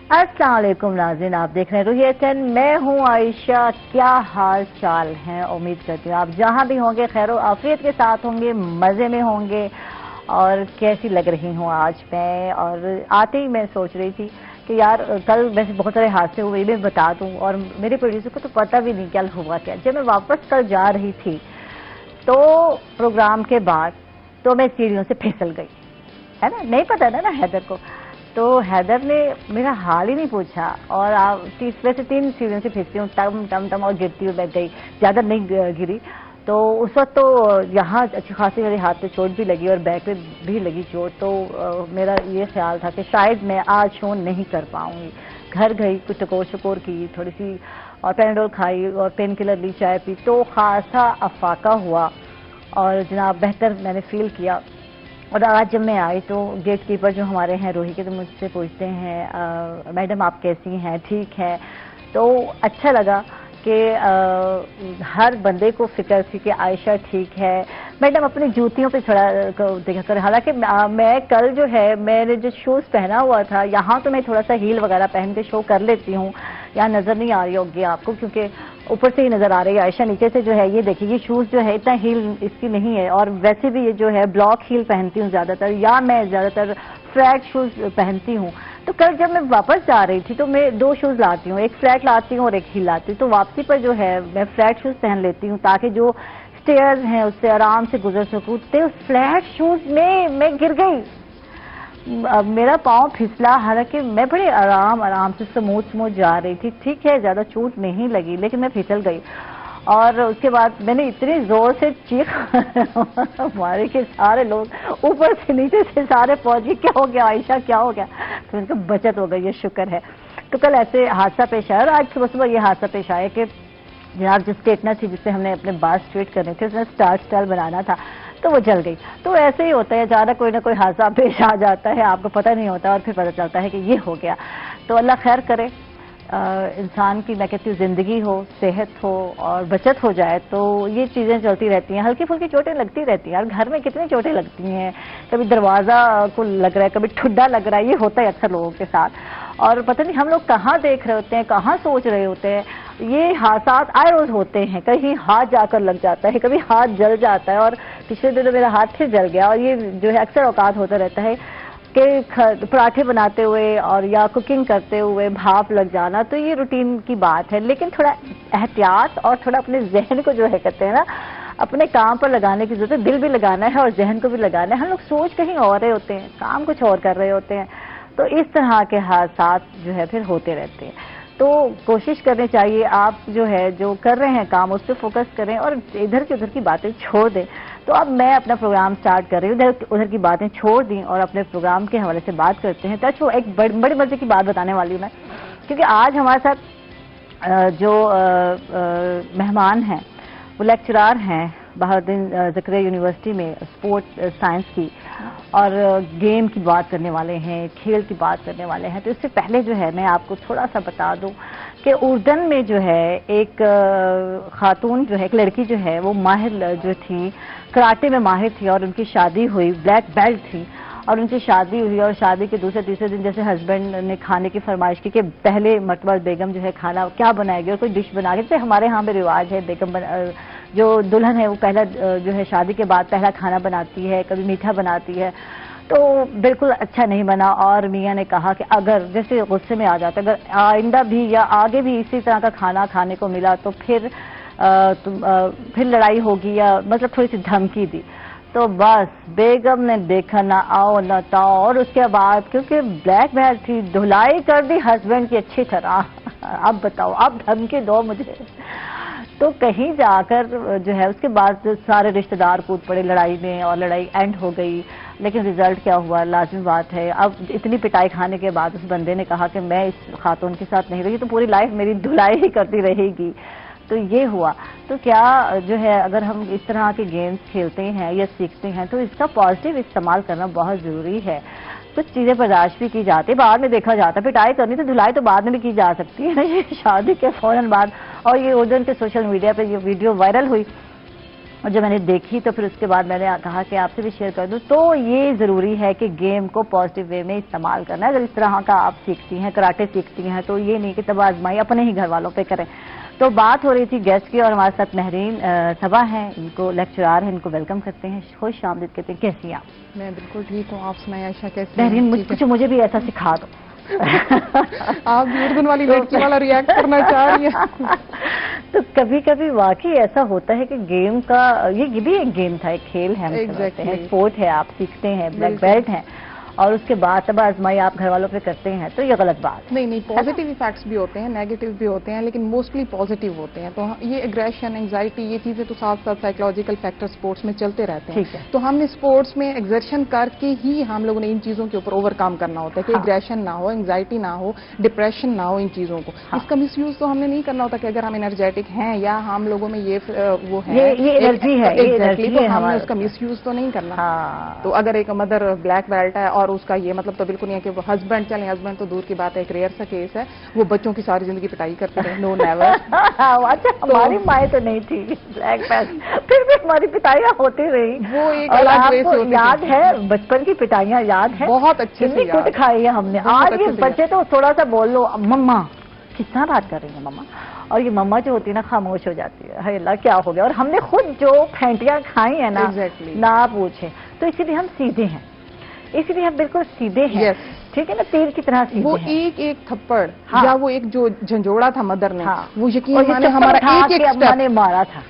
अस्सलाम वालेकुम नाज़रीन, आप देख रहे हैं रूही एचएन। मैं हूं आयशा। क्या हाल चाल हैं? उम्मीद करती हूँ आप जहां भी होंगे खैर आफियत के साथ होंगे, मज़े में होंगे। और कैसी लग रही हूँ आज मैं। और आते ही मैं सोच रही थी कि यार कल वैसे बहुत सारे हादसे हुए, मैं बता दूं। और मेरे प्रोड्यूसर को तो पता भी नहीं क्या हुआ क्या। जब मैं वापस कल जा रही थी तो प्रोग्राम के बाद तो मैं सीढ़ियों से फिसल गई, है ना। नहीं पता ना हैदर को। तो हैदर ने मेरा हाल ही नहीं पूछा। और वैसे 3 सीढ़ियों से फिसती हूँ, टम टम टम, और गिरती हूँ मैं गई, ज्यादा नहीं गिरी। तो उस वक्त तो यहाँ अच्छी खासी मेरे हाथ पे चोट भी लगी और बैक पे भी लगी चोट। तो मेरा ये ख्याल था कि शायद मैं आज शो नहीं कर पाऊंगी। घर गई, कुछ टकोर शकोर की थोड़ी सी, और पैराडोल खाई और पेन किलर ली, चाय पी, तो खासा अफाका हुआ और जनाब बेहतर मैंने फील किया। और आज जब मैं आई तो गेट कीपर जो हमारे हैं रोही के, तो मुझसे पूछते हैं मैडम आप कैसी हैं, ठीक है। तो अच्छा लगा कि हर बंदे को फिक्र थी कि आयशा ठीक है। मैडम अपनी जूतियों पे थोड़ा देखा कर। हालांकि मैं कल जो है मैंने जो शूज पहना हुआ था, यहाँ तो मैं थोड़ा सा हील वगैरह पहन के शो कर लेती हूँ, यहाँ नजर नहीं आ रही होगी आपको क्योंकि ऊपर से ही नजर आ रही है आयशा, नीचे से जो है ये देखिए ये शूज जो है इतना हील इसकी नहीं है। और वैसे भी ये जो है ब्लॉक हील पहनती हूँ ज्यादातर, या मैं ज्यादातर फ्लैट शूज पहनती हूँ। तो कल जब मैं वापस जा रही थी तो मैं 2 शूज लाती हूँ, एक फ्लैट लाती हूँ और एक हील लाती हूँ। तो वापसी पर जो है मैं फ्लैट शूज पहन लेती हूँ ताकि जो स्टेयर्स हैं उससे आराम से गुजर सकूँ। तो फ्लैट शूज में मैं गिर गई, मेरा पाँव फिसला। हालांकि मैं बड़े आराम से स्मूथ जा रही थी, ठीक है, ज्यादा चोट नहीं लगी, लेकिन मैं फिसल गई। और उसके बाद मैंने इतनी जोर से चीख मारी कि सारे लोग ऊपर से नीचे से सारे पहुंच गए, क्या हो गया आयशा, क्या हो गया। तो उनका बचत हो गई, ये शुक्र है। तो कल ऐसे हादसा पेश आया और आज सुबह सुबह ये हादसा पेश आया कि जनाब जिस स्ट्रेटनर थी जिससे हमने अपने बाल स्ट्रेट करने थे, उसने स्टाइल बनाना था तो वो जल गई। तो ऐसे ही होता है, अचानक कोई ना कोई हादसा पेश आ जाता है, आपको पता नहीं होता और फिर पता चलता है कि ये हो गया। तो अल्लाह खैर करे, इंसान की मैं कहती हूँ जिंदगी हो, सेहत हो और बचत हो जाए तो ये चीजें चलती रहती हैं। हल्की फुल्की चोटें लगती रहती हैं यार, घर में कितनी चोटें लगती हैं, कभी दरवाजा को लग रहा है, कभी ठुड्डा लग रहा है, ये होता है अक्सर लोगों के साथ। और पता नहीं हम लोग कहाँ देख रहे होते हैं, कहाँ सोच रहे होते हैं। ये हादसात आए रोज होते हैं, कहीं हाथ जाकर लग जाता है, कभी हाथ जल जाता है। और पिछले दिनों मेरा हाथ फिर जल गया। और ये जो है अक्सर औकात होता रहता है कि पराठे बनाते हुए और या कुकिंग करते हुए भाप लग जाना, तो ये रूटीन की बात है। लेकिन थोड़ा एहतियात और थोड़ा अपने जहन को जो है कहते हैं ना, अपने काम पर लगाने की जरूरत है। दिल भी लगाना है और जहन को भी लगाना है। हम लोग सोच कहीं और रहे होते हैं, काम कुछ और कर रहे होते हैं, तो इस तरह के हादसात जो है फिर होते रहते हैं। तो कोशिश करनी चाहिए आप जो है जो कर रहे हैं काम उस पर फोकस करें और इधर की उधर की बातें छोड़ दें। तो अब मैं अपना प्रोग्राम स्टार्ट कर रही हूँ, इधर उधर की बातें छोड़ दी और अपने प्रोग्राम के हवाले से बात करते हैं। तो एक बड़ी मजे की बात बताने वाली हूँ मैं, क्योंकि आज हमारे साथ जो मेहमान हैं वो लेक्चरार हैं बहाउद्दीन ज़करिया यूनिवर्सिटी में स्पोर्ट साइंस की, और गेम की बात करने वाले हैं, खेल की बात करने वाले हैं। तो इससे पहले जो है मैं आपको थोड़ा सा बता दूं कि उर्दन में जो है एक खातून जो है, एक लड़की जो है वो माहिर जो थी, कराटे में माहिर थी और उनकी शादी हुई, ब्लैक बेल्ट थी और उनकी शादी हुई। और शादी के दूसरे तीसरे दिन जैसे हस्बैंड ने खाने की फरमाइश की कि पहले मर्तबा बेगम जो है खाना क्या बनाएगी, और कोई डिश बना के, जैसे हमारे यहाँ पे रिवाज है बेगम जो दुल्हन है वो पहला जो है शादी के बाद पहला खाना बनाती है, कभी मीठा बनाती है। तो बिल्कुल अच्छा नहीं बना और मियाँ ने कहा कि अगर जैसे गुस्से में आ जाता, अगर आइंदा भी या आगे भी इसी तरह का खाना खाने को मिला तो फिर लड़ाई होगी, या मतलब थोड़ी सी धमकी दी। तो बस बेगम ने देखा ना आओ ना ताओ, और उसके बाद क्योंकि ब्लैक बेल्ट थी धुलाई कर दी हस्बैंड की अच्छी तरह। अब बताओ, अब धमकी दो मुझे। तो कहीं जाकर जो है उसके बाद सारे रिश्तेदार कूद पड़े लड़ाई में और लड़ाई एंड हो गई। लेकिन रिजल्ट क्या हुआ, लाजिम बात है। अब इतनी पिटाई खाने के बाद उस बंदे ने कहा कि मैं इस खातून के साथ नहीं रही तो पूरी लाइफ मेरी धुलाई ही करती रहेगी। तो ये हुआ। तो क्या जो है अगर हम इस तरह के गेम्स खेलते हैं या सीखते हैं तो इसका पॉजिटिव इस्तेमाल करना बहुत जरूरी है। कुछ चीजें बर्दाश्त भी की जाती है, बाद में देखा जाता है। पिटाई करनी तो धुलाई तो बाद में भी की जा सकती है ना, ये शादी के फौरन बाद। और ये उर्दन के सोशल मीडिया पे ये वीडियो वायरल हुई اور جب میں نے دیکھی تو پھر اس کے بعد میں نے کہا کہ آپ سے بھی شیئر کر دوں. تو یہ ضروری ہے کہ گیم کو پازیٹیو وے میں استعمال کرنا ہے. اگر اس طرح کا آپ سیکھتی ہیں، کراٹے سیکھتی ہیں، تو یہ نہیں کہ تب آزمائی اپنے ہی گھر والوں پہ کریں. تو بات ہو رہی تھی گیسٹ کی، اور ہمارے ساتھ مہرین صبا ہیں، ان کو لیکچرار ہیں، ان کو ویلکم کرتے ہیں، خوش آمدید کہتے ہیں. کیسی ہیں آپ؟ میں بالکل ٹھیک ہوں. آپ سنائیں عائشہ کیسی ہیں؟ مہرین کچھ مجھے بھی ایسا سکھا دو. آپ بھی اردن والی لڑکی والا ریئیکٹ کرنا چاہ رہی ہیں. تو کبھی کبھی واقعی ایسا ہوتا ہے کہ گیم کا یہ بھی ایک گیم تھا، ایک کھیل ہے، ہم سمجھتے ہیں، اسپورٹ ہے، آپ سیکھتے ہیں، بلیک بیلٹ ہیں، اور اس کے بعد تب آزمائی آپ گھر والوں پہ کرتے ہیں، تو یہ غلط بات. نہیں، پازیٹیو ایفیکٹس بھی ہوتے ہیں، نیگیٹو بھی ہوتے ہیں، لیکن موسٹلی پازیٹیو ہوتے ہیں. تو یہ اگریشن، انگزائٹی، یہ چیزیں تو ساتھ ساتھ سائیکولوجیکل فیکٹر سپورٹس میں چلتے رہتے ہیں. تو ہم نے سپورٹس میں ایگزرشن کر کے ہی ہم لوگوں نے ان چیزوں کے اوپر اوور کم کرنا ہوتا ہے کہ اگریشن نہ ہو، انگزائٹی نہ ہو، ڈپریشن نہ ہو ان چیزوں کو. اس کا مس یوز تو ہم نے نہیں کرنا ہوتا کہ اگر ہم انرجیٹک ہیں یا ہم لوگوں میں یہ وہ ہے، یہ انرجی ہے، تو ہم نے اس کا مس یوز تو نہیں کرنا. تو اگر ایک مدر بلیک بیلٹ ہے اور اس کا یہ مطلب تو بالکل نہیں ہے کہ وہ ہسبینڈ، چلیں ہسبینڈ تو دور کی بات ہے، ایک ریئر سا کیس ہے، وہ بچوں کی ساری زندگی پٹائی کرتے رہے. نو نیور. اچھا، ہماری مائیں تو نہیں تھی بلیک بیلٹ، پھر بھی ہماری پٹائیاں ہوتی رہی. وہ ایک الگ وے سے ہوتی. یاد ہے بچپن کی پٹائیاں؟ یاد ہے؟ بہت اچھے سے کٹ کھائی ہے ہم نے. آج یہ بچے تو تھوڑا سا بول لو مما کتنا بات کر رہی ہیں مما، اور یہ مما جو ہوتی ہے نا خاموش ہو جاتی ہے. اللہ کیا ہو گیا. اور ہم نے خود جو پھینٹیاں کھائی ہیں نہ پوچھیں. تو اسی لیے ہم سیدھے ہیں، اسی لیے ہم بالکل سیدھے ہیں. ٹھیک ہے نا، تیر کی طرح سیدھے. وہ ایک ایک تھپڑ یا وہ ایک جو جھنجھوڑا تھا مدر نے، وہ یقین مانے ہمارا ایک ایک اماں نے مارا تھا.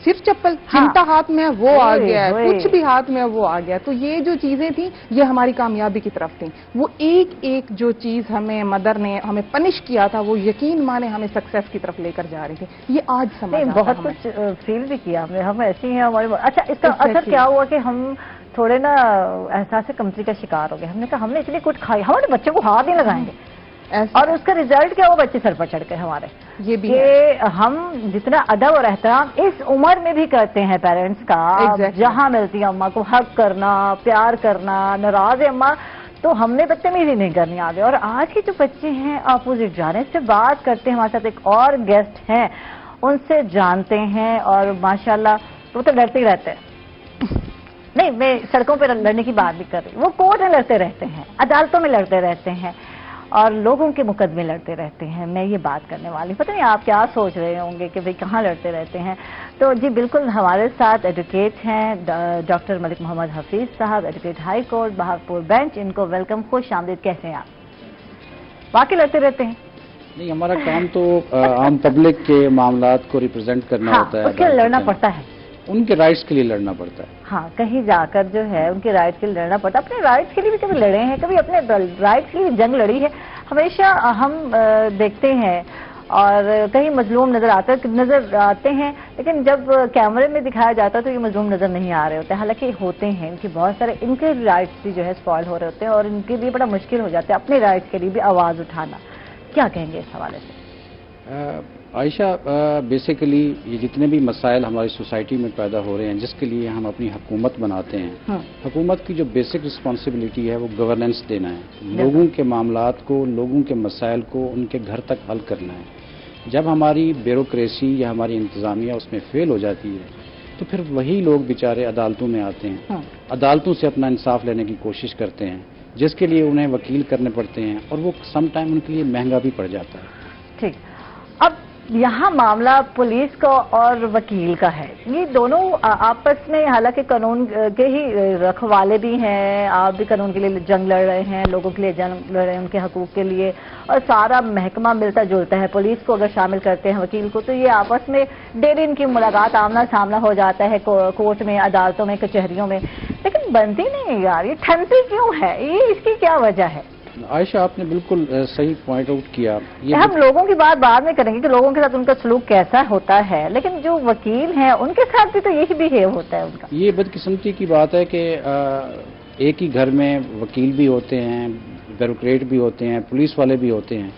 صرف چپل، چمٹا ہاتھ میں وہ آ گیا ہے، کچھ بھی ہاتھ میں وہ آ گیا. تو یہ جو چیزیں تھیں یہ ہماری کامیابی کی طرف تھیں. وہ ایک ایک جو چیز ہمیں مدر نے ہمیں پنش کیا تھا وہ یقین مانے ہمیں سکسیس کی طرف لے کر جا رہی تھی. یہ آج سمجھ آتا ہے. بہت کچھ فیل بھی کیا ہم ایسی ہیں ہماری. اچھا، اس کا اثر کیا ہوا کہ ہم تھوڑے نا احساس کمتری کا شکار ہو گئے. ہم نے کہا ہم نے اتنی کچھ کھائی، ہمارے بچوں کو ہاتھ نہیں لگائیں گے. اور اس کا ریزلٹ کیا ہوا؟ بچے سر پر چڑھ گئے ہمارے. یہ بھی کہ ہم جتنا ادب اور احترام اس عمر میں بھی کرتے ہیں پیرنٹس کا، جہاں ملتی ہے اماں کو حق کرنا، پیار کرنا، ناراض ہے اماں تو ہم نے بدتمیزی نہیں کرنی آگے. اور آج کے جو بچے ہیں اپوزٹ جا رہے ہیں. اس سے بات کرتے ہیں، ہمارے ساتھ ایک اور گیسٹ ہیں، ان سے جانتے ہیں. اور ماشاءاللہ وہ تو ڈرتے ہی رہتے ہیں. نہیں، میں سڑکوں پہ لڑنے کی بات بھی کر رہی ہوں. وہ کورٹ میں لڑتے رہتے ہیں، عدالتوں میں لڑتے رہتے ہیں، اور لوگوں کے مقدمے لڑتے رہتے ہیں. میں یہ بات کرنے والی، پتہ نہیں آپ کیا سوچ رہے ہوں گے کہ بھئی کہاں لڑتے رہتے ہیں. تو جی بالکل ہمارے ساتھ ایڈوکیٹ ہیں ڈاکٹر ملک محمد حفیظ صاحب، advocate high court Bahawalpur bench. ان کو ویلکم، خوش آمدید. کیسے ہیں آپ؟ واقعی لڑتے رہتے ہیں؟ نہیں، ہمارا کام تو عام پبلک کے معاملات کو ریپرزینٹ کرنا ہوتا ہے. اس کے لیے لڑنا پڑتا ہے، ان کے رائٹس کے لیے لڑنا پڑتا ہے. ہاں، کہیں جا کر جو ہے ان کے رائٹس کے لیے لڑنا پڑتا ہے. اپنے رائٹس کے لیے بھی کبھی لڑے ہیں، کبھی اپنے رائٹس کے لیے جنگ لڑی ہے. ہمیشہ ہم دیکھتے ہیں اور کہیں مظلوم نظر آتے ہیں، لیکن جب کیمرے میں دکھایا جاتا ہے تو یہ مظلوم نظر نہیں آ رہے ہوتے. حالانکہ ہوتے ہیں، ان کے بہت سارے ان کے رائٹس بھی جو ہے اسپائل ہو رہے ہوتے ہیں، اور ان کے لیے بڑا مشکل ہو جاتا ہے اپنے رائٹس کے لیے بھی آواز اٹھانا. کیا کہیں گے اس حوالے سے؟ عائشہ، بیسیکلی یہ جتنے بھی مسائل ہماری سوسائٹی میں پیدا ہو رہے ہیں جس کے لیے ہم اپنی حکومت بناتے ہیں، حکومت کی جو بیسک رسپانسبلٹی ہے وہ گورننس دینا ہے. لوگوں کے معاملات کو، لوگوں کے مسائل کو ان کے گھر تک حل کرنا ہے. جب ہماری بیوروکریسی یا ہماری انتظامیہ اس میں فیل ہو جاتی ہے تو پھر وہی لوگ بیچارے عدالتوں میں آتے ہیں، عدالتوں سے اپنا انصاف لینے کی کوشش کرتے ہیں، جس کے لیے انہیں وکیل کرنے پڑتے ہیں، اور وہ سم ٹائم ان کے لیے مہنگا بھی پڑ جاتا ہے. ٹھیک. اب یہاں معاملہ پولیس کا اور وکیل کا ہے. یہ دونوں آپس میں حالانکہ قانون کے ہی رکھوالے بھی ہیں، آپ بھی قانون کے لیے جنگ لڑ رہے ہیں، لوگوں کے لیے جنگ لڑ رہے ہیں، ان کے حقوق کے لیے، اور سارا محکمہ ملتا جلتا ہے. پولیس کو اگر شامل کرتے ہیں، وکیل کو، تو یہ آپس میں ڈیلی ان کی ملاقات آمنا سامنا ہو جاتا ہے کورٹ میں، عدالتوں میں، کچہریوں میں. لیکن بنتی نہیں یار، یہ ٹھنسی کیوں ہے؟ یہ اس کی کیا وجہ ہے؟ عائشہ، آپ نے بالکل صحیح پوائنٹ آؤٹ کیا. ہم لوگوں کی بات بعد میں کریں گے کہ لوگوں کے ساتھ ان کا سلوک کیسا ہوتا ہے، لیکن جو وکیل ہیں ان کے ساتھ بھی تو یہی بہیو ہوتا ہے ان کا. یہ بدقسمتی کی بات ہے کہ ایک ہی گھر میں وکیل بھی ہوتے ہیں، بیوروکریٹ بھی ہوتے ہیں، پولیس والے بھی ہوتے ہیں،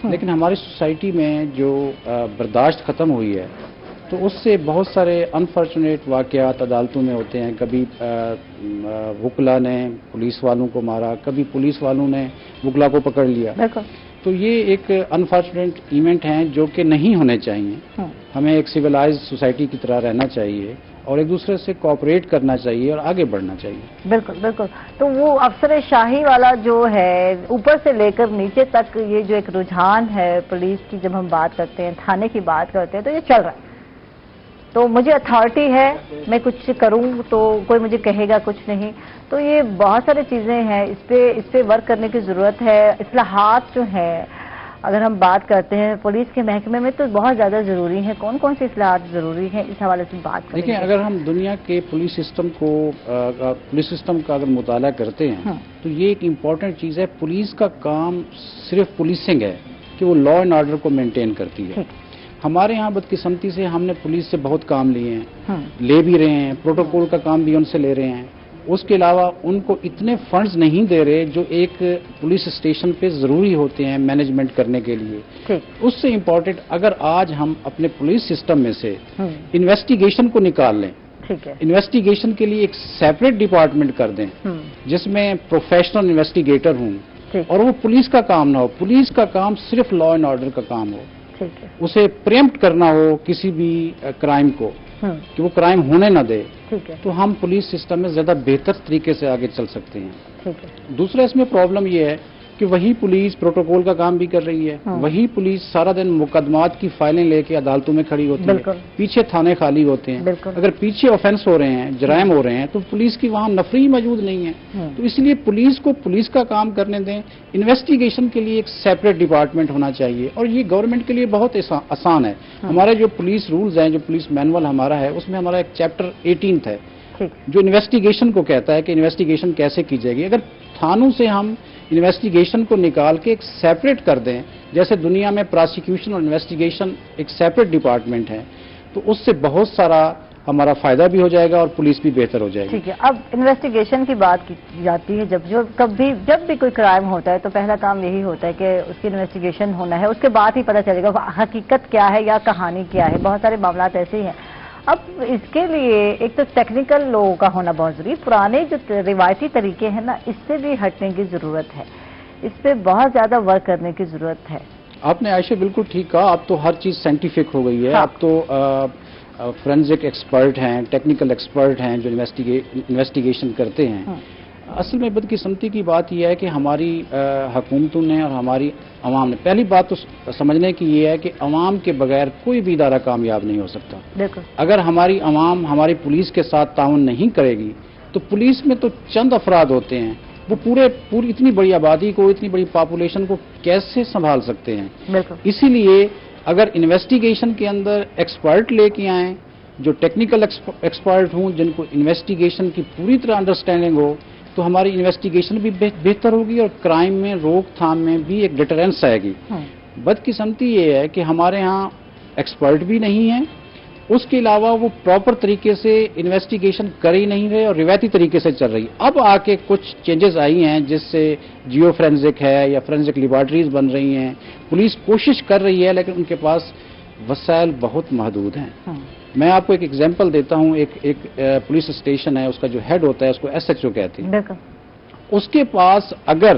لیکن ہماری سوسائٹی میں جو برداشت ختم ہوئی ہے تو اس سے بہت سارے انفارچونیٹ واقعات عدالتوں میں ہوتے ہیں. کبھی وکلا نے پولیس والوں کو مارا، کبھی پولیس والوں نے وکلا کو پکڑ لیا. تو یہ ایک انفارچونیٹ ایونٹ ہیں جو کہ نہیں ہونے چاہیے. ہمیں ایک سویلائز سوسائٹی کی طرح رہنا چاہیے، اور ایک دوسرے سے کوآپریٹ کرنا چاہیے اور آگے بڑھنا چاہیے. بالکل بالکل. تو وہ افسر شاہی والا جو ہے اوپر سے لے کر نیچے تک یہ جو ایک رجحان ہے پولیس کی، جب ہم بات کرتے ہیں تھانے کی بات کرتے ہیں تو یہ چل رہا ہے. تو مجھے اتھارٹی ہے، میں کچھ کروں تو کوئی مجھے کہے گا کچھ نہیں. تو یہ بہت ساری چیزیں ہیں، اس پہ ورک کرنے کی ضرورت ہے. اصلاحات جو ہیں اگر ہم بات کرتے ہیں پولیس کے محکمے میں تو بہت زیادہ ضروری ہیں. کون کون سی اصلاحات ضروری ہیں اس حوالے سے بات کریں؟ دیکھیں، اگر ہم دنیا کے پولیس سسٹم کا اگر مطالعہ کرتے ہیں تو یہ ایک امپورٹنٹ چیز ہے. پولیس کا کام صرف پولیسنگ ہے کہ وہ لا اینڈ آرڈر کو مینٹین کرتی ہے. ہمارے ہاں بدقسمتی سے ہم نے پولیس سے بہت کام لیے ہیں، لے بھی رہے ہیں، پروٹوکول کا کام بھی ان سے لے رہے ہیں. اس کے علاوہ ان کو اتنے فنڈز نہیں دے رہے جو ایک پولیس اسٹیشن پہ ضروری ہوتے ہیں مینجمنٹ کرنے کے لیے. اس سے امپورٹنٹ اگر آج ہم اپنے پولیس سسٹم میں سے انویسٹیگیشن کو نکال لیں، انویسٹیگیشن کے لیے ایک سیپریٹ ڈپارٹمنٹ کر دیں جس میں پروفیشنل انویسٹیگیٹر ہوں اور وہ پولیس کا کام نہ ہو. پولیس کا کام صرف لا اینڈ آرڈر کا کام ہو. اسے پریمپٹ کرنا ہو کسی بھی کرائم کو کہ وہ کرائم ہونے نہ دے. تو ہم پولیس سسٹم میں زیادہ بہتر طریقے سے آگے چل سکتے ہیں. دوسرا اس میں پرابلم یہ ہے کہ وہی پولیس پروٹوکول کا کام بھی کر رہی ہے، وہی پولیس سارا دن مقدمات کی فائلیں لے کے عدالتوں میں کھڑی ہوتی ہے، پیچھے تھانے خالی ہوتے ہیں. اگر پیچھے آفینس ہو رہے ہیں، جرائم ہو رہے ہیں تو پولیس کی وہاں نفری موجود نہیں ہے. تو اس لیے پولیس کو پولیس کا کام کرنے دیں. انویسٹیگیشن کے لیے ایک سیپریٹ ڈپارٹمنٹ ہونا چاہیے اور یہ گورنمنٹ کے لیے بہت آسان ہے. ہمارے جو پولیس رولز ہیں، جو پولیس مینول ہمارا ہے، اس میں ہمارا ایک چیپٹر 18 ہے جو انویسٹیگیشن کو کہتا ہے کہ انویسٹیگیشن کیسے کی جائے گی. اگر تھانوں سے ہم انویسٹیگیشن کو نکال کے ایک سیپریٹ کر دیں، جیسے دنیا میں پراسیکیوشن اور انویسٹیگیشن ایک سیپریٹ ڈپارٹمنٹ ہے، تو اس سے بہت سارا ہمارا فائدہ بھی ہو جائے گا اور پولیس بھی بہتر ہو جائے گی. ٹھیک ہے. اب انویسٹیگیشن کی بات کی جاتی ہے، جب بھی کوئی کرائم ہوتا ہے تو پہلا کام یہی ہوتا ہے کہ اس کی انویسٹیگیشن ہونا ہے. اس کے بعد ہی پتہ چلے گا حقیقت کیا ہے یا کہانی کیا ہے. بہت سارے معاملات ایسے ہی ہیں. اب اس کے لیے ایک تو ٹیکنیکل لوگوں کا ہونا بہت ضروری. پرانے جو روایتی طریقے ہیں نا، اس سے بھی ہٹنے کی ضرورت ہے. اس پہ بہت زیادہ ورک کرنے کی ضرورت ہے. آپ نے عائشہ بالکل ٹھیک کہا. اب تو ہر چیز سائنٹیفک ہو گئی ہے. اب تو فورینزک ایکسپرٹ ہیں، ٹیکنیکل ایکسپرٹ ہیں جو انویسٹیگیشن کرتے ہیں. اصل میں بدقسمتی کی بات یہ ہے کہ ہماری حکومتوں نے اور ہماری عوام نے، پہلی بات تو سمجھنے کی یہ ہے کہ عوام کے بغیر کوئی بھی ادارہ کامیاب نہیں ہو سکتا. اگر ہماری عوام ہماری پولیس کے ساتھ تعاون نہیں کرے گی تو پولیس میں تو چند افراد ہوتے ہیں، وہ پوری اتنی بڑی آبادی کو، اتنی بڑی پاپولیشن کو کیسے سنبھال سکتے ہیں. اسی لیے اگر انویسٹیگیشن کے اندر ایکسپرٹ لے کے آئیں جو ٹیکنیکل ایکسپرٹ ہوں، جن کو انویسٹیگیشن کی پوری طرح انڈرسٹینڈنگ ہو، تو ہماری انویسٹیگیشن بھی بہتر ہوگی اور کرائم میں روک تھام میں بھی ایک ڈیٹرنس آئے گی. بدقسمتی یہ ہے کہ ہمارے ہاں ایکسپرٹ بھی نہیں ہیں، اس کے علاوہ وہ پراپر طریقے سے انویسٹیگیشن کر ہی نہیں رہے اور روایتی طریقے سے چل رہی. اب آ کے کچھ چینجز آئی ہیں جس سے جیو فرینزک ہے یا فرینزک لیبارٹریز بن رہی ہیں. پولیس کوشش کر رہی ہے لیکن ان کے پاس وسائل بہت محدود ہیں. میں آپ کو ایک ایگزامپل دیتا ہوں. ایک پولیس اسٹیشن ہے، اس کا جو ہیڈ ہوتا ہے اس کو SHO کہتے ہیں. اس کے پاس اگر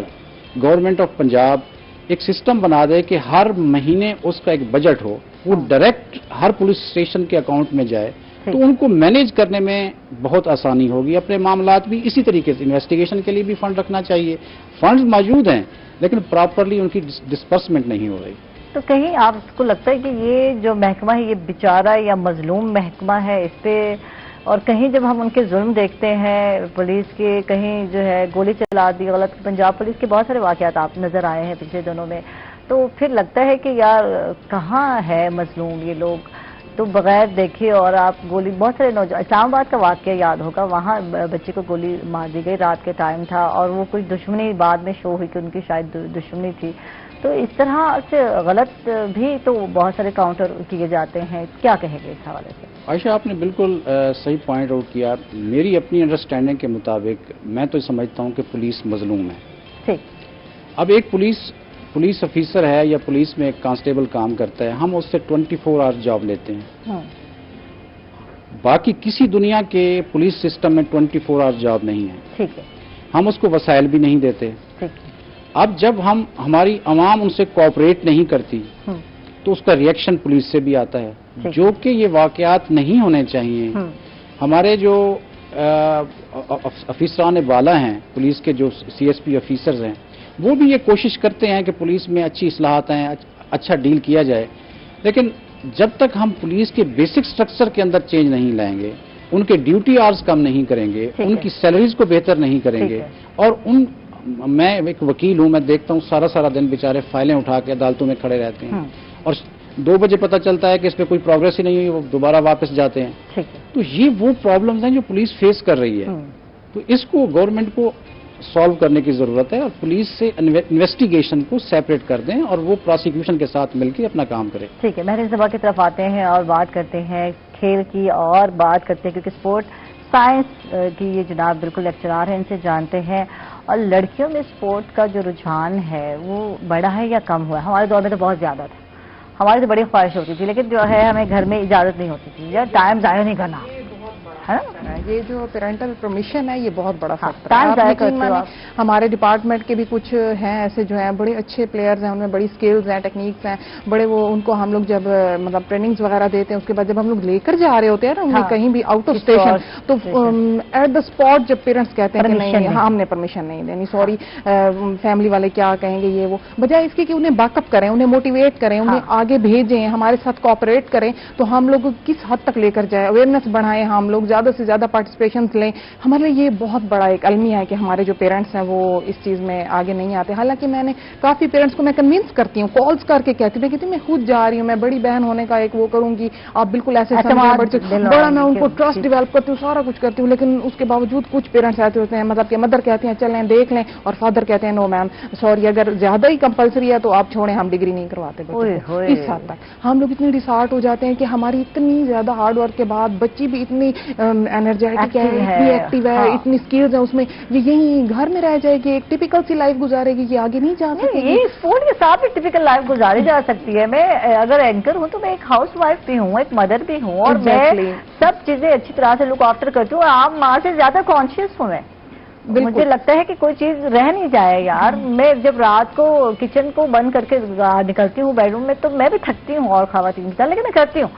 گورنمنٹ آف پنجاب ایک سسٹم بنا دے کہ ہر مہینے اس کا ایک بجٹ ہو، وہ ڈائریکٹ ہر پولیس اسٹیشن کے اکاؤنٹ میں جائے تو ان کو مینیج کرنے میں بہت آسانی ہوگی. اپنے معاملات بھی اسی طریقے سے انویسٹیگیشن کے لیے بھی فنڈ رکھنا چاہیے. فنڈز موجود ہیں لیکن پراپرلی ان کی ڈسپرسمنٹ نہیں ہو رہی. تو کہیں آپ کو لگتا ہے کہ یہ جو محکمہ ہے یہ بیچارہ یا مظلوم محکمہ ہے، اس پہ اور کہیں جب ہم ان کے ظلم دیکھتے ہیں پولیس کے، کہیں جو ہے گولی چلا دی غلط، پنجاب پولیس کے بہت سارے واقعات آپ نظر آئے ہیں پچھلے دنوں میں، تو پھر لگتا ہے کہ یار کہاں ہے مظلوم یہ لوگ. تو بغیر دیکھے اور آپ گولی، بہت سارے نوجوان، اسلام آباد کا واقعہ یاد ہوگا، وہاں بچے کو گولی مار دی گئی، رات کے ٹائم تھا اور وہ کوئی دشمنی بعد میں شو ہوئی کہ ان کی شاید دشمنی تھی. تو اس طرح سے غلط بھی تو بہت سارے کاؤنٹر کیے جاتے ہیں. کیا کہیں گے اس حوالے سے؟ عائشہ آپ نے بالکل صحیح پوائنٹ آؤٹ کیا. میری اپنی انڈرسٹینڈنگ کے مطابق میں تو سمجھتا ہوں کہ پولیس مظلوم ہے. ٹھیک. اب ایک پولیس افیسر ہے یا پولیس میں ایک کانسٹیبل کام کرتا ہے، ہم اس سے 24 آورز جاب لیتے ہیں. باقی کسی دنیا کے پولیس سسٹم میں 24 آورز جاب نہیں ہے. ٹھیک ہے. ہم اس کو وسائل بھی نہیں دیتے. ٹھیک ہے. اب جب ہماری عوام ان سے کوآپریٹ نہیں کرتی تو اس کا ریئیکشن پولیس سے بھی آتا ہے، جو کہ یہ واقعات نہیں ہونے چاہیے. ہمارے جو افسران بالا ہیں پولیس کے، جو CSP آفیسرز ہیں، وہ بھی یہ کوشش کرتے ہیں کہ پولیس میں اچھی اصلاحات ہیں، اچھا ڈیل کیا جائے، لیکن جب تک ہم پولیس کے بیسک سٹرکچر کے اندر چینج نہیں لائیں گے، ان کے ڈیوٹی آورز کم نہیں کریں گے، ان کی سیلریز کو بہتر نہیں کریں گے، اور میں ایک وکیل ہوں، میں دیکھتا ہوں سارا دن بیچارے فائلیں اٹھا کے عدالتوں میں کھڑے رہتے ہیں، اور 2 بجے پتہ چلتا ہے کہ اس پہ کوئی پروگریس ہی نہیں ہوئی، وہ دوبارہ واپس جاتے ہیں۔ تو یہ وہ پرابلمز ہیں جو پولیس فیس کر رہی ہے، تو اس کو گورنمنٹ کو سالو کرنے کی ضرورت ہے، اور پولیس سے انویسٹیگیشن کو سیپریٹ کر دیں اور وہ پروسیکیوشن کے ساتھ مل کے اپنا کام کرے۔ ٹھیک ہے، مہر صبح کی طرف آتے ہیں اور بات کرتے ہیں کھیل کی، اور بات کرتے ہیں کیونکہ اسپورٹ سائنس کی یہ جناب بالکل لیکچرار ہیں، ان سے جانتے ہیں، اور لڑکیوں میں اسپورٹ کا جو رجحان ہے وہ بڑا ہے یا کم ہوا ہے؟ ہمارے دور میں تو بہت زیادہ تھا، ہماری تو بڑی خواہش ہوتی تھی، لیکن جو ہے ہمیں گھر میں اجازت نہیں ہوتی تھی، یا ٹائم ضائع نہیں کرنا ہے نا، یہ جو پیرنٹل پرمیشن ہے یہ بہت بڑا فیکٹر ہے۔ ہمارے ڈپارٹمنٹ کے بھی کچھ ہیں ایسے جو ہیں بڑے اچھے پلیئرز ہیں، ان میں بڑی سکلز ہیں، ٹیکنیکس ہیں بڑے، وہ ان کو ہم لوگ جب مطلب ٹریننگز وغیرہ دیتے ہیں، اس کے بعد جب ہم لوگ لے کر جا رہے ہوتے ہیں نا انہیں کہیں بھی آؤٹ آف اسٹیشن، تو ایٹ دا اسپاٹ جب پیرنٹس کہتے ہیں کہ نہیں ہم نے پرمیشن نہیں دینی، سوری فیملی والے کیا کہیں گے، یہ وہ، بجائے اس کے کہ انہیں بیک اپ کریں، انہیں موٹیویٹ کریں، انہیں آگے بھیجیں، ہمارے ساتھ کوآپریٹ کریں، تو ہم لوگ کس حد تک لے کر جائیں، اویئرنیس بڑھائیں، ہم لوگ زیادہ سے زیادہ پارٹیسپیشنز لیں۔ ہمارے لیے یہ بہت بڑا ایک المیہ ہے کہ ہمارے جو پیرنٹس ہیں وہ اس چیز میں آگے نہیں آتے۔ حالانکہ میں نے کافی پیرنٹس کو میں کنونس کرتی ہوں، کالز کر کے کہتی ہوں میں خود جا رہی ہوں، میں بڑی بہن ہونے کا ایک وہ کروں گی، آپ بالکل ایسے بڑا میں ان کو ٹرسٹ ڈیولپ کرتی ہوں، سارا کچھ کرتی ہوں، لیکن اس کے باوجود کچھ پیرنٹس ایسے ہوتے ہیں، مطلب کہ مدر کہتے ہیں چلیں دیکھ لیں، اور فادر کہتے ہیں نو میم سوری، اگر زیادہ ہی کمپلسری ہے تو آپ چھوڑیں، ہم ڈگری نہیں کرواتے۔ اس حد تک ہم لوگ اتنے ڈسہارٹ ہو جاتے ہیں کہ ہماری اتنی زیادہ ہارڈ ورک کے بعد بچی بھی اتنی انرجیٹک ہے، اتنی ایکٹیو ہے، اتنی سکلز ہیں اس میں، یہ یہیں گھر میں رہ جائے گی، ایک ٹپیکل سی لائف گزارے گی، یہ آگے نہیں جا سکے گی۔ یہ اسپورٹ کے ساتھ بھی ٹپیکل لائف گزاری جا سکتی ہے۔ میں اگر اینکر ہوں تو میں ایک ہاؤس وائف بھی ہوں، ایک مدر بھی ہوں، اور میں سب چیزیں اچھی طرح سے لک آفٹر کرتی ہوں، اور عام ماں سے زیادہ کانشیس ہوں میں۔ مجھے لگتا ہے کہ کوئی چیز رہ نہیں جائے یار، میں جب رات کو کچن کو بند کر کے نکلتی ہوں بیڈ روم میں تو میں بھی تھکتی ہوں، اور خواتین کی، لیکن میں کرتی ہوں،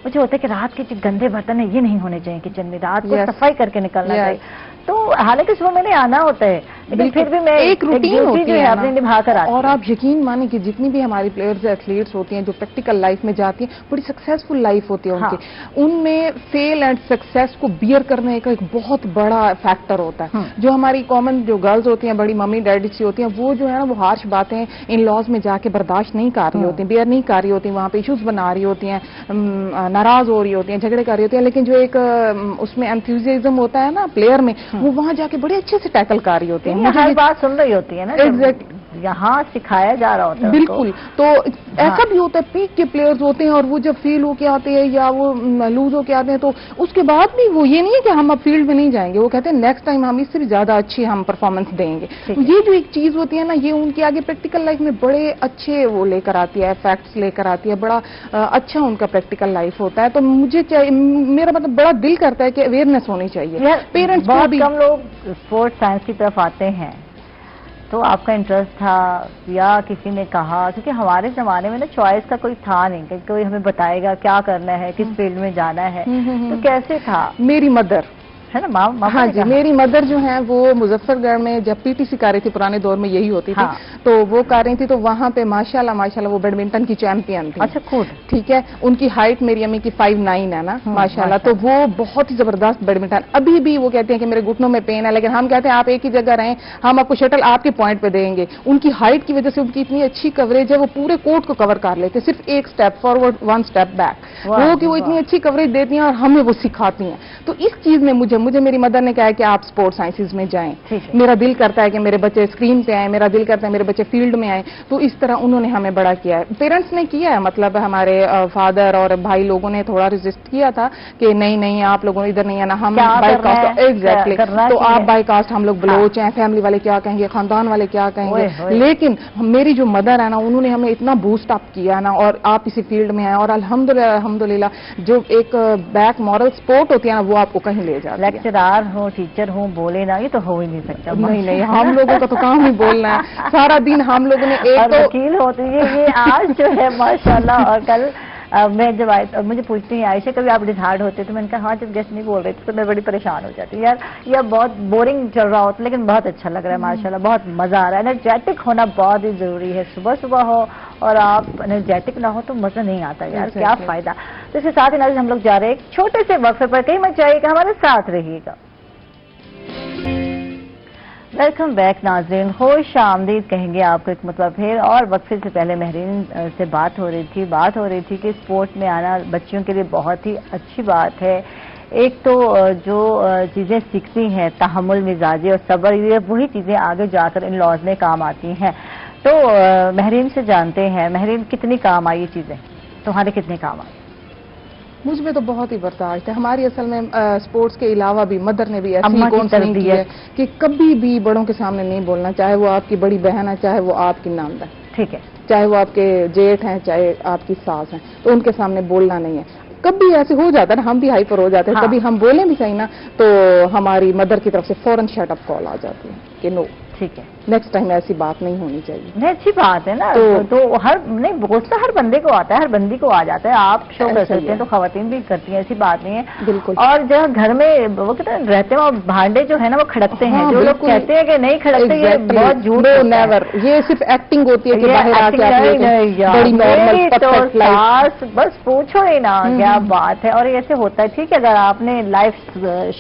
مجھے ہوتا ہے کہ رات کے جو گندے برتن ہیں یہ نہیں ہونے چاہیے کچن میں، رات کو صفائی کر کے نکلنا چاہیے، تو حالانکہ صبح میں نے آنا ہوتا ہے لیکن پھر بھی میں ایک روٹین ہوتی ہے اپنے نبھا کر آتی ہوں۔ اور آپ یقین مانیں کہ جتنی بھی ہماری پلیئرز ایتھلیٹس ہوتی ہیں جو پریکٹیکل لائف میں جاتی ہیں، بڑی سکسیسفل لائف ہوتی ہے ان کی، ان میں فیل اینڈ سکسیس کو بیئر کرنے کا ایک بہت بڑا فیکٹر ہوتا ہے۔ جو ہماری کامن جو گرلز ہوتی ہیں، بڑی ممی ڈیڈی سی ہوتی ہیں، وہ جو ہے نا وہ ہارش باتیں ان لاز میں جا کے برداشت نہیں کر رہی ہوتی ہیں، بیئر نہیں کر رہی ہوتی ہیں، وہاں پہ ایشوز بنا رہی ہوتی ہیں، ناراض ہو رہی ہوتی ہیں، جھگڑے کر رہی ہوتی ہیں، لیکن جو ایک اس میں انتھوزیازم ہوتا ہے نا پلیئر میں، وہ وہاں جا کے بڑے اچھے سے ٹیکل کر رہی ہوتی ہیں، ہر بات سن رہی ہوتی ہے نا، یہاں سکھایا جا رہا ہوتا ہے۔ بالکل، تو ایسا بھی ہوتا ہے پیک کے پلیئرز ہوتے ہیں اور وہ جب فیل ہو کے آتے ہیں یا وہ لوز ہو کے آتے ہیں تو اس کے بعد بھی وہ یہ نہیں ہے کہ ہم اب فیلڈ میں نہیں جائیں گے، وہ کہتے ہیں نیکسٹ ٹائم ہم اس سے بھی زیادہ اچھی ہم پرفارمنس دیں گے۔ تو یہ جو ایک چیز ہوتی ہے نا، یہ ان کے آگے پریکٹیکل لائف میں بڑے اچھے وہ لے کر آتی ہے، فیکٹس لے کر آتی ہے، بڑا اچھا ان کا پریکٹیکل لائف ہوتا ہے۔ تو مجھے میرا مطلب بڑا دل کرتا ہے کہ اویئرنیس ہونی چاہیے پیرنٹس کو بھی۔ کم لوگ اسپورٹ سائنس کی طرف آتے ہیں، تو آپ کا انٹرسٹ تھا یا کسی نے کہا؟ کیونکہ ہمارے زمانے میں نا چوائس کا کوئی تھا نہیں کہ کوئی ہمیں بتائے گا کیا کرنا ہے، کس فیلڈ میں جانا ہے، تو کیسے تھا؟ میری مدر ہے نا، ہاں جی، میری مدر جو ہیں وہ مظفر گڑھ میں جب PTC کر رہی تھی، پرانے دور میں یہی ہوتی تھی، تو وہ کر رہی تھی، تو وہاں پہ ماشاءاللہ وہ بیڈمنٹن کی چیمپئن تھی۔ اچھا، خود ٹھیک ہے، ان کی ہائٹ میری امی کی 5'9" ہے نا ماشاءاللہ، تو وہ بہت ہی زبردست بیڈمنٹن، ابھی بھی وہ کہتے ہیں کہ میرے گھٹنوں میں پین ہے، لیکن ہم کہتے ہیں آپ ایک ہی جگہ رہیں، ہم آپ کو شٹل آپ کے پوائنٹ پہ دیں گے۔ ان کی ہائٹ کی وجہ سے ان کی اتنی اچھی کوریج ہے، وہ پورے کورٹ کو کور کر لیتے، صرف ایک سٹیپ فارورڈ 1 سٹیپ بیک، وہ کہ وہ اتنی اچھی کوریج دیتی ہیں اور ہمیں وہ سکھاتی ہیں۔ تو اس چیز میں مجھے میری مدر نے کہا ہے کہ آپ اسپورٹ سائنسز میں جائیں، میرا دل کرتا ہے کہ میرے بچے اسکرین پہ آئیں، میرا دل کرتا ہے میرے بچے فیلڈ میں آئیں، تو اس طرح انہوں نے ہمیں بڑا کیا ہے، پیرنٹس نے کیا ہے، مطلب ہمارے فادر اور بھائی لوگوں نے تھوڑا ریزسٹ کیا تھا کہ نہیں آپ لوگوں ادھر نہیں آنا، ہم بائی کاسٹ، ایگزیکٹلی، تو آپ بائی کاسٹ، ہم لوگ بلوچ ہیں، فیملی والے کیا کہیں گے، خاندان والے کیا کہیں گے، لیکن میری جو مدر ہے نا انہوں نے ہمیں اتنا بوسٹ اپ کیا نا، اور آپ اسی فیلڈ میں آئے، اور الحمدللہ جو ایک بیک مورل سپورٹ ہوتی ہے نا وہ آپ کو کہیں لے جاتی ہے۔ لیکچرار ہوں، ٹیچر ہوں، بولے نا، یہ تو ہو ہی نہیں سکتا۔ نہیں، ہم لوگوں کا تو کام ہی بولنا ہے، سارا دن ہم لوگوں نے ایک تو وکیل ہوتی ہے، یہ آج جو ہے ماشاءاللہ، اور کل میں جب مجھے پوچھتی ہیں عائشہ کبھی آپ ڈسہارڈ ہوتے تو میں نے کہا ہاں جب گیسٹ نہیں بول رہے تو میں بڑی پریشان ہو جاتی ہوں یار یہ بہت بورنگ چل رہا ہوتا لیکن بہت اچھا لگ رہا ہے ماشاءاللہ بہت مزہ آ رہا ہے. انرجیٹک ہونا بہت ہی ضروری ہے. صبح صبح ہو اور آپ انرجیٹک نہ ہو تو مزہ نہیں آتا یار کیا فائدہ. تو اس کے ساتھ ہی ناظرین ہم لوگ جا رہے ہیں ایک چھوٹے سے وقفے پر. کہیں مت جائیے کہ ہمارے ساتھ رہیے گا. ویلکم بیک ناظرین, خوش آمدید کہیں گے آپ کو ایک مرتبہ پھر. اور وقفے سے پہلے مہرین سے بات ہو رہی تھی کہ اسپورٹس میں آنا بچیوں کے لیے بہت ہی اچھی بات ہے. ایک تو جو چیزیں سیکھتی ہیں تحمل, مزاجی اور صبر, یہ وہی چیزیں آگے جا کر ان لاز میں کام آتی ہیں. تو مہرین سے جانتے ہیں, مہرین کتنی کام آئی یہ چیزیں, تمہارے کتنے کام آئی؟ مجھ میں تو بہت ہی برداشت ہے. ہماری اصل میں اسپورٹس کے علاوہ بھی مدر نے بھی ایسی کونسلنگ کی ہے کہ کبھی بھی بڑوں کے سامنے نہیں بولنا, چاہے وہ آپ کی بڑی بہن ہے, چاہے وہ آپ کی ناند ہے, ٹھیک ہے, چاہے وہ آپ کے جیٹھ ہیں, چاہے آپ کی ساس ہیں, تو ان کے سامنے بولنا نہیں ہے. کبھی ایسے ہو جاتا ہے نا, ہم بھی ہائپر ہو جاتے ہیں, کبھی ہم بولیں بھی صحیح نا تو ہماری مدر کی طرف سے فوراً شٹ اپ کال آ جاتی ہے کہ نو, ٹھیک ہے, نیکسٹ ٹائم ایسی بات نہیں ہونی چاہیے. نہیں اچھی بات ہے نا. تو ہر نہیں غصہ ہر بندے کو آتا ہے, ہر بندی کو آ جاتا ہے. آپ شو کر سکتے ہیں تو خواتین بھی کرتی ہیں, ایسی بات نہیں ہے. بالکل. اور جہاں گھر میں وہ کہتے ہیں رہتے ہیں بھانڈے جو ہے نا وہ کھڑکتے ہیں, جو لوگ کہتے ہیں کہ نہیں کھڑکتے یہ بہت جھوٹ ہے. نیور, یہ صرف ایکٹنگ ہوتی ہے کہ باہر آ کے بس پوچھو ہی نا کیا بات ہے. اور ایسے ہوتا ہے, ٹھیک ہے, اگر آپ نے لائف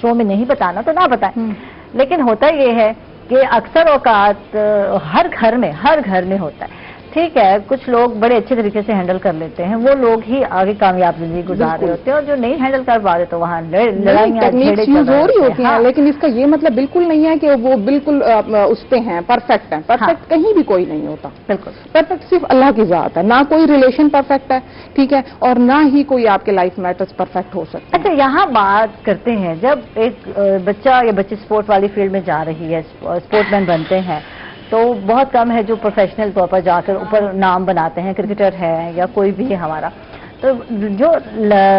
شو میں نہیں بتانا تو نہ بتائیں, لیکن ہوتا یہ ہے کہ اکثر اوقات ہر گھر میں ہوتا ہے. ٹھیک ہے, کچھ لوگ بڑے اچھے طریقے سے ہینڈل کر لیتے ہیں, وہ لوگ ہی آگے کامیاب زندگی گزار رہے ہوتے ہیں, اور جو نہیں ہینڈل کر پا رہے تو وہاں لڑائیاں یوز ہو رہی ہوتی ہیں. لیکن اس کا یہ مطلب بالکل نہیں ہے کہ وہ بالکل اس پہ ہیں, پرفیکٹ ہیں. پرفیکٹ کہیں بھی کوئی نہیں ہوتا. بالکل پرفیکٹ صرف اللہ کی ذات ہے, نہ کوئی ریلیشن پرفیکٹ ہے, ٹھیک ہے, اور نہ ہی کوئی آپ کے لائف میٹرز پرفیکٹ ہو سکتا ہے. اچھا, یہاں بات کرتے ہیں جب ایک بچہ یا بچی اسپورٹ والی فیلڈ میں جا رہی ہے, اسپورٹ مین بنتے ہیں, تو بہت کم ہے جو پروفیشنل طور پر جا کر اوپر نام بناتے ہیں, کرکٹر ہے یا کوئی بھی ہے ہمارا. تو جو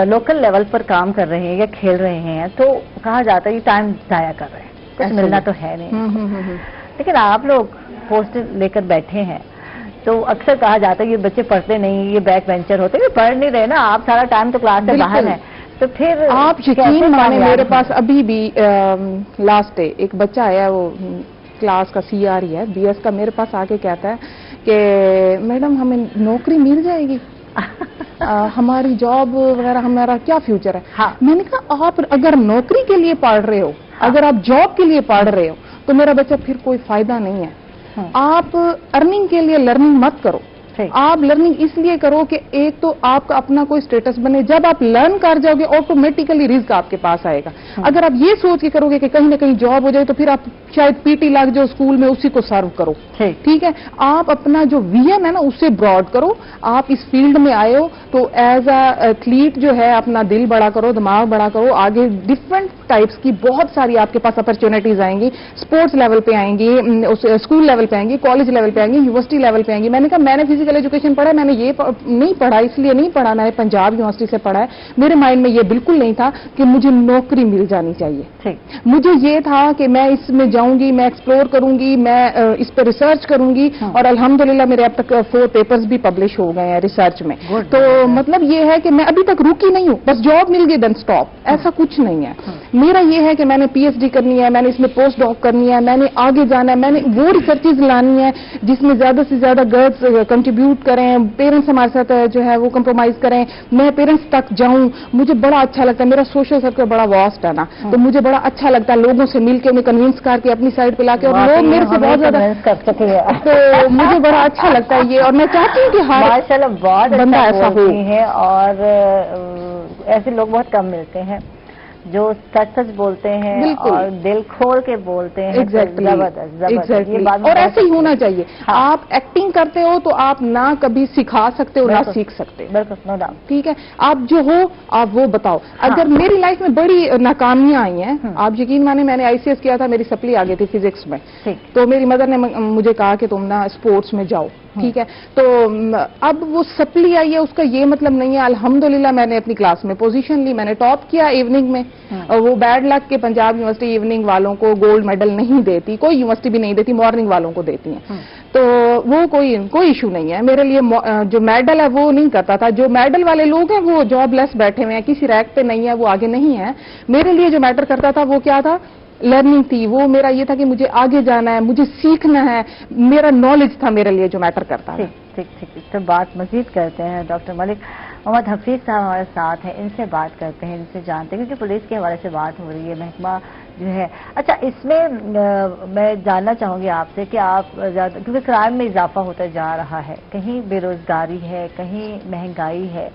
لوکل لیول پر کام کر رہے ہیں یا کھیل رہے ہیں تو کہا جاتا ہے یہ ٹائم ضائع کر رہے ہیں, کچھ ملنا تو ہے نہیں. لیکن آپ لوگ پوسٹ لے کر بیٹھے ہیں تو اکثر کہا جاتا ہے یہ بچے پڑھتے نہیں, یہ بیک بینچر ہوتے, یہ پڑھ نہیں رہے نا, آپ سارا ٹائم تو کلاس سے باہر ہیں. تو پھر آپ یقین مانیں میرے پاس ابھی بھی لاسٹ ڈے ایک بچہ آیا, وہ کلاس کا سی آر ہی ہے, بی ایس کا, میرے پاس آ کے کہتا ہے کہ میڈم ہمیں نوکری مل جائے گی, ہماری جاب وغیرہ, ہمارا کیا فیوچر ہے. میں نے کہا آپ اگر نوکری کے لیے پڑھ رہے ہو, اگر آپ جاب کے لیے پڑھ رہے ہو تو میرا بچہ پھر کوئی فائدہ نہیں ہے. آپ ارننگ کے لیے لرننگ مت کرو, آپ لرننگ اس لیے کرو کہ ایک تو آپ کا اپنا کوئی سٹیٹس بنے, جب آپ لرن کر جاؤ گے آٹومیٹیکلی رزق آپ کے پاس آئے گا. اگر آپ یہ سوچ کے کرو گے کہ کہیں نہ کہیں جاب ہو جائے تو پھر آپ شاید پی ٹی لگ جاؤ اسکول میں, اسی کو سرو کرو, ٹھیک ہے. آپ اپنا جو ویژن ہے نا اسے براڈ کرو. آپ اس فیلڈ میں آئے ہو تو ایز اے ایتھلیٹ جو ہے اپنا دل بڑا کرو, دماغ بڑا کرو, آگے ڈفرنٹ ٹائپس کی بہت ساری آپ کے پاس اپرچونیٹیز آئیں گی. اسپورٹس لیول پہ آئیں گی, اسکول لیول پہ آئیں گی, کالج لیول پہ آئیں گی, یونیورسٹی لیول پہ آئیں گی. میں نے کہا میں نے فزیکل ایجوکیشن پڑھا ہے, میں نے یہ نہیں پڑھا اس لیے نہیں پڑھا, میں نے پنجاب یونیورسٹی سے پڑھا ہے. میرے مائنڈ میں یہ بالکل نہیں تھا کہ مجھے نوکری مل جانی چاہیے. مجھے یہ تھا کہ میں اس میں جاؤں گی, میں ایکسپلور کروں گی, میں اس پہ ریسرچ کروں گی, اور الحمدللہ میرے اب تک 4 پیپرز بھی پبلش ہو گئے ہیں ریسرچ میں. تو مطلب یہ ہے کہ میں ابھی تک رکی نہیں ہوں, بس جاب مل گئی دین اسٹاپ, ایسا کچھ نہیں ہے. میرا یہ ہے کہ میں نے پی ایچ ڈی کرنی ہے, میں نے اس میں پوسٹ ڈاک کرنی ہے, میں نے آگے جانا ہے, میں نے وہ ریسرچز لانی ہے جس میں زیادہ سے زیادہ گرلز کنٹریبیوٹ کریں, پیرنٹس ہمارے ساتھ جو ہے وہ کمپرومائز کریں, میں پیرنٹس تک جاؤں. مجھے بڑا اچھا لگتا ہے, میرا سوشل سرکل بڑا واسٹ ہے نا, تو مجھے بڑا اچھا لگتا ہے لوگوں سے مل کے انہیں کنوینس کر کے اپنی سائڈ پہ لا کے, اور لوگ میرے سے بہت زیادہ تو مجھے بڑا اچھا لگتا ہے یہ, اور میں چاہتی ہوں کہ ہر بندہ ایسا ہو. اور ایسے لوگ بہت کم ملتے ہیں جو سچ سچ بولتے ہیں اور دل کھول کے بولتے ہیں. اور ایسے ہی ہونا چاہیے. آپ ایکٹنگ کرتے ہو تو آپ نہ کبھی سکھا سکتے ہو نہ سیکھ سکتے. بالکل, ٹھیک ہے, آپ جو ہو آپ وہ بتاؤ. اگر میری لائف میں بڑی ناکامیاں آئی ہیں, آپ یقین مانیں میں نے آئی سی ایس کیا تھا, میری سپلی آ گئی تھی فزکس میں, تو میری مدر نے مجھے کہا کہ تم نا اسپورٹس میں جاؤ, ٹھیک ہے. تو اب وہ سپلی آئی ہے, اس کا یہ مطلب نہیں ہے. الحمدللہ میں نے اپنی کلاس میں پوزیشن لی, میں نے ٹاپ کیا ایوننگ میں. وہ بیڈ لک کے پنجاب یونیورسٹی ایوننگ والوں کو گولڈ میڈل نہیں دیتی, کوئی یونیورسٹی بھی نہیں دیتی, مارننگ والوں کو دیتی ہیں. تو वो कोई इशू नहीं है मेरे लिए। जो मेडल है वो नहीं करता था, जो मेडल वाले लोग हैं वो जॉबलेस बैठे हुए हैं, किसी रैंक पे नहीं है, वो आगे नहीं है। मेरे लिए जो मैटर करता था वो क्या था, लर्निंग थी। वो मेरा ये था कि मुझे आगे जाना है, मुझे सीखना है, मेरा नॉलेज था मेरे लिए जो मैटर करता है। ठीक, तो बात मजीद करते हैं। डॉक्टर मलिक, मोहम्मद हफीज साहब हमारे साथ हैं, इनसे बात करते हैं, इनसे जानते हैं, क्योंकि पुलिस के हवाले से बात हो रही है, महकमा जो है। अच्छा, इसमें मैं जानना चाहूंगी आपसे कि आप ज़्यादा, क्योंकि क्राइम में इजाफा होता जा रहा है, कहीं बेरोजगारी है, कहीं महंगाई है,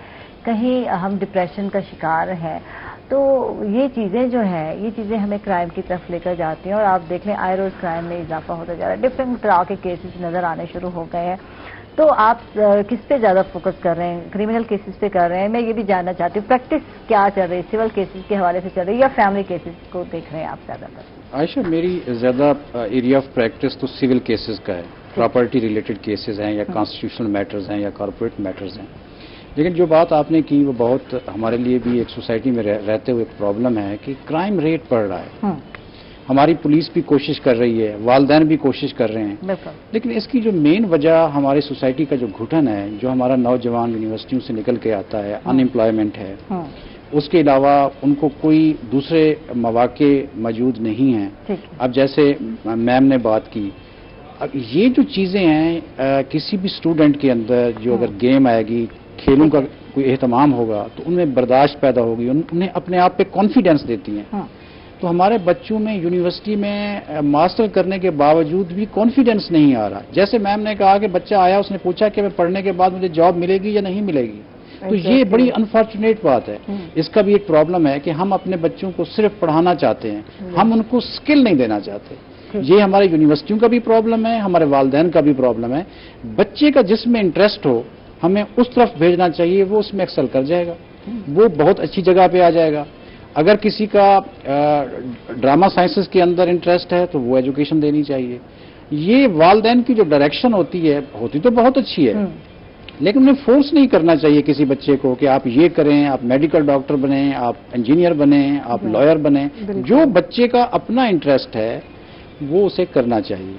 कहीं हम डिप्रेशन का शिकार हैं, तो ये चीज़ें जो हैं, ये चीज़ें हमें क्राइम की तरफ लेकर जाती हैं। और आप देख लें, आए रोज़ क्राइम में इजाफा होता जा रहा है, डिफरेंट तरह के केसेस नज़र आने शुरू हो गए हैं। तो आप किस पे ज़्यादा फोकस कर रहे हैं, क्रिमिनल केसेस पे कर रहे हैं? मैं ये भी जानना चाहती हूँ, प्रैक्टिस क्या चल रही है, सिविल केसेस के हवाले से चल रही है या फैमिली केसेस को देख रहे हैं आप ज़्यादातर? आयशा, मेरी ज़्यादा एरिया ऑफ प्रैक्टिस तो सिविल केसेस का है, प्रॉपर्टी रिलेटेड केसेस हैं या कॉन्स्टिट्यूशनल मैटर्स हैं या कॉर्पोरेट मैटर्स हैं। लेकिन जो बात आपने की वो बहुत हमारे लिए भी एक सोसाइटी में रहते हुए एक प्रॉब्लम है कि क्राइम रेट बढ़ रहा है। हमारी पुलिस भी कोशिश कर रही है, वालिदैन भी कोशिश कर रहे हैं, लेकिन इसकी जो मेन वजह हमारी सोसाइटी का जो घुटन है, जो हमारा नौजवान यूनिवर्सिटियों से निकल के आता है, अनएम्प्लॉयमेंट है, उसके अलावा उनको कोई दूसरे मौके मौजूद नहीं हैं। अब जैसे मैम ने बात की, अब ये जो चीज़ें हैं किसी भी स्टूडेंट के अंदर, जो अगर गेम आएगी, खेलों का कोई एहतमाम होगा, तो उनमें बर्दाश्त पैदा होगी, उन्हें अपने आप पे कॉन्फिडेंस देती हैं। तो हमारे बच्चों में यूनिवर्सिटी में मास्टर करने के बावजूद भी कॉन्फिडेंस नहीं आ रहा। जैसे मैम ने कहा कि बच्चा आया, उसने पूछा कि मैं पढ़ने के बाद मुझे जॉब मिलेगी या नहीं मिलेगी, तो ये बड़ी अनफॉर्चुनेट बात है। इसका भी एक प्रॉब्लम है कि हम अपने बच्चों को सिर्फ पढ़ाना चाहते हैं, हम उनको स्किल नहीं देना चाहते। ये हमारे यूनिवर्सिटियों का भी प्रॉब्लम है, हमारे वालिदैन का भी प्रॉब्लम है। बच्चे का जिसमें इंटरेस्ट हो, हमें उस तरफ भेजना चाहिए, वो उसमें एक्सेल कर जाएगा, वो बहुत अच्छी जगह पे आ जाएगा। अगर किसी का ड्रामा साइंसेस के अंदर इंटरेस्ट है तो वो एजुकेशन देनी चाहिए। ये वालिदैन की जो डायरेक्शन होती तो बहुत अच्छी है, लेकिन उन्हें फोर्स नहीं करना चाहिए किसी बच्चे को कि आप ये करें, आप मेडिकल डॉक्टर बने, आप इंजीनियर बने, आप लॉयर बने। जो बच्चे का अपना इंटरेस्ट है वो उसे करना चाहिए।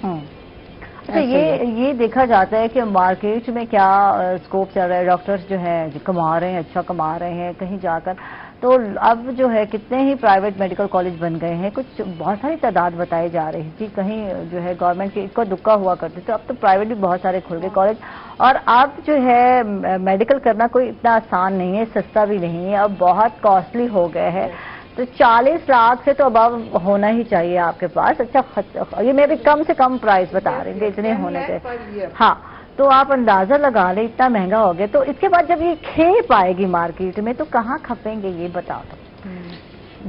अच्छा, ये देखा जाता है कि मार्केट में क्या स्कोप चल रहा है, डॉक्टर्स जो हैं कमा रहे हैं, अच्छा कमा रहे हैं कहीं जाकर, तो अब जो है कितने ही प्राइवेट मेडिकल कॉलेज बन गए हैं, कुछ बहुत सारी तादाद बताई जा रही थी, कहीं जो है गवर्नमेंट की इक्का दुक्का हुआ करते थे, अब तो प्राइवेट भी बहुत सारे खुल गए कॉलेज। और अब जो है मेडिकल करना कोई इतना आसान नहीं है, सस्ता भी नहीं है, अब बहुत कॉस्टली हो गए है। तो 40 लाख से तो अब होना ही चाहिए आपके पास। अच्छा, ये मैं भी कम से कम प्राइस बता रही थी, इतने होने चाहिए। हाँ, तो आप अंदाजा लगा लें, इतना महंगा हो गया। तो इसके बाद जब ये खेप आएगी मार्केट में तो कहाँ खपेंगे, ये बताओ तो।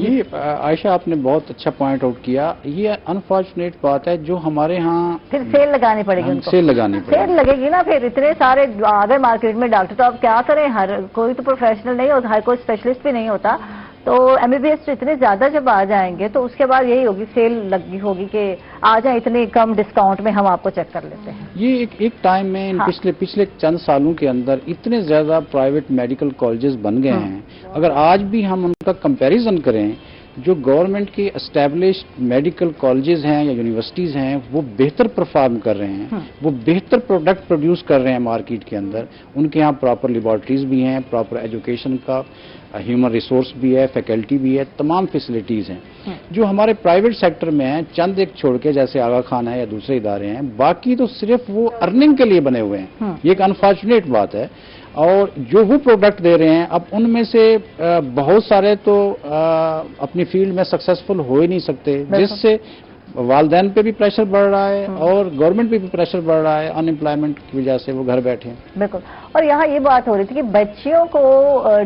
ये आयशा, आपने बहुत अच्छा पॉइंट आउट किया। ये अनफॉर्चुनेट बात है जो हमारे यहाँ फिर सेल लगानी पड़ेगी उनको। सेल लगानी पड़ेगी, सेल लगेगी ना, फिर इतने सारे आ गए मार्केट में डॉक्टर, तो अब क्या करें, हर कोई तो प्रोफेशनल नहीं होता, हर कोई स्पेशलिस्ट भी नहीं होता, तो एमबीबीएस तो इतने ज्यादा जब आ जाएंगे तो उसके बाद यही होगी, सेल लगी होगी कि आ जाए इतने कम डिस्काउंट में हम आपको चेक कर लेते हैं। ये एक टाइम में हाँ। पिछले चंद सालों के अंदर इतने ज्यादा प्राइवेट मेडिकल कॉलेजेस बन गए हैं। अगर आज भी हम उनका कंपैरिजन करें, जो गवर्नमेंट के एस्टैब्लिश्ड मेडिकल कॉलेजेस हैं या यूनिवर्सिटीज हैं, वो बेहतर परफॉर्म कर रहे हैं, वो बेहतर प्रोडक्ट प्रोड्यूस कर रहे हैं मार्केट के अंदर। उनके यहाँ प्रॉपर लेबॉर्ट्रीज भी हैं, प्रॉपर एजुकेशन का ह्यूमन रिसोर्स भी है, फैकल्टी भी है, तमाम फैसिलिटीज हैं। जो हमारे प्राइवेट सेक्टर में हैं, चंद एक छोड़ के, जैसे आगा खान है या दूसरे इदारे हैं, बाकी तो सिर्फ वो अर्निंग के लिए बने हुए हैं। ये एक अनफॉर्चुनेट बात है। और जो वो प्रोडक्ट दे रहे हैं, अब उनमें से बहुत सारे तो अपनी फील्ड में सक्सेसफुल हो ही नहीं सकते, जिससे वालिदैन पे भी प्रेशर बढ़ रहा है और गवर्नमेंट पे भी प्रेशर बढ़ रहा है, अनएम्प्लॉयमेंट की वजह से वो घर बैठे हैं। बिल्कुल। और यहाँ ये बात हो रही थी कि बच्चियों को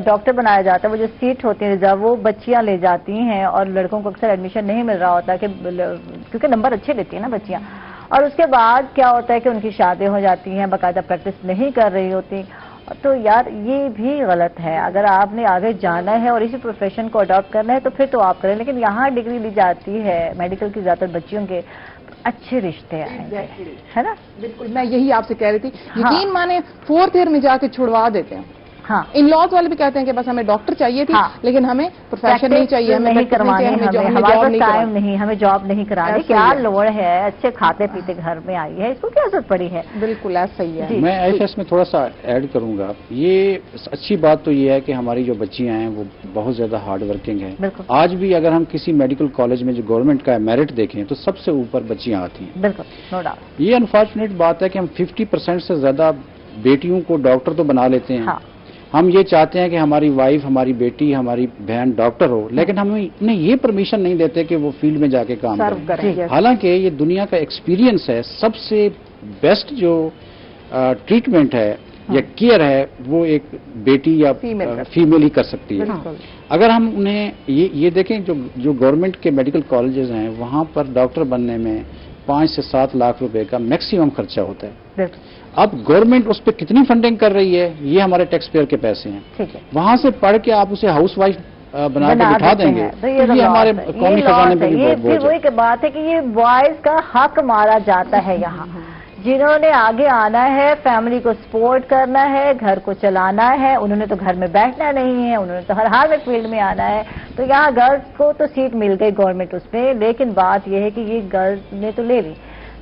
डॉक्टर बनाया जाता है, वो जो सीट होती है रिजर्व, वो बच्चियां ले जाती हैं और लड़कों को अक्सर एडमिशन नहीं मिल रहा होता, क्योंकि नंबर अच्छे लेती है ना बच्चियां। और उसके बाद क्या होता है कि उनकी शादी हो जाती है, बाकायदा प्रैक्टिस नहीं कर रही होती। तो यार ये भी गलत है। अगर आपने आगे जाना है और इसी प्रोफेशन को अडॉप्ट करना है तो फिर तो आप करें, लेकिन यहाँ डिग्री ली जाती है मेडिकल की ज्यादातर बच्चियों के, अच्छे रिश्ते आएंगे, है ना। बिल्कुल, मैं यही आपसे कह रही थी। यकीन माने 4th ईयर में जाके छुड़वा देते हैं। हाँ। इन लॉज वाले भी कहते हैं कि बस हमें डॉक्टर चाहिए थी, लेकिन हमें प्रोफेशन नहीं चाहिए, हमें नहीं करवानी, हमें जॉब नहीं, हमें जॉब नहीं करानी, क्या लोड़ है, अच्छे खाते पीते घर में आई है, इसको क्या जरूरत पड़ी है। बिल्कुल ऐसा ही है। मैं एचएस में थोड़ा सा ऐड करूंगा, ये अच्छी बात तो ये है कि हमारी जो बच्चियां हैं वो बहुत ज्यादा हार्ड वर्किंग है। आज भी अगर हम किसी मेडिकल कॉलेज में जो गवर्नमेंट का मेरिट देखें तो सबसे ऊपर बच्चियां आती हैं। बिल्कुल, नो डाउट। ये अनफॉर्चुनेट बात है कि हम 50% से ज्यादा बेटियों को डॉक्टर तो बना लेते हैं। हाँ। हम ये चाहते हैं कि हमारी वाइफ, हमारी बेटी, हमारी बहन डॉक्टर हो, लेकिन हम उन्हें ये परमिशन नहीं देते कि वो फील्ड में जाके काम करें। हालांकि ये दुनिया का एक्सपीरियंस है, सबसे बेस्ट जो ट्रीटमेंट है या केयर है वो एक बेटी या फीमेल ही कर सकती है। अगर हम उन्हें ये देखें, जो गवर्नमेंट के मेडिकल कॉलेजेस हैं वहां पर डॉक्टर बनने में 5 से 7 लाख रुपए का मैक्सिमम खर्चा होता है। अब गवर्नमेंट उस पर कितनी फंडिंग कर रही है, ये हमारे टैक्स पेयर के पैसे हैं। वहां से पढ़ के आप उसे हाउस वाइफ बना के बिठा देंगे तो ये हमारे कौमी खजाने पे भी बहुत बोझ है। वही बात है कि ये बॉयज का हक मारा जाता है यहाँ, जिन्होंने आगे आना है, फैमिली को सपोर्ट करना है, घर को चलाना है, उन्होंने तो घर में बैठना नहीं है, उन्होंने तो हर हाल में फील्ड में आना है। तो यहाँ गर्ल्स को तो सीट मिल गई गवर्नमेंट उसमें, लेकिन बात यह है कि ये गर्ल्स ने तो ले ली,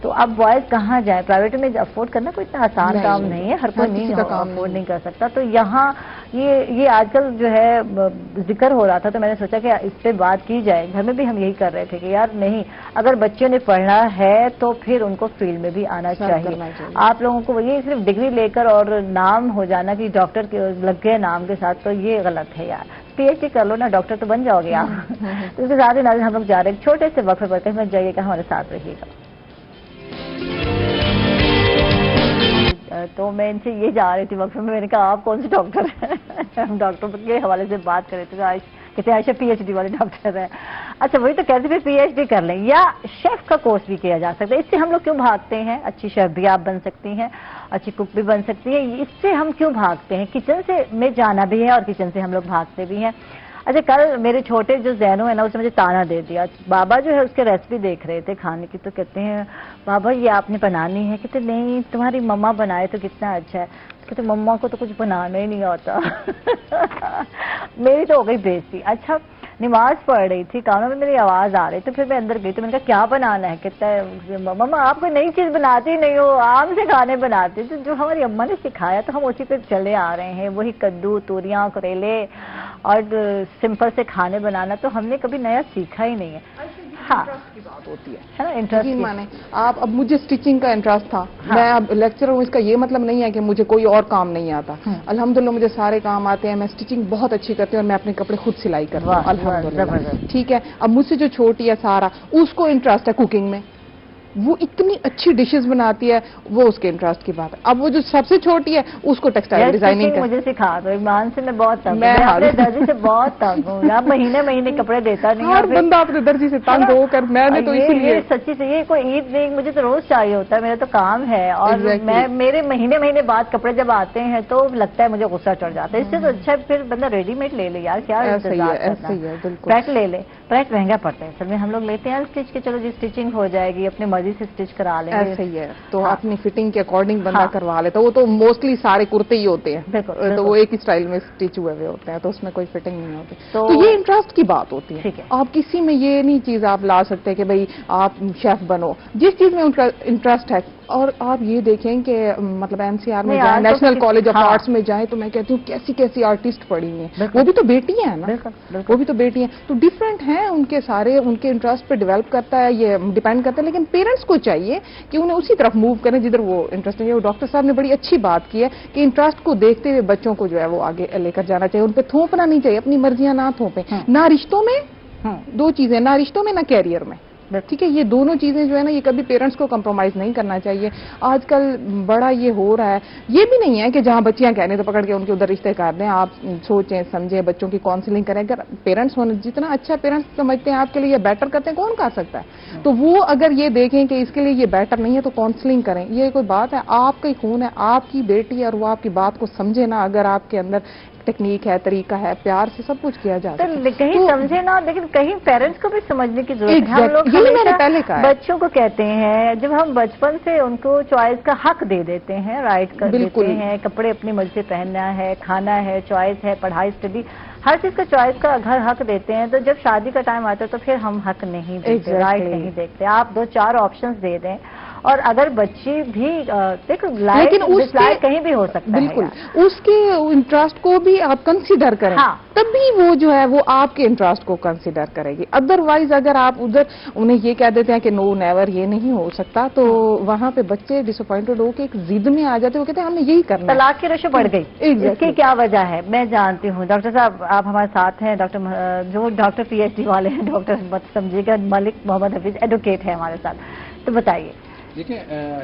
तो अब बॉयज कहाँ जाए। प्राइवेट में अफोर्ड करना कोई इतना आसान काम नहीं है, हर कोई नहीं अफोर्ड नहीं कर सकता। तो यहाँ ये आजकल जो है जिक्र हो रहा था, तो मैंने सोचा कि इस पे बात की जाए। घर में भी हम यही कर रहे थे कि यार नहीं, अगर बच्चों ने पढ़ना है तो फिर उनको फील्ड में भी आना चाहिए। आप लोगों को ये सिर्फ डिग्री लेकर और नाम हो जाना कि डॉक्टर के लग गए नाम के साथ, तो ये गलत है यार। पीएचडी कर लो ना, डॉक्टर तो बन जाओगे आप। तो इसके साथ ही नाज़रीन हम लोग जा रहे हैं छोटे से वक्फे पर, कहीं मत जाइएगा, हमारे साथ रहिएगा। तो मैं इनसे ये जा रही थी वक्फे में, मैंने कहा आप कौन से डॉक्टर हैं। हम डॉक्टर के हवाले से बात कर रहे थे, कहते आयशा पीएचडी वाले डॉक्टर हैं। अच्छा वही तो कहते फिर पीएचडी कर लें, या शेफ का कोर्स भी किया जा सकता है। इससे हम लोग क्यों भागते हैं? अच्छी शेफ भी आप बन सकती हैं, अच्छी कुक भी बन सकती हैं, इससे हम क्यों भागते हैं? किचन से में जाना भी है और किचन से हम लोग भागते भी हैं। अच्छा कल मेरे छोटे जो जैनो है ना, उसने मुझे ताना दे दिया। बाबा जो है उसके रेसिपी देख रहे थे खाने की, तो कहते हैं बाबा ये आपने बनानी है? कहते नहीं, तुम्हारी मम्मा बनाए तो कितना अच्छा है। कहते मम्मा को तो कुछ बनाना ही नहीं आता। मेरी तो हो गई बेइज्जती। अच्छा नमाज पढ़ रही थी, कानों में मेरी आवाज आ रही, तो फिर मैं अंदर गई, तो मैंने कहा क्या बनाना है? कहता है मम्मा आप कोई नई चीज बनाती नहीं हो, आम से खाने बनाती। तो जो हमारी अम्मा ने सिखाया तो हम उसी पे चले आ रहे हैं, वही कद्दू, तोरियां, करेले और सिंपल से खाने बनाना तो हमने कभी नया सीखा ही नहीं है। हाँ की बात होती है ना, इंटरेस्ट माने आप। अब मुझे स्टिचिंग का इंटरेस्ट था, मैं अब लेक्चरर हूँ, इसका ये मतलब नहीं है कि मुझे कोई और काम नहीं आता। अल्हम्दुलिल्लाह मुझे सारे काम आते हैं, मैं स्टिचिंग बहुत अच्छी करती हूँ और मैं अपने कपड़े खुद सिलाई करती हूँ अल्हम्दुलिल्लाह। ठीक है, अब मुझसे जो छोटी है सारा, उसको इंटरेस्ट है कुकिंग में, वो इतनी अच्छी डिशेस बनाती है, वो उसके इंटरेस्ट की बात है। अब वो जो सबसे छोटी है उसको टेक्सटाइल डिजाइनिंग का मुझे सिखा दो। ईमान से मैं बहुत तंग, मैं अपने दर्जी से बहुत तंग हूँ। आप महीने महीने कपड़े देता नहीं, हर बंदा अपने दर्जी से तंग होकर, मैंने तो इसीलिए सच्ची से ये कोई ईद नहीं, मुझे तो रोज चाहिए होता है, मेरा तो काम है। और मैं मेरे महीने महीने बाद कपड़े जब आते हैं तो लगता है मुझे गुस्सा चढ़ जाता है। इससे तो अच्छा फिर बंदा रेडीमेड ले ले यार, क्या पैट ले ले। पैट महंगा पड़ता है, असल में हम लोग लेते हैं स्टिच के, चलो जी स्टिचिंग हो जाएगी, अपनी मर्जी से स्टिच करा लेंगे। ऐसा ही है, तो अपनी फिटिंग के अकॉर्डिंग बंदा करवा लेता है। वो तो मोस्टली सारे कुर्ते ही होते हैं, तो वो एक ही स्टाइल में स्टिच हुए हुए होते हैं, तो उसमें कोई फिटिंग नहीं होती। तो ये इंटरेस्ट की बात होती है। आप किसी में ये नहीं चीज आप ला सकते कि भाई आप शेफ बनो, जिस चीज में उनका इंटरेस्ट है। और आप ये देखें कि मतलब एनसीआर में जाए, नेशनल कॉलेज ऑफ आर्ट्स में जाए, तो मैं कहती हूँ कैसी कैसी आर्टिस्ट पढ़ी हैं, वो भी तो बेटियां हैं ना, वो भी तो बेटियां, तो डिफरेंट हैं उनके सारे, उनके इंटरेस्ट पे डेवलप करता है, ये डिपेंड करता है। लेकिन पेरेंट्स को चाहिए कि उन्हें उसी तरफ मूव करें जिधर वो इंटरेस्ट है। डॉक्टर साहब ने बड़ी अच्छी बात की है कि इंटरेस्ट को देखते हुए बच्चों को जो है वो आगे लेकर जाना चाहिए, उन पर थोपना नहीं चाहिए, अपनी मर्जियां ना थोपें, ना रिश्तों में, दो चीजें, ना रिश्तों में ना कैरियर में। ठीक है, ये दोनों चीजें जो है ना, ये कभी पेरेंट्स को कंप्रोमाइज नहीं करना चाहिए। आजकल बड़ा ये हो रहा है, ये भी नहीं है कि जहां बच्चियां कह रही तो पकड़ के उनके उधर रिश्ते कर दें। आप सोचें समझें, बच्चों की काउंसलिंग करें। अगर पेरेंट्स होने, जितना अच्छा पेरेंट्स समझते हैं आपके लिए ये बेटर करते हैं, कौन कर सकता है? तो वो अगर ये देखें कि इसके लिए ये बेटर नहीं है तो काउंसलिंग करें। ये कोई बात है, आपका ही खून है, आपकी बेटी है, और वो आपकी बात को समझे ना। अगर आपके अंदर टेक्निक है, तरीका है, प्यार से सब कुछ किया जाता है। कहीं समझे ना, लेकिन कहीं पेरेंट्स को भी समझने की जरूरत है। हम लोग हमेशा बच्चों को कहते हैं, जब हम बचपन से उनको चॉइस का हक दे देते हैं, राइट कर देते हैं, कपड़े अपनी मर्जी से पहनना है, खाना है, चॉइस है, पढ़ाई स्टडी, हर चीज का चॉइस का घर हक देते हैं, तो जब शादी का टाइम आता है तो फिर हम हक नहीं देते, राइट नहीं देखते। आप 2-4 ऑप्शंस दे दें, और अगर बच्ची भी देखो लाइक डिसलाइक कहीं भी हो सकता है, बिल्कुल उसके इंटरेस्ट को भी आप कंसीडर करें, हाँ। तभी वो जो है वो आपके इंटरेस्ट को कंसीडर करेगी। अदरवाइज अगर आप उधर उन्हें ये कह देते हैं कि नो नेवर ये नहीं हो सकता, तो वहां पे बच्चे डिसअपॉइंटेड होकर एक जिद में आ जाते हैं, वो कहते हैं हमने यही करना। तलाक की रेशो बढ़ गई, इसकी क्या वजह है मैं जानती हूँ। डॉक्टर साहब आप हमारे साथ हैं, जो डॉक्टर PhD वाले हैं, डॉक्टर मत समझिएगा, मलिक मोहम्मद हफीज एडवोकेट है हमारे साथ, तो बताइए। देखिए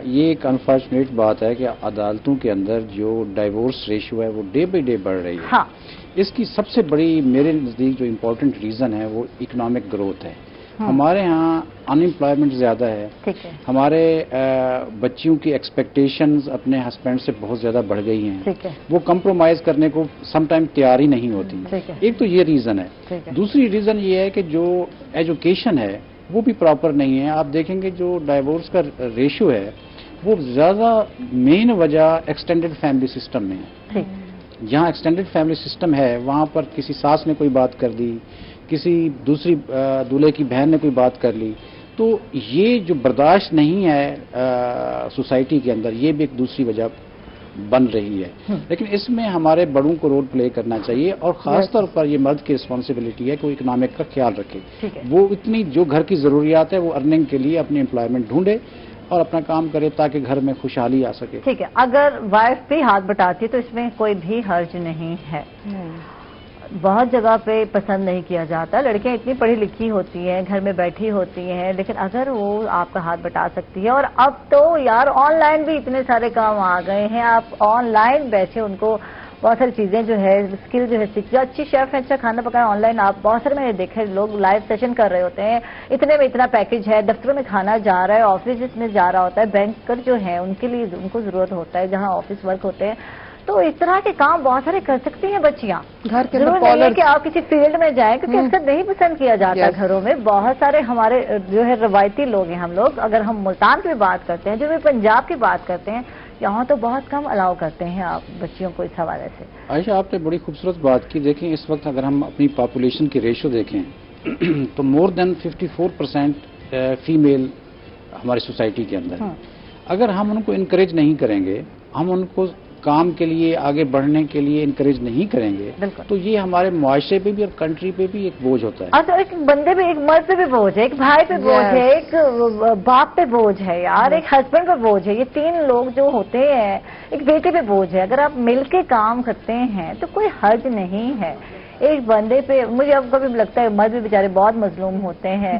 ये एक अनफॉर्चुनेट बात है कि अदालतों के अंदर जो डाइवोर्स रेशियो है वो डे बाई डे बढ़ रही है। हाँ। इसकी सबसे बड़ी मेरे नज़दीक जो इम्पोर्टेंट रीज़न है वो इकोनॉमिक ग्रोथ है। हमारे यहाँ अनएम्प्लॉयमेंट ज़्यादा है, ठीक है। हमारे बच्चियों की एक्सपेक्टेशंस अपने हस्बैंड से बहुत ज़्यादा बढ़ गई हैं, ठीक है। वो कंप्रोमाइज़ करने को समटाइम तैयार ही नहीं होती। ठीक है। एक तो ये रीज़न है। दूसरी रीज़न ये है कि जो एजुकेशन है वो भी प्रॉपर नहीं है। आप देखेंगे जो डाइवोर्स का रेशियो है वो ज़्यादा मेन वजह एक्सटेंडेड फैमिली सिस्टम में है। जहाँ एक्सटेंडेड फैमिली सिस्टम है वहाँ पर किसी सास ने कोई बात कर दी, किसी दूसरी दूल्हे की बहन ने कोई बात कर ली, तो ये जो बर्दाश्त नहीं है सोसाइटी के अंदर, ये भी एक दूसरी वजह बन रही है। लेकिन इसमें हमारे बड़ों को रोल प्ले करना चाहिए, और खास तौर पर ये मर्द की रिस्पॉन्सिबिलिटी है कि वो इकोनॉमिक का ख्याल रखे। वो इतनी जो घर की जरूरियात है वो अर्निंग के लिए अपनी एम्प्लॉयमेंट ढूंढे और अपना काम करे ताकि घर में खुशहाली आ सके। ठीक है, अगर वाइफ भी हाथ बटाती है तो इसमें कोई भी हर्ज नहीं है। बहुत जगह पे पसंद नहीं किया जाता, लड़कियां इतनी पढ़ी लिखी होती हैं, घर में बैठी होती हैं, लेकिन अगर वो आपका हाथ बटा सकती है, और अब तो यार ऑनलाइन भी इतने सारे काम आ गए हैं, आप ऑनलाइन बैठे उनको बहुत सारी चीजें जो है स्किल जो है सीखिए। अच्छी शेफ है, अच्छा खाना पकाना ऑनलाइन, आप बहुत सारे मैंने देखे लोग लाइव सेशन कर रहे होते हैं, इतने में इतना पैकेज है, दफ्तरों में खाना जा रहा है, ऑफिस में जा रहा होता है, बैंकर जो है उनके लिए उनको जरूरत होता है जहाँ ऑफिस वर्क होते हैं, तो इस तरह के काम बहुत सारे कर सकती हैं बच्चियां। घर के जरूर नहीं है कि आप किसी फील्ड में जाएं, क्योंकि अक्सर नहीं पसंद किया जाता घरों में। बहुत सारे हमारे जो है रवायती लोग हैं हम लोग, अगर हम मुल्तान की बात करते हैं, जो भी पंजाब की बात करते हैं, यहाँ तो बहुत कम अलाउ करते हैं आप बच्चियों को इस हवाले से। आयशा आपने बड़ी खूबसूरत बात की। देखें इस वक्त अगर हम अपनी पॉपुलेशन की रेशो देखें तो मोर देन 54% फीमेल हमारी सोसाइटी के अंदर है। अगर हम उनको इनकरेज नहीं करेंगे, हम उनको काम के लिए आगे बढ़ने के लिए इनकरेज नहीं करेंगे, तो ये हमारे मुआशरे पे भी और कंट्री पे भी एक बोझ होता है। तो एक बंदे पे, एक मर्द पे भी बोझ है, एक भाई पे बोझ है, एक बाप पे बोझ है यार, एक हस्बैंड पे बोझ है, ये 3 लोग जो होते हैं, एक बेटे पे बोझ है। अगर आप मिलके काम करते हैं तो कोई हर्ज नहीं है। एक बंदे पे मुझे अब कभी लगता है मर्द भी बेचारे बहुत मजलूम होते हैं,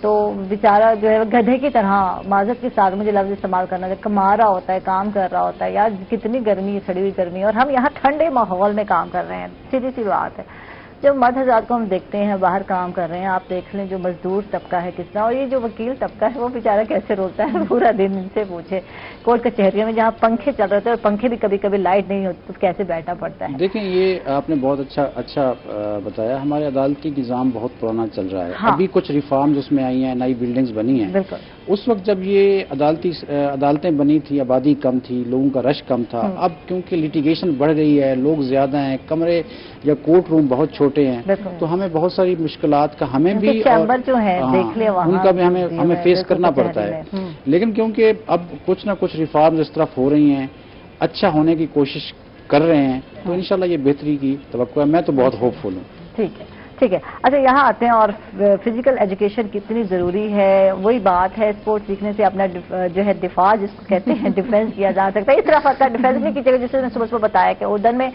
तो बेचारा जो है गधे की तरह, माजत के साथ मुझे लफ्ज इस्तेमाल करना, जब कमा रहा होता है, काम कर रहा होता है, यार कितनी गर्मी, सड़ी हुई गर्मी, और हम यहाँ ठंडे माहौल में काम कर रहे हैं। सीधी सी बात है, जब मर्द हज़रात को हम देखते हैं बाहर काम कर रहे हैं, आप देख लें जो मजदूर तबका है कितना, और ये जो वकील तबका है वो बेचारा कैसे रोता है पूरा दिन। इनसे पूछे कोर्ट कचहरियों में जहाँ पंखे चल रहे थे, और पंखे भी कभी कभी लाइट नहीं होती, तो कैसे बैठना पड़ता है। देखें ये आपने बहुत अच्छा बताया। हमारे अदालती निज़ाम बहुत पुराना चल रहा है। अभी कुछ रिफॉर्म जिसमें आई हैं, नई बिल्डिंग्स बनी हैं, उस वक्त जब ये अदालतें बनी थी, आबादी कम थी, लोगों का रश कम था। अब क्योंकि लिटिगेशन बढ़ गई है, लोग ज्यादा हैं, कमरे या कोर्ट रूम बहुत छोटे हैं, तो हमें बहुत सारी मुश्किलात का हमें भी चैम्बर जो है देख ले वहाँ, उनका भी हमें फेस करना पड़ता है। लेकिन क्योंकि अब कुछ ना कुछ रिफॉर्म इस तरफ हो रही हैं, अच्छा होने की कोशिश कर रहे हैं, तो इंशाल्लाह ये बेहतरी की तवक्को है। मैं तो बहुत होपफुल हूँ। ठीक है, ठीक है। अच्छा यहाँ आते हैं, और फिजिकल एजुकेशन कितनी ज़रूरी है, वही बात है, स्पोर्ट्स सीखने से अपना जो है दिफा जिसको कहते हैं डिफेंस किया जा सकता है। इस तरह का डिफेंस नहीं की जगह, जैसे मैंने सुबह बताया कि उर्दन में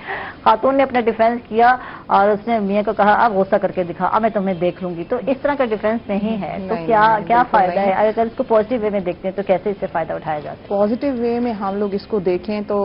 खातून ने अपना डिफेंस किया और उसने मियाँ को कहा आप गुस्सा करके दिखा, अब मैं तुम्हें देख लूंगी, तो इस तरह का डिफेंस नहीं है। तो क्या फायदा है? अगर इसको पॉजिटिव वे में देखते हैं तो कैसे इससे फायदा उठाया जाता है? पॉजिटिव वे में हम लोग इसको देखें तो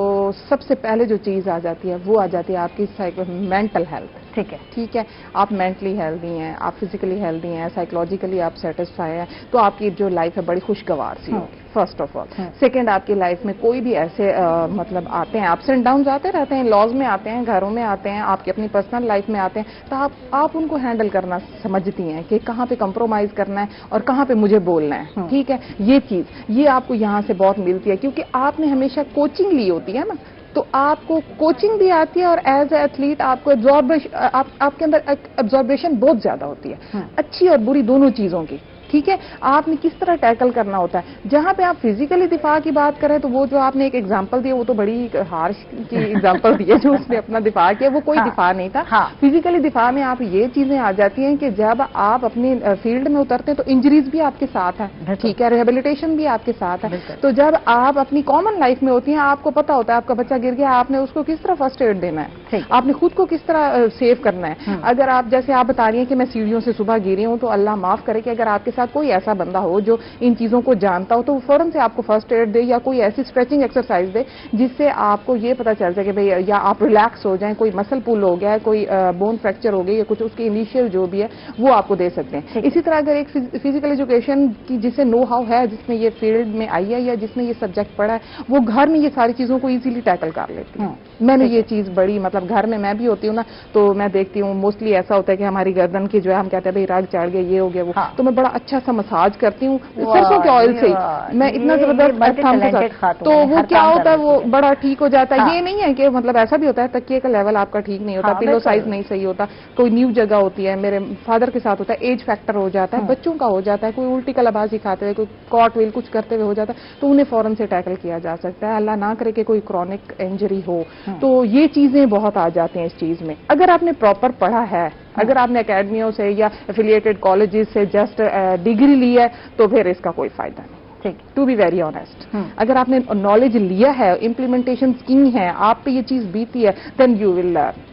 सबसे पहले जो चीज आ जाती है वो आ जाती है आपकी मेंटल हेल्थ। ठीक है, आप मेंटली हेल्दी आप फिजिकली हेल्दी हैं, साइकोलॉजिकली आप सेटिस्फाई हैं, तो आपकी जो लाइफ है बड़ी खुशगवार सी होगी। First of all. सेकेंड, आपकी लाइफ में कोई भी ऐसे मतलब आते हैं, अप्स एंड डाउन आते रहते हैं, लॉज में आते हैं, घरों में आते हैं, आपकी अपनी पर्सनल लाइफ में आते हैं, तो आप उनको हैंडल करना समझती हैं कि कहाँ पे कंप्रोमाइज करना है और कहाँ पे मुझे बोलना है। ठीक है, ये चीज ये आपको यहाँ से बहुत मिलती है, क्योंकि आपने हमेशा कोचिंग ली होती है ना, तो आपको कोचिंग भी आती है और एज ए एथलीट आपको आपके अंदर एब्जॉर्बेशन बहुत ज्यादा होती है, अच्छी और बुरी दोनों चीजों की। ठीक है, आपने किस तरह टैकल करना होता है। जहां पे आप फिजिकली दिफा की बात करें तो वो जो आपने एक एग्जांपल दिया वो तो बड़ी हार्श की एग्जांपल दी है, जो उसने अपना दिफा किया वो कोई दिफा नहीं था। फिजिकली दिफा में आप ये चीजें आ जाती हैं कि जब आप अपनी फील्ड में उतरते हैं तो इंजरीज भी आपके साथ है, ठीक है, रिहेबिलिटेशन भी आपके साथ है। तो जब आप अपनी कॉमन लाइफ में होती हैं, आपको पता होता है आपका बच्चा गिर गया, आपने उसको किस तरह फर्स्ट एड देना है, आपने खुद को किस तरह सेव करना है। अगर आप जैसे आप बता रही हैं कि मैं सीढ़ियों से सुबह गिरी हूं, तो अल्लाह माफ करे कि अगर आपके साथ कोई ऐसा बंदा हो जो इन चीजों को जानता हो तो वो फौरन से आपको फर्स्ट एड दे या कोई ऐसी स्ट्रेचिंग एक्सरसाइज दे जिससे आपको ये पता चल जाए कि भाई या आप रिलैक्स हो जाएं, कोई मसल पुल हो गया है, कोई बोन फ्रैक्चर हो गई या कुछ, उसकी इनिशियल जो भी है वो आपको दे सकते हैं। इसी तरह अगर एक फिजिकल एजुकेशन की जिसे नो हाउ है, जिसने ये फील्ड में आई है या जिसने ये सब्जेक्ट पढ़ा है, वो घर में ये सारी चीजों को इजीली टैकल कर लेती है। मैंने ये चीज बड़ी मतलब घर में मैं भी होती हूँ ना, तो मैं देखती हूँ मोस्टली ऐसा होता है कि हमारी गर्दन की जो है हम कहते हैं भाई राग चढ़ गया, ये हो गया वो, तो मैं बड़ा अच्छा सा मसाज करती हूँ सरसों के ऑयल से, मैं इतना जबरदस्त, तो वो क्या होता है वो बड़ा ठीक हो जाता है। ये नहीं है कि मतलब ऐसा भी होता है तकिए का लेवल आपका ठीक नहीं होता, पिलो साइज नहीं सही होता, कोई न्यू जगह होती है, मेरे फादर के साथ होता है, एज फैक्टर हो जाता है, बच्चों का हो जाता है, कोई उल्टी कलाबाजी खाते हुए, कोई कॉट व्हील कुछ करते हुए हो जाता है, तो उन्हें फौरन से टैकल किया जा सकता है। अल्लाह ना करे कि कोई क्रॉनिक इंजरी हो, तो ये चीजें बहुत आ जाती हैं इस चीज में। अगर आपने प्रॉपर पढ़ा है, अगर आपने एकेडमियों से या एफिलिएटेड कॉलेजेस से जस्ट डिग्री ली है, तो फिर इसका कोई फायदा नहीं। टू बी वेरी ऑनेस्ट, अगर आपने नॉलेज लिया है, इम्प्लीमेंटेशन की है, आप पे ये चीज बीती है, देन यू विल लर्न।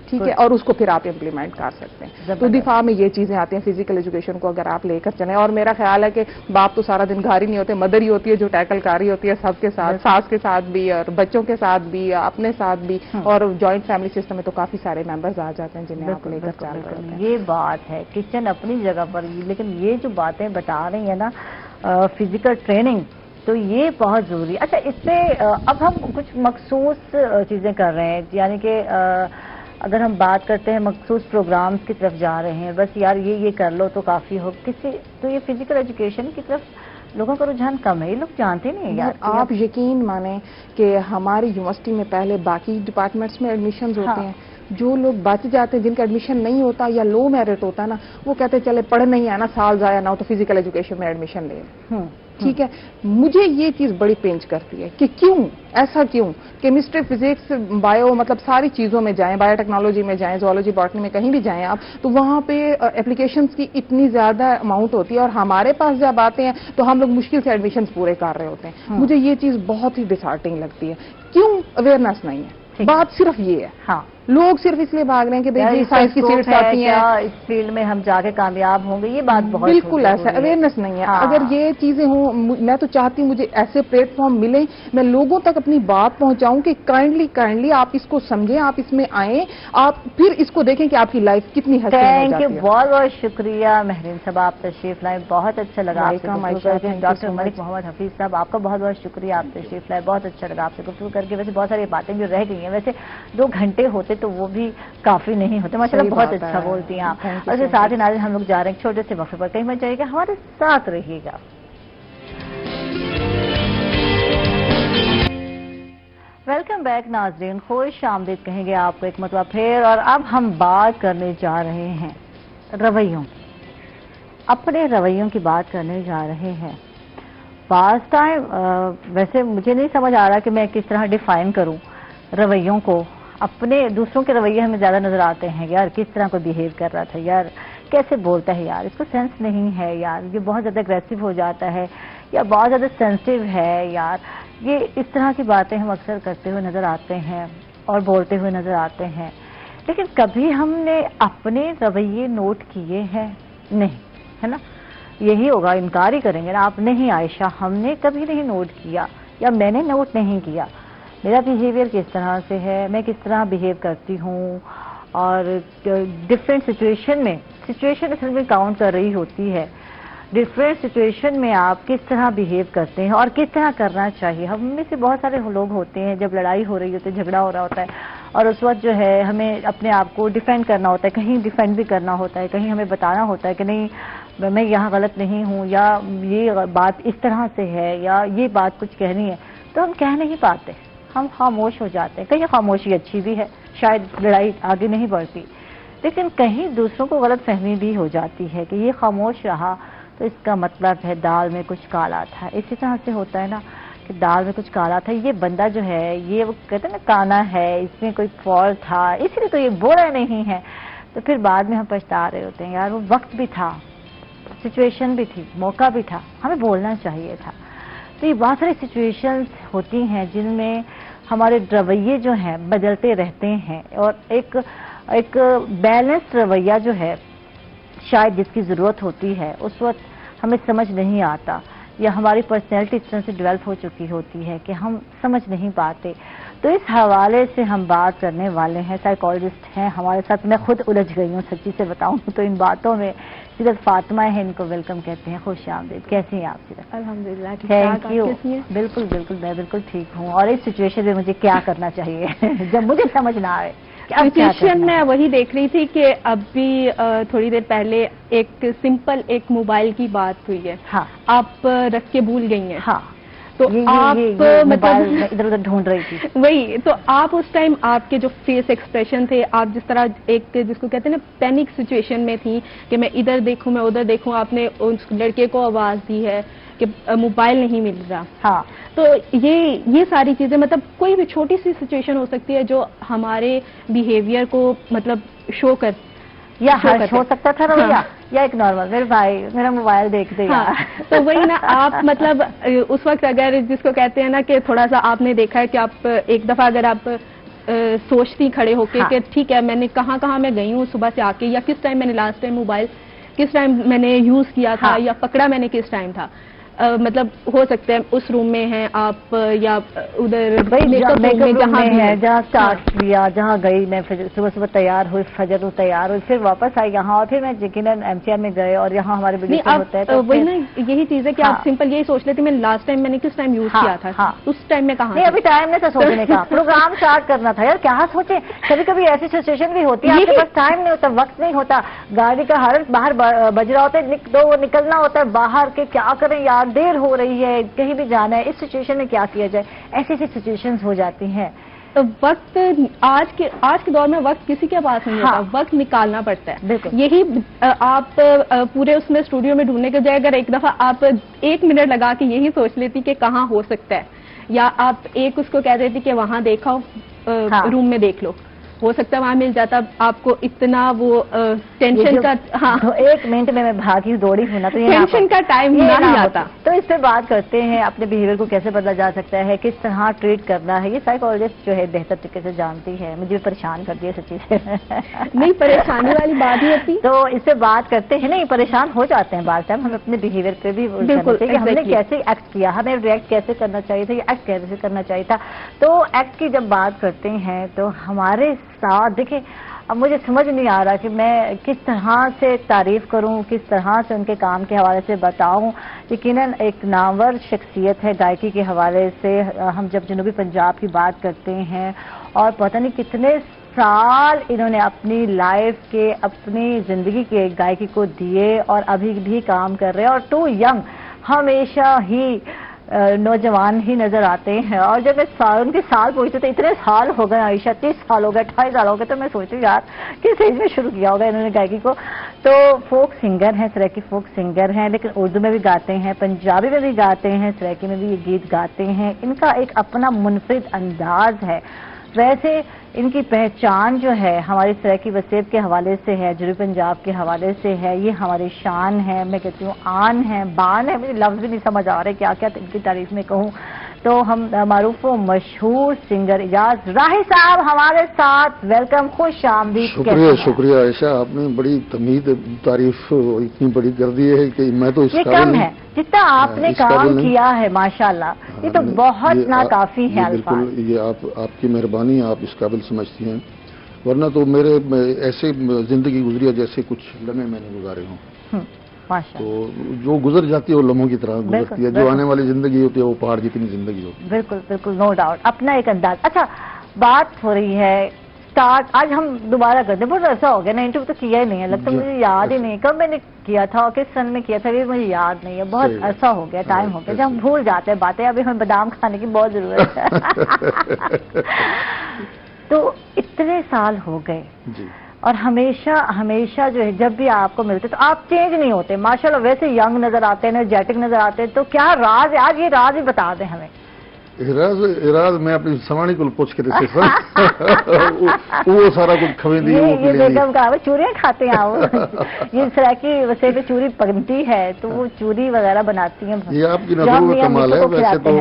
ठीक है, और उसको फिर आप इम्प्लीमेंट कर सकते हैं। तो दिफा में ये चीजें आती हैं फिजिकल एजुकेशन को अगर आप लेकर चलें। और मेरा ख्याल है कि बाप तो सारा दिन घर ही नहीं होते, मदर ही होती है जो टैकल कर रही होती है सबके साथ, सास के साथ भी और बच्चों के साथ भी, अपने साथ भी, और जॉइंट फैमिली सिस्टम में तो काफी सारे मेंबर्स आ जाते हैं जिन्हें आप लेकर चल रहे हैं। ये बात है, किचन अपनी जगह पर, लेकिन ये जो बातें बता रही है ना फिजिकल ट्रेनिंग, तो ये बहुत जरूरी है। अच्छा, इसमें अब हम कुछ मखसूस चीजें कर रहे हैं, यानी कि अगर हम बात करते हैं मखसूस प्रोग्राम्स की तरफ जा रहे हैं, बस यार ये कर लो तो काफी हो किसी, तो ये फिजिकल एजुकेशन की तरफ लोगों का रुझान कम है, ये लोग जानते नहीं है यार। आप यकीन माने कि हमारी यूनिवर्सिटी में पहले बाकी डिपार्टमेंट्स में एडमिशंस होते हैं, जो लोग बच जाते हैं, जिनका एडमिशन नहीं होता या लो मेरिट होता है ना, वो कहते हैं चले पढ़ नहीं आना, साल जाया ना हो तो फिजिकल एजुकेशन में एडमिशन ले। ठीक है, मुझे ये चीज बड़ी पेंच करती है कि क्यों, ऐसा क्यों, केमिस्ट्री, फिजिक्स, बायो, मतलब सारी चीजों में जाएं, बायोटेक्नोलॉजी में जाएं, जोलॉजी, बॉटनी में कहीं भी जाएं आप, तो वहां पे एप्लीकेशंस की इतनी ज्यादा अमाउंट होती है, और हमारे पास जब आते हैं तो हम लोग मुश्किल से एडमिशंस पूरे कर रहे होते हैं। मुझे ये चीज बहुत ही डिसहार्टिंग लगती है। क्यों अवेयरनेस नहीं है, बात सिर्फ ये है। लोग सिर्फ इसलिए भाग रहे हैं कि भाई साइंस की सीट्स आती हैं, इस फील्ड में हम जाके कामयाब होंगे, ये बात बहुत बिल्कुल ऐसा अवेयरनेस नहीं है। अगर ये चीजें हों, मैं तो चाहती हूँ मुझे ऐसे प्लेटफॉर्म मिले, मैं लोगों तक अपनी बात पहुंचाऊं कि काइंडली आप इसको समझें, आप इसमें आए, आप फिर इसको देखें कि आपकी लाइफ कितनी हसीन हो जाती है। बहुत बहुत शुक्रिया महरीन साहब, आप तशरीफ लाए, बहुत अच्छा लगा आपसे। डॉक्टर मलिक मोहम्मद हफीज साहब, आपका बहुत बहुत शुक्रिया, आप तशरीफ लाए, बहुत अच्छा लगा आपसे गुफ्तगू करके। वैसे बहुत सारी बातें जो रह गई हैं, वैसे 2 घंटे होते तो वो भी काफी नहीं होते। माशाल्लाह बहुत अच्छा बोलती हैं आप। और इसके साथ ही नाज़रीन, हम लोग जा रहे हैं छोटे से वक्फे पर, कहीं मत जाइएगा, हमारे साथ रहिएगा। वेलकम बैक नाज़रीन, खुश आमदीद कहेंगे आपको एक मतलब फिर। और अब हम बात करने जा रहे हैं रवैयों की, अपने रवैयों की बात करने जा रहे हैं। पास टाइम वैसे मुझे नहीं समझ आ रहा कि मैं किस तरह डिफाइन करूं रवैयों को। अपने दूसरों के रवैये हमें ज्यादा नजर आते हैं, यार किस तरह को बिहेव कर रहा था, यार कैसे बोलता है, यार इसको सेंस नहीं है, यार ये बहुत ज्यादा अग्रेसिव हो जाता है, या बहुत ज्यादा सेंसिटिव है, यार ये इस तरह की बातें हम अक्सर करते हुए नजर आते हैं और बोलते हुए नजर आते हैं। लेकिन कभी हमने अपने रवैये नोट किए हैं? नहीं, है ना, यही होगा, इनकार ही करेंगे ना आप। नहीं आयशा, हमने कभी नहीं नोट किया, या मैंने नोट नहीं किया मेरा बिहेवियर किस तरह से है, मैं किस तरह बिहेव करती हूँ, और डिफरेंट सिचुएशन में, सिचुएशन असल में काउंट कर रही होती है। डिफरेंट सिचुएशन में आप किस तरह बिहेव करते हैं और किस तरह करना चाहिए। हम में से बहुत सारे लोग होते हैं, जब लड़ाई हो रही होती है, झगड़ा हो रहा होता है, और उस वक्त जो है हमें अपने आप को डिफेंड करना होता है, कहीं डिफेंड भी करना होता है, कहीं हमें बताना होता है कि नहीं मैं यहाँ गलत नहीं हूँ, या ये बात इस तरह से है, या ये बात कुछ कहनी है, तो हम कह नहीं पाते, हम खामोश हो जाते हैं। कहीं खामोशी अच्छी भी है, शायद लड़ाई आगे नहीं बढ़ती, लेकिन कहीं दूसरों को गलत फहमी भी हो जाती है कि ये खामोश रहा तो इसका मतलब है दाल में कुछ काला था। इसी तरह से होता है ना कि दाल में कुछ काला था, ये बंदा जो है ये वो कहते हैं ना काना है, इसमें कोई फॉल्ट था, इसलिए तो ये बोला नहीं है। तो फिर बाद में हम पछता रहे होते हैं, यार वो वक्त भी था, सिचुएशन भी थी, मौका भी था, हमें बोलना चाहिए था। तो ये बहुत सारी सिचुएशंस होती हैं जिनमें हमारे रवैये जो हैं बदलते रहते हैं, और एक बैलेंस रवैया जो है शायद जिसकी ज़रूरत होती है उस वक्त हमें समझ नहीं आता, या हमारी पर्सनैलिटी इस तरह से डेवलप हो चुकी होती है कि हम समझ नहीं पाते। तो इस हवाले से हम बात करने वाले हैं, साइकोलॉजिस्ट हैं हमारे साथ। मैं खुद उलझ गई हूँ सच्ची से बताऊँ तो इन बातों में। सीरत फातिमा है, इनको वेलकम कहते हैं, खुश आमदीद। कैसी हैं आप सीरत? अल्हम्दुलिल्लाह, थैंक यू। बिल्कुल बिल्कुल, मैं बिल्कुल ठीक हूँ। और इस सिचुएशन में मुझे क्या करना चाहिए जब मुझे समझ ना आए? सिचुएशन मैं वही देख रही थी कि अभी थोड़ी देर पहले एक सिंपल एक मोबाइल की बात हुई है। हाँ। आप रख के भूल गई हैं। हाँ। तो आप मतलब इधर उधर ढूंढ रही थी वही, तो आप उस टाइम आपके जो फेस एक्सप्रेशन थे, आप जिस तरह एक जिसको कहते हैं ना पैनिक सिचुएशन में थी कि मैं इधर देखूं मैं उधर देखूं, आपने उस लड़के को आवाज दी है कि मोबाइल नहीं मिल रहा। हाँ। तो ये सारी चीजें, मतलब कोई भी छोटी सी सिचुएशन हो सकती है जो हमारे बिहेवियर को मतलब शो कर या हर्ष हो सकता था ना भैया। हाँ। या एक नॉर्मल मेरे भाई मेरा मोबाइल देख दे। हाँ। तो वही ना, आप मतलब उस वक्त अगर जिसको कहते हैं ना कि थोड़ा सा आपने देखा है कि आप एक दफा अगर आप सोचती खड़े होके कि ठीक है मैंने कहाँ मैं गई हूँ सुबह से आके, या किस टाइम मैंने लास्ट टाइम मोबाइल किस टाइम मैंने यूज किया था, या पकड़ा मैंने किस टाइम था। मतलब हो सकता है उस रूम में हैं आप, या उधर मेकअप में जहाँ भी है, जहाँ स्टार्ट किया, जहाँ गई मैं, फिर सुबह सुबह तैयार हुई, फजर को तैयार हुई, फिर वापस आई यहाँ, और फिर मैं यकीनन MCR में गए, और यहाँ हमारे बिल्डिंग होता है। तो वही ना, यही चीज है कि आप सिंपल यही सोच लेते मैंने लास्ट टाइम मैंने किस टाइम यूज किया था, उस टाइम में कहा। नहीं, अभी टाइम नहीं था सोचने का, प्रोग्राम स्टार्ट करना था यार, क्या सोचे। कभी कभी ऐसी सिचुएशन भी होती है, आपके पास टाइम नहीं होता, वक्त नहीं होता, गाड़ी का हर बाहर बज रहा होता है, तो निकलना होता है बाहर के, क्या करें यार, देर हो रही है, कहीं भी जाना है, इस सिचुएशन में क्या किया जाए। ऐसी सिचुएशंस हो जाती हैं। तो वक्त आज के दौर में वक्त किसी के पास नहीं होता, वक्त निकालना पड़ता है। यही आप पूरे उसमें स्टूडियो में ढूंढने के बजाय अगर एक दफा आप 1 मिनट लगा के यही सोच लेती कि कहाँ हो सकता है, या आप एक उसको कह देती कि वहां देखा रूम में देख लो, हो सकता है वहां मिल जाता। आपको इतना वो टेंशन का, हाँ 1 मिनट में मैं भागी दौड़ी हूँ ना, तो ये टेंशन का टाइम नहीं आता। तो इस पे बात करते हैं, अपने बिहेवियर को कैसे बदला जा सकता है, किस तरह ट्रीट करना है। ये साइकोलॉजिस्ट जो है बेहतर तरीके से जानती है, मुझे परेशान कर दिया सच्ची से। नहीं, परेशानी वाली बात ही होती। तो इससे बात करते हैं। नहीं, परेशान हो जाते हैं बात, हमें अपने बिहेवियर पे भी हमने कैसे एक्ट किया, हमें रिएक्ट कैसे करना चाहिए था, या एक्ट कैसे करना चाहिए था। तो एक्ट की जब बात करते हैं तो हमारे साथ देखिए, अब मुझे समझ नहीं आ रहा कि मैं किस तरह से तारीफ करूं, किस तरह से उनके काम के हवाले से बताऊं। यकीनन एक नामवर शख्सियत है गायकी के हवाले से। हम जब जनूबी पंजाब की बात करते हैं, और पता नहीं कितने साल इन्होंने अपनी लाइफ के, अपनी जिंदगी के गायकी को दिए, और अभी भी काम कर रहे हैं, और टू यंग, हमेशा ही नौजवान ही नजर आते हैं। और जब मैं उनके साल पूछते थे, इतने साल हो गए आयशा, 30 साल हो गए, 28 साल हो गए, तो मैं सोचती यार किस एज में शुरू किया होगा इन्होंने गायकी को। तो फोक सिंगर हैं, सराइकी फोक सिंगर हैं, लेकिन उर्दू में भी गाते हैं, पंजाबी में भी गाते हैं, सराइकी में भी ये गीत गाते हैं। इनका एक अपना मुनफरिद अंदाज है। वैसे इनकी पहचान जो है हमारी सराइकी वसेब के हवाले से है, जनूबी पंजाब के हवाले से है, ये हमारी शान है, मैं कहती हूँ आन है, बान है, मुझे लफ्ज़ भी नहीं समझ आ रहे क्या क्या इनकी तारीफ में कहूँ। तो हम मारूफ व मशहूर सिंगर इजाज राही साहब हमारे साथ, वेलकम, खुश आमदीद। शुक्रिया आयशा, आपने बड़ी तमीद तारीफ इतनी बड़ी कर दी है कि मैं तो ये कम है जितना आपने काम किया है माशाल्लाह, ये तो बहुत नाकाफी है। बिल्कुल, ये आपकी मेहरबानी, आप इस काबिल समझती हैं, वरना तो मेरे ऐसे जिंदगी गुजरी है जैसे कुछ लम्हे मैंने गुजारे हों। तो जो गुजर जाती है वो लम्हों की तरह गुजरती है, जो आने वाली जिंदगी होती है वो पहाड़ जितनी जिंदगी होती है। बिल्कुल बिल्कुल, नो डाउट, अपना एक अंदाज। अच्छा, बात हो रही है स्टार्ट, आज हम दोबारा करते हैं, बहुत ऐसा हो गया ना, इंटरव्यू तो किया ही नहीं है, लगता मुझे याद ही नहीं कब मैंने किया था और किस सन में किया था, ये मुझे याद नहीं है, बहुत ऐसा हो गया, टाइम हो गया जब हम भूल जाते हैं बातें। अभी हमें बादाम खाने की बहुत जरूरत है। तो इतने साल हो गए और हमेशा हमेशा जो है जब भी आपको मिलते तो आप चेंज नहीं होते, माशाल्लाह वैसे यंग नजर आते हैं, एनर्जेटिक नजर आते हैं। तो क्या राज है आज, ये राज ही बता दें हमें। राज मैं अपनी सवाणी को पूछ के देते वो सारा कुछ खवे दी, ये बेगम का चूरियां खाते हैं आप। ये सराकी वैसे पे चूरी बनती है तो वो चूरी वगैरह बनाती हैं। ये आपकी नजरों का कमाल है। वैसे तो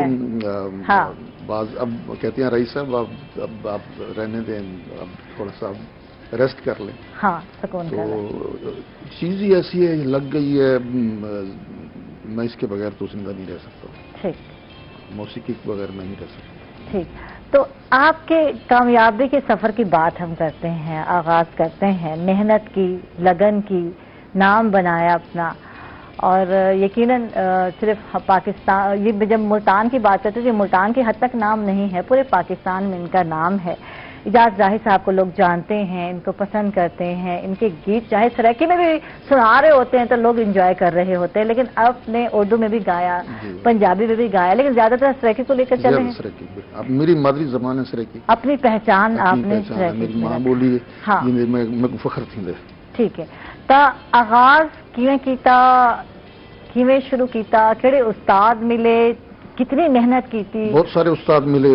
बाज अब कहते हैं रईस साहब अब आप रहने दें, अब थोड़ा सा रेस्ट कर लें। हाँ, सुकून तो चीज ही ऐसी है, लग गई है, मैं इसके बगैर तो जिंदा नहीं रह सकता। ठीक, मौसीकी के बगैर नहीं रह सकता। ठीक, तो आपके कामयाबी के सफर की बात हम करते हैं, आगाज करते हैं, मेहनत की, लगन की, नाम बनाया अपना, और यकीनन सिर्फ पाकिस्तान, ये जब मुल्तान की बात करते हैं, मुल्तान की हद तक नाम नहीं है, पूरे पाकिस्तान में इनका नाम है। इजाज जाहिर साहब को लोग जानते हैं, इनको पसंद करते हैं, इनके गीत चाहे सराकी में भी सुना रहे होते हैं तो लोग एंजॉय कर रहे होते हैं, लेकिन आपने उर्दू में भी गाया, पंजाबी में भी गाया, लेकिन ज्यादातर सराकी को लेकर चले हैं। अब मेरी मादरी जबान है सराकी, अपनी पहचान आपने मेरी मां बोली है। हाँ, मैं फखर थी। ठीक है, तो आगाज किवें कीता, किवें शुरू कीता, केड़े उस्ताद मिले, कितनी मेहनत की थी? बहुत सारे उस्ताद मिले।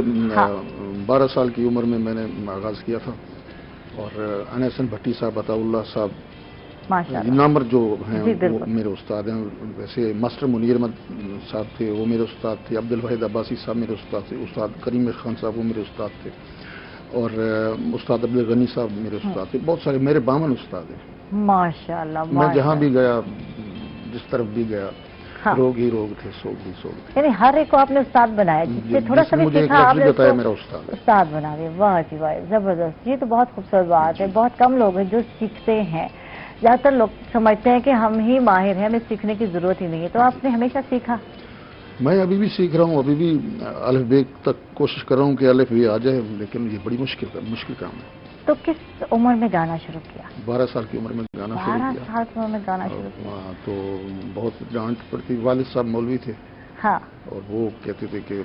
12 साल की उम्र में मैंने आगाज किया था, और अनसन भट्टी साहब, अताउल्लाह साहब, इनामर जो हैं वो मेरे उस्ताद हैं। वैसे मास्टर मुनीर अहमद साहब थे, वो मेरे उस्ताद थे। अब्दुल वाहिद अब्बासी साहब मेरे उस्ताद थे। उस्ताद करीम खान साहब वो मेरे उस्ताद थे, और उस्ताद अब्दुल गनी साहब मेरे उस्ताद थे। बहुत सारे मेरे 52 उस्ताद हैं माशाअल्लाह। मैं जहाँ भी गया, जिस तरफ भी गया, हाँ, रोग ही रोग थे, सोग ही सोग थे। यानी हर एक को आपने उस्ताद बनाया, जिससे थोड़ा सा भी सीखा आपने बताया मेरा उस्ताद बना दिया। वाह जी वाह, जबरदस्त। ये तो बहुत खूबसूरत बात है। बहुत कम लोग हैं जो सीखते हैं, ज्यादातर लोग समझते हैं कि हम ही माहिर हैं, हमें सीखने की जरूरत ही नहीं है। तो आपने हमेशा सीखा। मैं अभी भी सीख रहा हूँ, अभी भी अलिफ बे तक कोशिश कर रहा हूँ कि अलिफ बे आ जाए, लेकिन ये बड़ी मुश्किल काम है। तो किस उम्र में गाना शुरू किया? 12 साल की उम्र में गाना शुरू किया। 12 साल की उम्र में गाना शुरू किया। तो बहुत डांट पड़ती। वालिद साहब मौलवी थे, हाँ, और वो कहते थे कि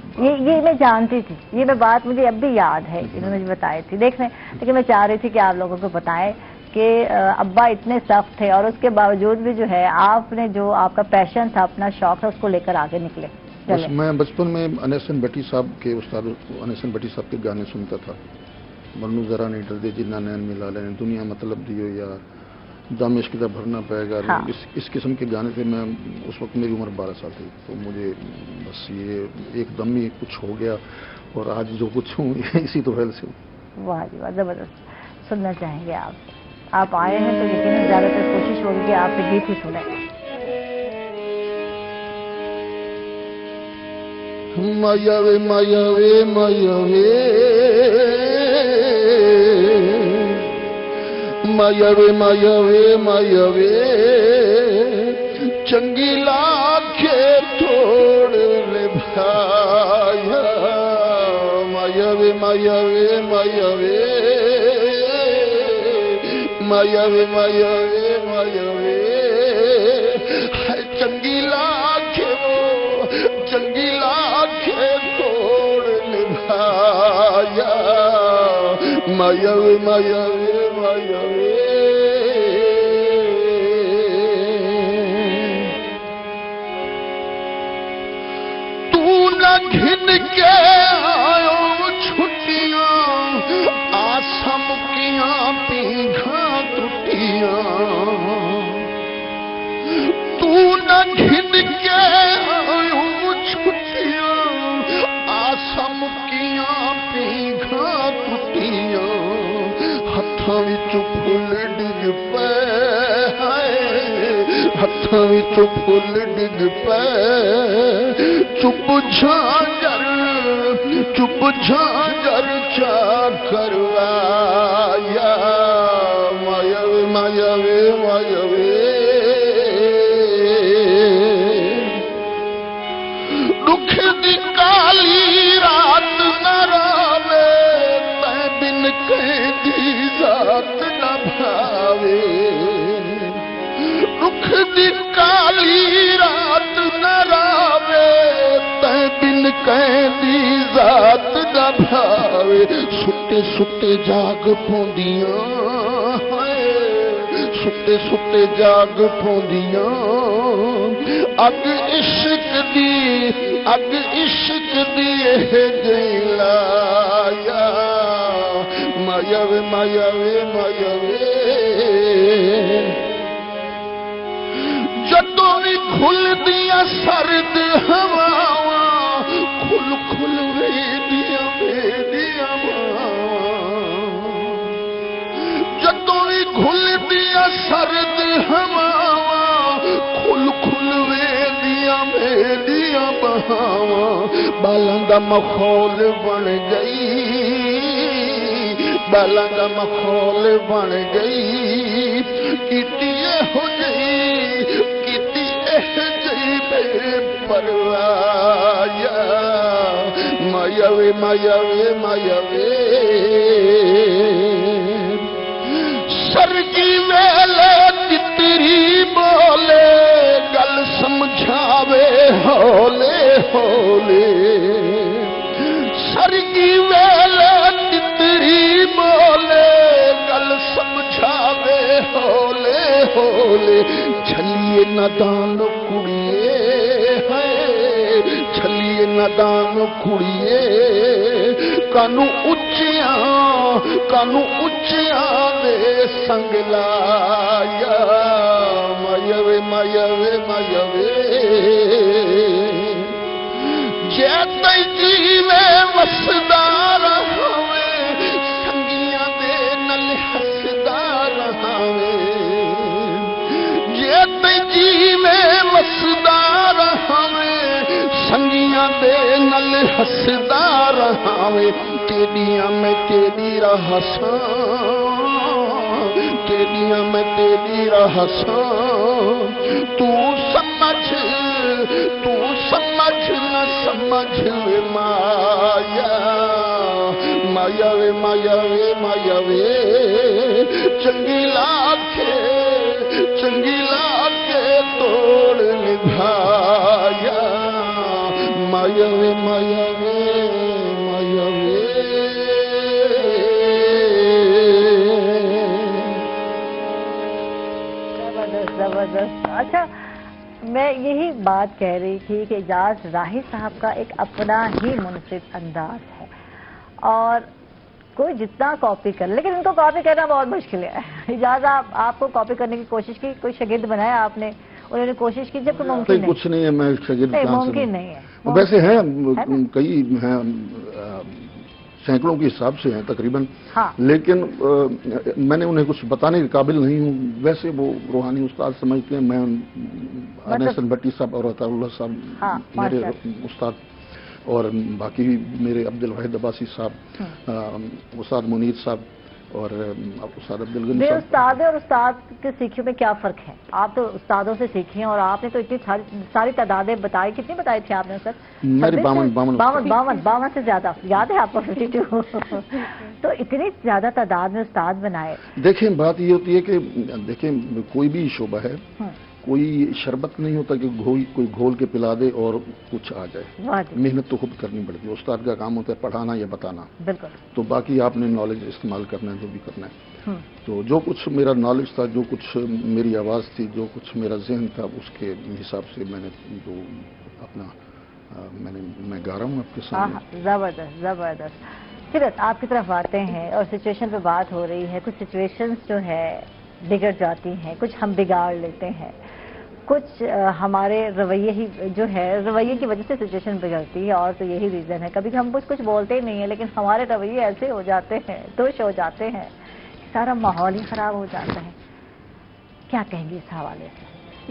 ये मैं जानती थी, ये मैं बात मुझे अब भी याद है, इन्होंने मुझे बताई थी। देखने, लेकिन मैं चाह रही थी कि आप लोगों को बताएं कि अब्बा इतने सख्त थे और उसके बावजूद भी जो है आपने जो आपका पैशन था, अपना शौक था, उसको लेकर आगे निकले। बस मैं बचपन में अनसन भट्टी साहब के उस्ताद अनसन भट्टी साहब के गाने सुनता था। मरनू जरा नहीं डरते जिन्ना नैन मिला लेने, दुनिया मतलब दियो यार, दामिश की तरह भरना पाएगा। हाँ, इस किस्म के गाने थे। मैं उस वक्त मेरी उम्र 12 साल थी, तो मुझे बस ये एकदम ही कुछ हो गया, और आज जो कुछ हूँ इसी तो वजह से हूँ। वाह जी वाह, जबरदस्त। सुनना चाहेंगे आप आए हैं तो यकीनन ज्यादातर कोशिश होगी कि आप गीत ही सुने। मायावे मायावे मायावे मायावे मायावे मायावे, चंगी लाखे थोड़ ले भाया। मायावे मायावे मायावे मायावे मायावे मायावे, चंगी लाखे वो चंगी लाखे तोड़ ले भाया। मायावे मायावे मायावे, तू न घिन के आयो छुट्टियां, आसा मुकियां पीघा त्रुटियां। तू न घिन के आयो छुट्टियां, आसा मुकियां पीघा त्रुटियां। हत्थां विचों फुੱਲ डिग पे, हत्थां विचों फुੱਲ डिग पे। चुप झांझर चा करवाया। मायावे मायावे मायावे, کالی رات نہ راوے تے بن کہندی ذات نہ بھاوے رخ دی کالی رات نہ راوے تے بن کہندی ذات نہ بھاوے ستے ستے جاگ پوندیاں ستے ستے جاگ پوندیاں اگ عشق دی جی لایا مایا وے مایا وے مایا وے جدوں بھی کھل دیا سرد ہواواں کھل کھل ویدیاں ویدیاں جدوں بھی کھل دیا سرد ہواواں کھل کھل ویدیاں ویدیاں بہاواں بالاں دا مخول بن گئی بالاں دا مخول بن گئی کیتی ہو جئی کیتی جئی بے پرواہ مایا وے مایا وے مایا وے سرگی ویلے تتری بولے گل سمجھاوے ہولے ہولے سرگی ویلے تتری بولے گل سمجھاوے ہولے ہولے چھلیے ندان کڑیے ہے چھلیے ندان کڑیے کانو اچیاں دے سنگ لایا مایا وے مایا وے مایا وے جے تے جیوے وسدار ہوے سنگیاں دے نل ہسدار ہوے جے تے جیوے وسدار ہوے سنگیاں دے نل ہسدار ہوے تیڑیاں میں تیری راہ ساں تیڑیاں میں تیری راہ ساں تو سمجھ نہ سمجھ مایا مایا وے مایا وے مایا وے چنگی لاکھے توڑ نبھایا مایا وے مایا وے مایا وے زبردست. اچھا میں یہی بات کہہ رہی تھی کہ اجاز راہی صاحب کا ایک اپنا ہی منفرد انداز ہے اور کوئی جتنا کاپی کر لیکن ان کو کاپی کرنا بہت مشکل ہے. اجاز آپ کو کاپی کرنے کی کوشش کی کوئی شاگرد بنایا آپ نے انہوں نے کوشش کی جب ممکن نہیں کچھ نہیں ہے میں شاگرد ممکن نہیں ہے ویسے ہیں کئی ہیں سینکڑوں کے حساب سے ہیں تقریباً لیکن میں نے انہیں کچھ بتانے کے قابل نہیں ہوں. ویسے وہ روحانی استاد سمجھتے ہیں میں انیسن بھٹی صاحب اور عطا اللہ صاحب میرے استاد اور باقی میرے عبد الواحد عباسی صاحب استاد منیر صاحب اور استاد عبد الغنی صاحب. استاد اور استاد کے سیکھیوں میں کیا فرق ہے؟ آپ تو استادوں سے سیکھی ہیں اور آپ نے تو اتنی ساری تعدادیں بتائی. کتنی بتائی تھی آپ نے سر؟ میرے 52 سے زیادہ. یاد ہے آپ کو 52؟ تو اتنی زیادہ تعداد میں استاد بنائے. دیکھیں بات یہ ہوتی ہے کہ دیکھیں کوئی بھی شعبہ ہے کوئی شربت نہیں ہوتا کہ کوئی گھول کے پلا دے اور کچھ آ جائے. محنت تو خود کرنی پڑتی ہے. استاد کا کام ہوتا ہے پڑھانا یا بتانا. بالکل. تو باقی آپ نے نالج استعمال کرنا ہے جو بھی کرنا ہے. تو جو کچھ میرا نالج تھا جو کچھ میری آواز تھی جو کچھ میرا ذہن تھا اس کے حساب سے میں نے جو اپنا میں گا رہا ہوں آپ کے سامنے. زبردست زبردست. سیرت آپ کی طرف آتے ہیں اور سچویشن پہ بات ہو رہی ہے. کچھ سچویشنز جو ہے بگڑ جاتی ہیں کچھ ہم بگاڑ لیتے ہیں کچھ ہمارے رویے ہی جو ہے رویے کی وجہ سے سچویشن بگڑتی ہے اور تو یہی ریزن ہے. کبھی ہم کچھ بولتے ہی نہیں ہیں لیکن ہمارے رویے ایسے ہو جاتے ہیں دوش ہو جاتے ہیں سارا ماحول ہی خراب ہو جاتا ہے. کیا کہیں گے اس حوالے سے؟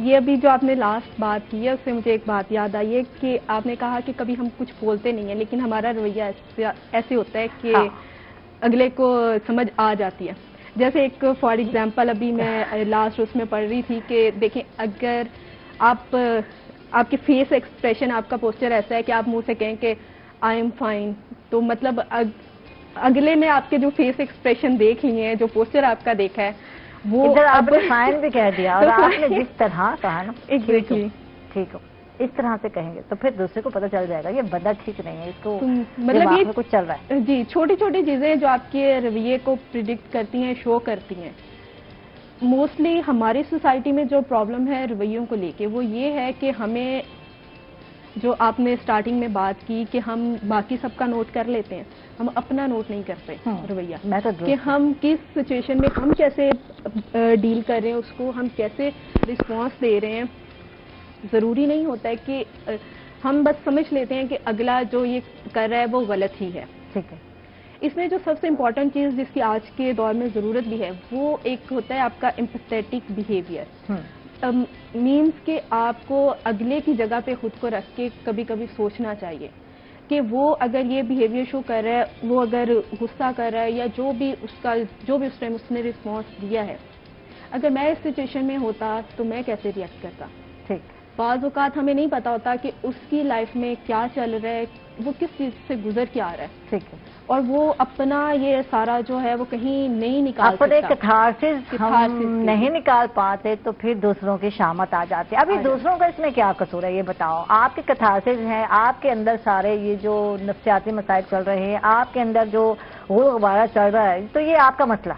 یہ ابھی جو آپ نے لاسٹ بات کی ہے اس سے مجھے ایک بات یاد آئی ہے کہ آپ نے کہا کہ کبھی ہم کچھ بولتے نہیں ہیں لیکن ہمارا رویہ ایسے ہوتا ہے کہ اگلے کو سمجھ آ جاتی ہے. جیسے ایک فار ایگزامپل ابھی میں لاسٹ اس میں پڑھ رہی تھی کہ دیکھیں اگر آپ کے فیس ایکسپریشن، آپ کا پوسچر ایسا ہے کہ آپ منہ سے کہیں کہ آئی ایم فائن، تو مطلب اگلے نے آپ کے جو فیس ایکسپریشن دیکھ لیے ہیں، جو پوسچر آپ کا دیکھا ہے، وہ ادھر آپ نے فائن بھی کہہ دیا اور آپ نے جس طرح کہا نا ایگزیکٹلی ٹھیک ہو اس طرح سے کہیں گے تو پھر دوسرے کو پتہ چل جائے گا یہ بندہ ٹھیک نہیں ہے، اس کو مطلب دماغ میں کچھ چل رہا ہے. جی چھوٹی چھوٹی چیزیں جو آپ کے رویے کو پریڈکٹ کرتی ہیں، شو کرتی ہیں. موسٹلی ہماری سوسائٹی میں جو پرابلم ہے رویوں کو لے کے وہ یہ ہے کہ ہمیں، جو آپ نے سٹارٹنگ میں بات کی کہ ہم باقی سب کا نوٹ کر لیتے ہیں، ہم اپنا نوٹ نہیں کرتے رویہ، کہ ہم کس سچویشن میں ہم کیسے ڈیل کر رہے ہیں، اس کو ہم کیسے رسپانس دے رہے ہیں. ضروری نہیں ہوتا ہے کہ ہم بس سمجھ لیتے ہیں کہ اگلا جو یہ کر رہا ہے وہ غلط ہی ہے. ٹھیک ہے. اس میں جو سب سے امپورٹنٹ چیز جس کی آج کے دور میں ضرورت بھی ہے وہ ایک ہوتا ہے آپ کا ایمپیتھیٹک بیہیویئر. مینس کہ آپ کو اگلے کی جگہ پہ خود کو رکھ کے کبھی کبھی سوچنا چاہیے کہ وہ اگر یہ بیہیویئر شو کر رہا ہے، وہ اگر غصہ کر رہا ہے یا جو بھی اس ٹائم اس نے رسپانس دیا ہے، اگر میں اس سچویشن میں ہوتا تو میں کیسے ریئیکٹ کرتا. ٹھیک. بعض اوقات ہمیں نہیں پتا ہوتا کہ اس کی لائف میں کیا چل رہا ہے، وہ کس چیز سے گزر کے آ رہا ہے. ٹھیک ہے. اور وہ اپنا یہ سارا جو ہے وہ کہیں نہیں نکال سکتا. اپنے کتھارسس ہم نہیں نکال پاتے تو پھر دوسروں کی شامت آ جاتی ہے. ابھی دوسروں کا اس میں کیا قصور ہے یہ بتاؤ. آپ کے کتھارسس ہیں، آپ کے اندر سارے یہ جو نفسیاتی مسائل چل رہے ہیں، آپ کے اندر جو غور غبارہ چل رہا ہے، تو یہ آپ کا مسئلہ.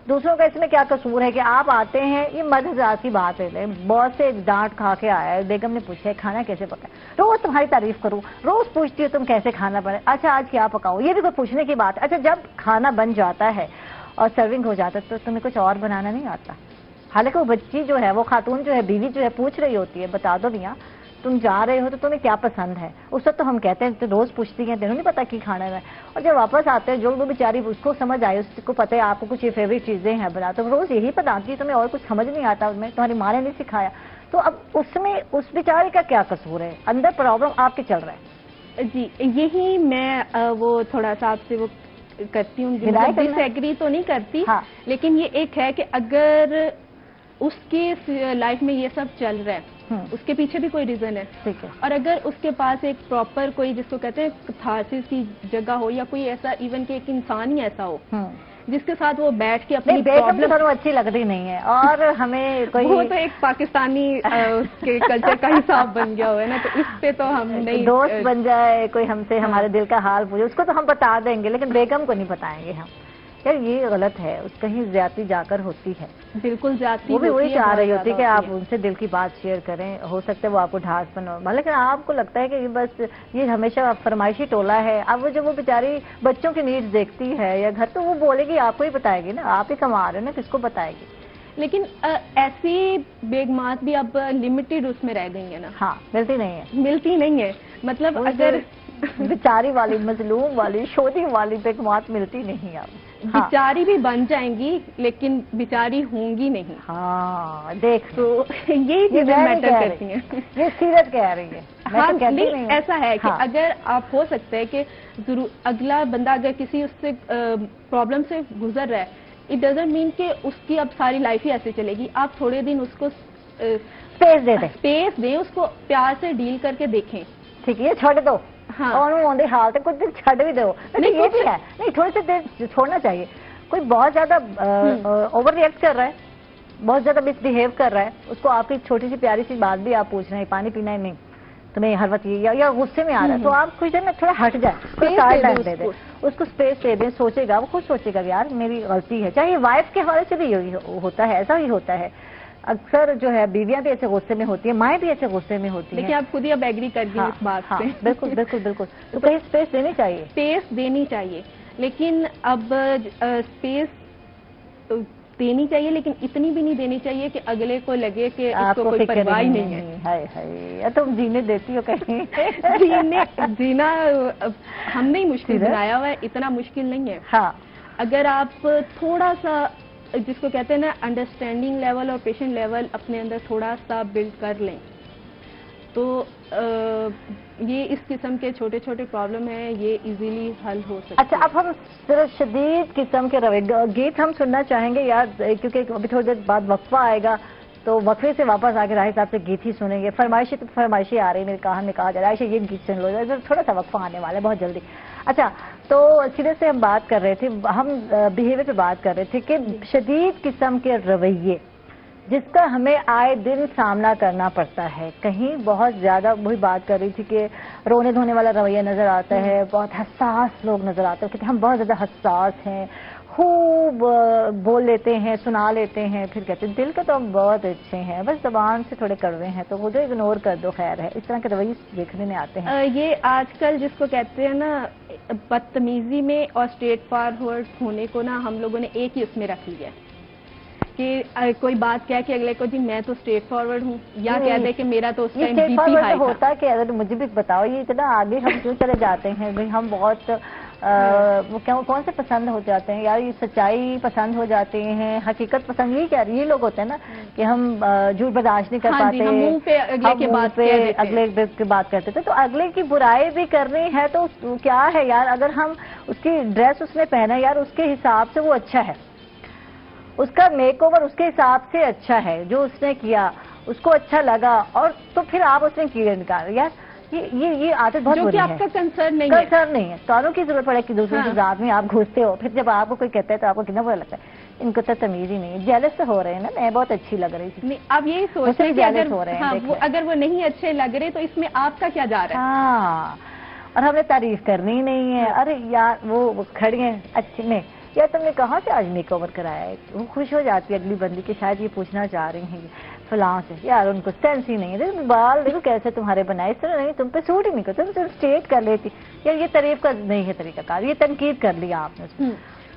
دوسروں کا اس میں کیا قصور ہے کہ آپ آتے ہیں، یہ مرد حضرات کی بات ہے، بہت سے ڈانٹ کھا کے آیا ہے، بیگم نے پوچھا ہے کھانا کیسے پکا، روز تمہاری تعریف کروں، روز پوچھتی ہو تم کیسے کھانا بنے، اچھا آج کیا پکاؤ، یہ بھی کوئی پوچھنے کی بات ہے. اچھا جب کھانا بن جاتا ہے اور سرونگ ہو جاتا ہے تو تمہیں کچھ اور بنانا نہیں آتا. حالانکہ وہ بچی جو ہے، وہ خاتون جو ہے، بیوی جو ہے پوچھ رہی ہوتی ہے بتا دو میاں تم جا رہے ہو تو تمہیں کیا پسند ہے. اس وقت تو ہم کہتے ہیں تو روز پوچھتی ہیں، تینوں نہیں پتا کی کھانا ہے. اور جب واپس آتے ہیں جو وہ بیچاری اس کو سمجھ آئے، اس کو پتہ ہے آپ کو کچھ فیوریٹ چیزیں ہیں بنا، تو روز یہی بتاتی ہے، تمہیں اور کچھ سمجھ نہیں آتا، میں تمہاری ماں نے نہیں سکھایا. تو اب اس میں اس بیچاری کا کیا قصور ہے؟ اندر پرابلم آپ کے چل رہا ہے. جی یہی میں وہ تھوڑا سا آپ سے وہ کرتی ہوں، ڈس ایگری تو نہیں کرتی، لیکن یہ ایک ہے کہ اگر اس کی لائف میں یہ سب چل رہا ہے، اس کے پیچھے بھی کوئی ریزن ہے. ٹھیک ہے. اور اگر اس کے پاس ایک پراپر کوئی جس کو کہتے ہیں کتھارسس کی جگہ ہو، یا کوئی ایسا ایون کہ ایک انسان ہی ایسا ہو جس کے ساتھ وہ بیٹھ کے اپنی پرابلم اچھی لگتی نہیں ہے، اور ہمیں کوئی وہ تو ایک پاکستانی کے کلچر کا حساب بن گیا ہوا ہے نا، تو اس پہ تو ہم نہیں. دوست بن جائے کوئی ہم سے ہمارے دل کا حال پوچھے، اس کو تو ہم بتا دیں گے، لیکن بیگم کو نہیں بتائیں گے ہم. یار یہ غلط ہے، اس کہیں زیادتی جا کر ہوتی ہے. بالکل زیادتی. وہ بھی وہی چاہ رہی ہوتی ہے کہ آپ ان سے دل کی بات شیئر کریں، ہو سکتا ہے وہ آپ کو ڈھاس بنو، لیکن آپ کو لگتا ہے کہ بس یہ ہمیشہ فرمائشی ٹولہ ہے. اب جب وہ بیچاری بچوں کی نیڈز دیکھتی ہے یا گھر، تو وہ بولے گی آپ کو ہی بتائے گی نا، آپ ہی کما رہے ہیں نا، کس کو بتائے گی. لیکن ایسی بیگمات بھی اب لمیٹڈ اس میں رہ گئی ہیں نا. ہاں ملتی نہیں ہے، ملتی نہیں ہے. مطلب اگر بیچاری والی مظلوم والی شودی والی بیگمات ملتی نہیں اب. بیچاری بھی بن جائیں گی لیکن بیچاری ہوں گی نہیں. ہاں دیکھ تو یہی چیزیں میٹر کرتی ہیں. یہ سیرت کہہ رہی ہے. ہاں نہیں ایسا ہے کہ اگر آپ ہو سکتا ہے کہ ضرور اگلا بندہ اگر کسی اس سے پرابلم سے گزر رہا ہے، اٹ ڈزنٹ مین کہ اس کی اب ساری لائف ہی ایسے چلے گی. آپ تھوڑے دن اس کو اسپیس دے دیں، اسپیس دیں، اس کو پیار سے ڈیل کر کے دیکھیں. ٹھیک ہے یہ چھوڑ دو. ہاں اور حال کچھ دن چھڑ بھی دو. یہ بھی ہے نہیں، تھوڑے سے دیر چھوڑنا چاہیے. کوئی بہت زیادہ اوور ری ایکٹ کر رہا ہے، بہت زیادہ مس بہیو کر رہا ہے، اس کو آپ کی چھوٹی سی پیاری سی بات بھی آپ پوچھ رہے ہیں پانی پینا ہے نہیں تمہیں ہر وقت یا غصے میں آ رہا ہے، تو آپ کچھ دیر میں تھوڑا ہٹ جائے، ٹائم دے دیں اس کو، اسپیس دے دیں. سوچے گا، وہ خود سوچے گا یار میری غلطی ہے. چاہے وائف کے حوالے سے بھی ہوتا ہے، ایسا ہی ہوتا ہے. اکثر جو ہے بیویاں بھی ایسے غصے میں ہوتی ہیں، مائیں بھی ایسے غصے میں ہوتی ہیں. لیکن آپ خود ہی اب ایگری کر گئے اس بات سے. بالکل بالکل بالکل. تو کہیں اسپیس دینی چاہیے، اسپیس دینی چاہیے، لیکن اب اسپیس دینی چاہیے لیکن اتنی بھی نہیں دینی چاہیے کہ اگلے کو لگے کہ اس کو کوئی پرواہ نہیں ہے. ہائے ہائے تم جینے دیتی ہو کہیں. جینا ہم نے مشکل بنایا ہوا ہے، اتنا مشکل نہیں ہے. ہاں اگر آپ تھوڑا سا جس کو کہتے ہیں نا انڈرسٹینڈنگ لیول اور پیشنٹ لیول اپنے اندر تھوڑا سا بلڈ کر لیں تو یہ اس قسم کے چھوٹے چھوٹے پرابلم ہیں، یہ ایزیلی حل ہو سکتے ہیں. اچھا اب ہم صرف شدید قسم کے گیت ہم سننا چاہیں گے یار، کیونکہ ابھی تھوڑی دیر بعد وقفہ آئے گا تو तो वक्फे से वापस आके राही साहब से गीत ही सुनेंगे। फरमाइशी आ रही, मेरे कहा जा रहा है आयशा ये गीत सुन लो, थोड़ा सा वक्फा आने वाला है बहुत जल्दी। अच्छा, तो सीधे से हम बात कर रहे थे, हम बिहेवियर पे बात कर रहे थे कि शदीद किस्म के रवैये जिसका हमें आए दिन सामना करना पड़ता है। कहीं बहुत ज्यादा, वही बात कर रही थी कि रोने धोने वाला रवैया नजर आता है, बहुत हसास लोग नजर आते हैं कि हम बहुत ज्यादा हसास हैं, खूब बोल लेते हैं, सुना लेते हैं, फिर कहते हैं दिल के तो हम बहुत अच्छे हैं, बस जबान से थोड़े कड़वे हैं तो वो जो इग्नोर कर दो, खैर है। इस तरह के रवैये देखने में आते हैं। ये आजकल जिसको कहते हैं ना बदतमीजी में और स्ट्रेट फॉरवर्ड होने को ना हम लोगों ने एक ही उसमें रख लिया है कि कोई बात कह के अगले को जी मैं तो स्ट्रेट फॉरवर्ड हूँ, या कह दे कि मेरा तो उस टाइम बीपी हाई था। होता कि अगर मुझे भी बताओ ये इतना आगे हम क्यों चले जाते हैं भाई, हम बहुत वो कौन से पसंद हो जाते हैं यार, ये सच्चाई पसंद हो जाते हैं, हकीकत पसंद, ये लोग होते हैं ना कि हम झूठ बर्दाश्त नहीं कर पाते, हम मुंह पे अगले की बात करते थे। तो अगले की बुराई भी करनी है तो क्या है यार, अगर हम उसकी ड्रेस उसने पहना यार उसके हिसाब से वो अच्छा है, उसका मेकओवर उसके हिसाब से अच्छा है, जो उसने किया उसको अच्छा लगा, और तो फिर आप उसने किया निकाल यार, ये आदत बहुत बुरी है। आपका कंसर्न नहीं है, कानून की जरूरत पड़े कि दूसरे की जात में आप घुसते हो, फिर जब आपको कोई कहता है तो आपको कितना बुरा लगता है, इनको तो तमीज ही नहीं है। जेलस तो हो रहे हैं ना, मैं बहुत अच्छी लग रही थी। आप यही सोच रहे हैं कि अगर वो नहीं अच्छे लग रहे तो इसमें आपका क्या जा रहा है। हाँ, और हमें तारीफ करनी ही नहीं है। अरे यार वो खड़ी है अच्छी में, यार तुमने कहाँ से आज मेक ओवर कराया है, वो खुश हो जाती है अगली बंदी की, शायद ये पूछना चाह रही हैं फलां से, यार उनको सेंस ही नहीं है, देखो बाल देखो कैसे तुम्हारे बनाए, इस तरह नहीं, तुम पे सूट ही नहीं करते, तुम स्ट्रेट कर लेती, यार ये तारीफ का नहीं है तरीकाकार, ये तनकीद कर लिया आपने।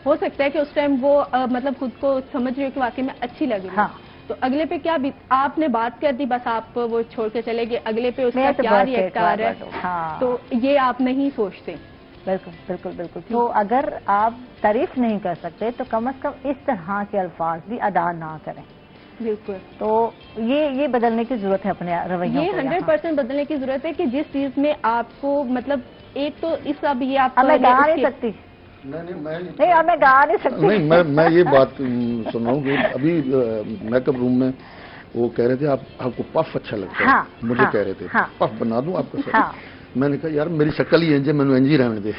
हो सकता है कि उस टाइम वो मतलब खुद को समझ रही हो कि वाकई में अच्छी लग रही है, तो अगले पे क्या आपने बात कर दी, बस आप वो छोड़ के चले गए, अगले पे उसका क्या रिएक्ट आ रहा है, तो ये आप नहीं सोचते। बिल्कुल बिल्कुल बिल्कुल। तो अगर आप तारीफ नहीं कर सकते तो कम से कम इस तरह के अल्फाज भी अदा ना करें। बिल्कुल, तो ये बदलने की जरूरत है अपने रवैयों को। ये 100% बदलने की जरूरत है कि जिस चीज में आपको मतलब एक तो इस अब ये आप मैं गा नहीं सकती, नहीं अब मैं गा नहीं सकती, नहीं मैं ये बात सुन रहा हूँ कि अभी मेकअप रूम में वो कह रहे थे आपको पफ अच्छा लगता है, मुझे कह रहे थे पफ बना दूं आपको सर, मैंने कहा यार मेरी शक्ल ही इंज है, मैंने इंज ही रहने दे।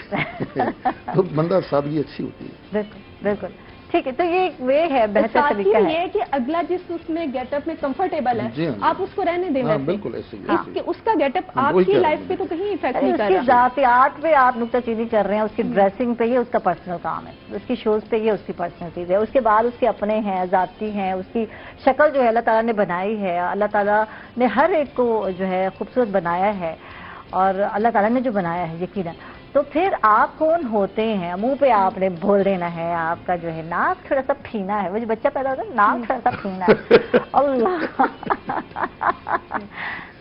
तो बंदा सादगी अच्छी होती है। बिल्कुल बिल्कुल ठीक है, तो ये एक वे है, बेहतर तरीका है ये कि अगला जिस उसमें गेटअप में कंफर्टेबल है आप उसको रहने दें, बिल्कुल ऐसे उसका गेटअप आपकी लाइफ पे तो कहीं इफेक्ट नहीं कर रहा। उसकी जातियात पे आप नुक्ताचीनी कर रहे हैं, उसकी ड्रेसिंग पे ये उसका पर्सनल काम है, उसकी शूज पे ये उसकी पर्सनल चीज है, उसके बाद उसके अपने हैं, जाती हैं, उसकी शक्ल जो है अल्लाह ताला ने बनाई है, अल्लाह ताला ने हर एक को जो है खूबसूरत बनाया है, और अल्लाह ताला ने जो बनाया है यकीनन। तो फिर आप कौन होते हैं, मुंह पे आपने बोल देना है, आपका जो है नाक थोड़ा सा फीना है, वो जो बच्चा पैदा होता है नाक थोड़ा सा फीना है, अल्लाह।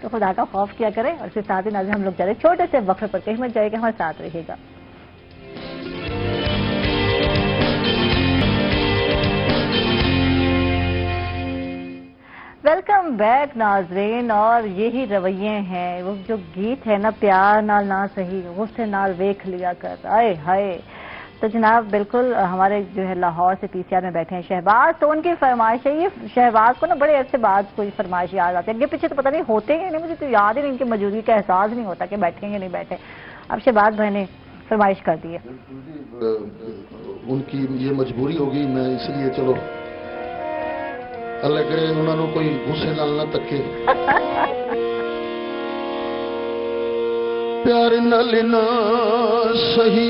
तो खुदा का खौफ किया करें, और फिर साथ ही नाज़रीन हम लोग जा रहे छोटे से वक्फे पर, कहीं मत जाएगा, हमारे साथ रहिएगा। वेलकम बैक नाजरीन, और यही रवैये हैं, वो जो गीत है ना प्यार नाल ना सही गुस्से नाल वेख लिया कर, आए हाय। तो जनाब बिल्कुल हमारे जो है लाहौर से पीसीआर में बैठे हैं शहबाज, तो उनकी फरमाइश है, ये शहबाज को ना बड़े अरसे बाद कोई फरमाइश याद आती है, अगे पीछे तो पता नहीं होते हैं नहीं, मुझे तो याद ही नहीं, इनकी मौजूदगी का एहसास नहीं होता कि बैठे या नहीं बैठे। अब शहबाज भाई ने फरमाइश कर दी है, उनकी ये मजबूरी होगी, मैं इसलिए चलो अल्लाह करे उन्होंने कोई गुस्से नाल ना तके। प्यार नाल ना सही,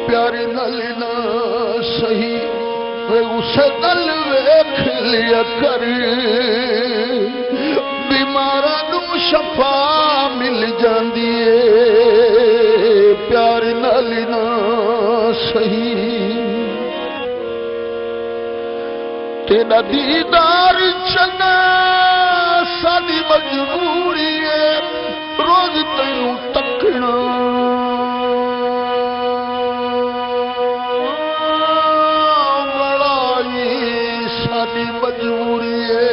प्यार नाल ना सही वे उसे गल वेख लिया कर, बीमारा नू शफा मिल जांदी है, प्यार नाल ना सही तेरा दीदार चंगा साडी मजबूरी है, रोज तैनू तकना बड़ा ही साडी मजबूरी है,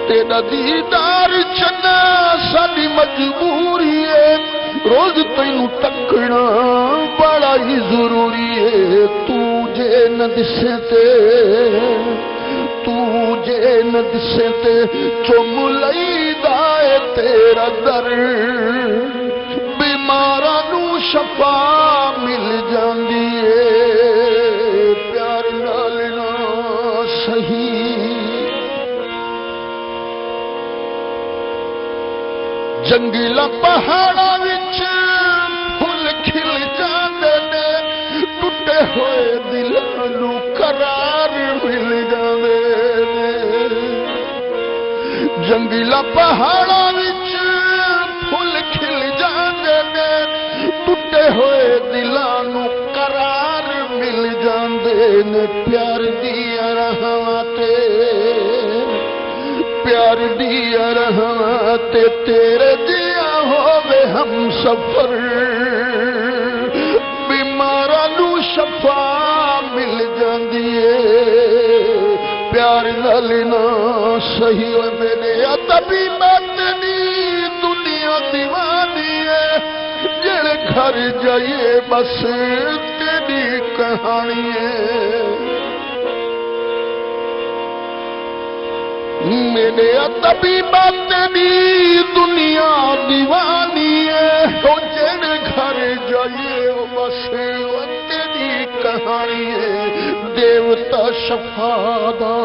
तेरा दीदार चंगा साडी मजबूरी है, रोज तैनू तकना बड़ा ہی ضروری ہے تجھے نہ دسے تے تجھے نہ دسے تے چم لئی دائے تیرا در بیماراں نوں شفا مل جاندی ہے پیار نال نہ صحیح جنگلا پہاڑاں وچ پھل کھل جاندے نے ٹوٹے ہوئے دلاں نوں قرار مل جاندے نے جنگلا پہاڑاں وچ پھل کھل جاندے نے ٹوٹے ہوئے دلاں نوں قرار مل جاندے نے پیار دیاں راہاں تے پیار دیا رہاں تے تیرے دیا ہووے ہم سفر بیماراں نوں شفا مل جاندی ہے پیار نال نہ صحیح ہوئے میرے ادبی باتنی دنیا دیوانی ہے جڑے گھر جائیے بس تیری کہانی ہے میرے ادبی باتنی دنیا دیوانی ہے جڑے گھر جائیے بس تیری کہانی ہے دیوتا شفادا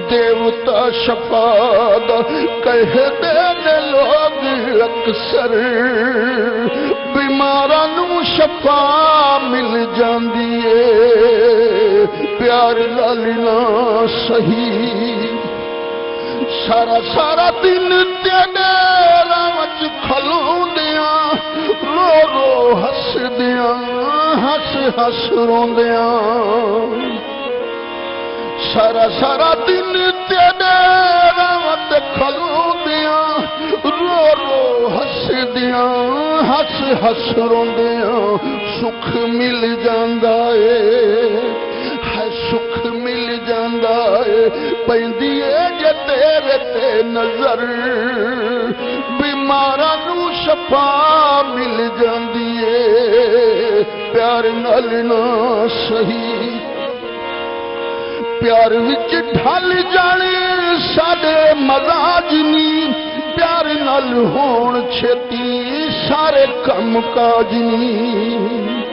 دیوتا شفادا کہتے ہیں لوگ اکثر بیماراں نوں شفا مل جاندی ہے پیار نال نہ صحیح سارا سارا دن تیرے راہ وچ کھلوندیاں رو رو ہسدیاں ہس ہس روندیاں سارا سارا دن تیرے راہ وچ کھلوندیاں رو رو ہسدیاں ہس ہس روندیاں سکھ مل جاندا ہے سکھ مل جاندا ہے پیندی ہے جے تیرے تے نظر بیماراں نوں شفا مل جاندی ہے پیار نال نہ صحیح پیار وچ ڈھل جانے ساڈے مزاج نی پیار نال ہون چھتی سارے کم کاج نی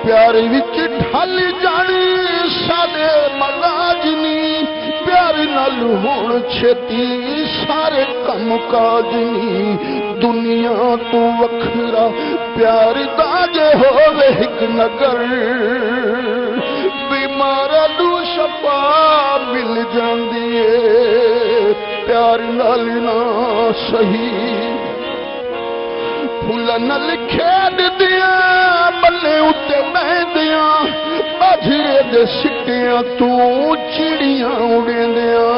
پیار وچ ڈھل جانی سارے مزاج نی پیار نال ہون چھتی سارے کم کاج نی دنیا تو وکھرا پیار دا جے ہووے ایک نگر بیماراں نوں شفا مل جاندی ہے پیار نال نہ صحیح پھلاں نال کھیڈ دیاں بلے اُتے بہندیاں باجھرے دے سٹیاں تو چڑیاں اڑیندیاں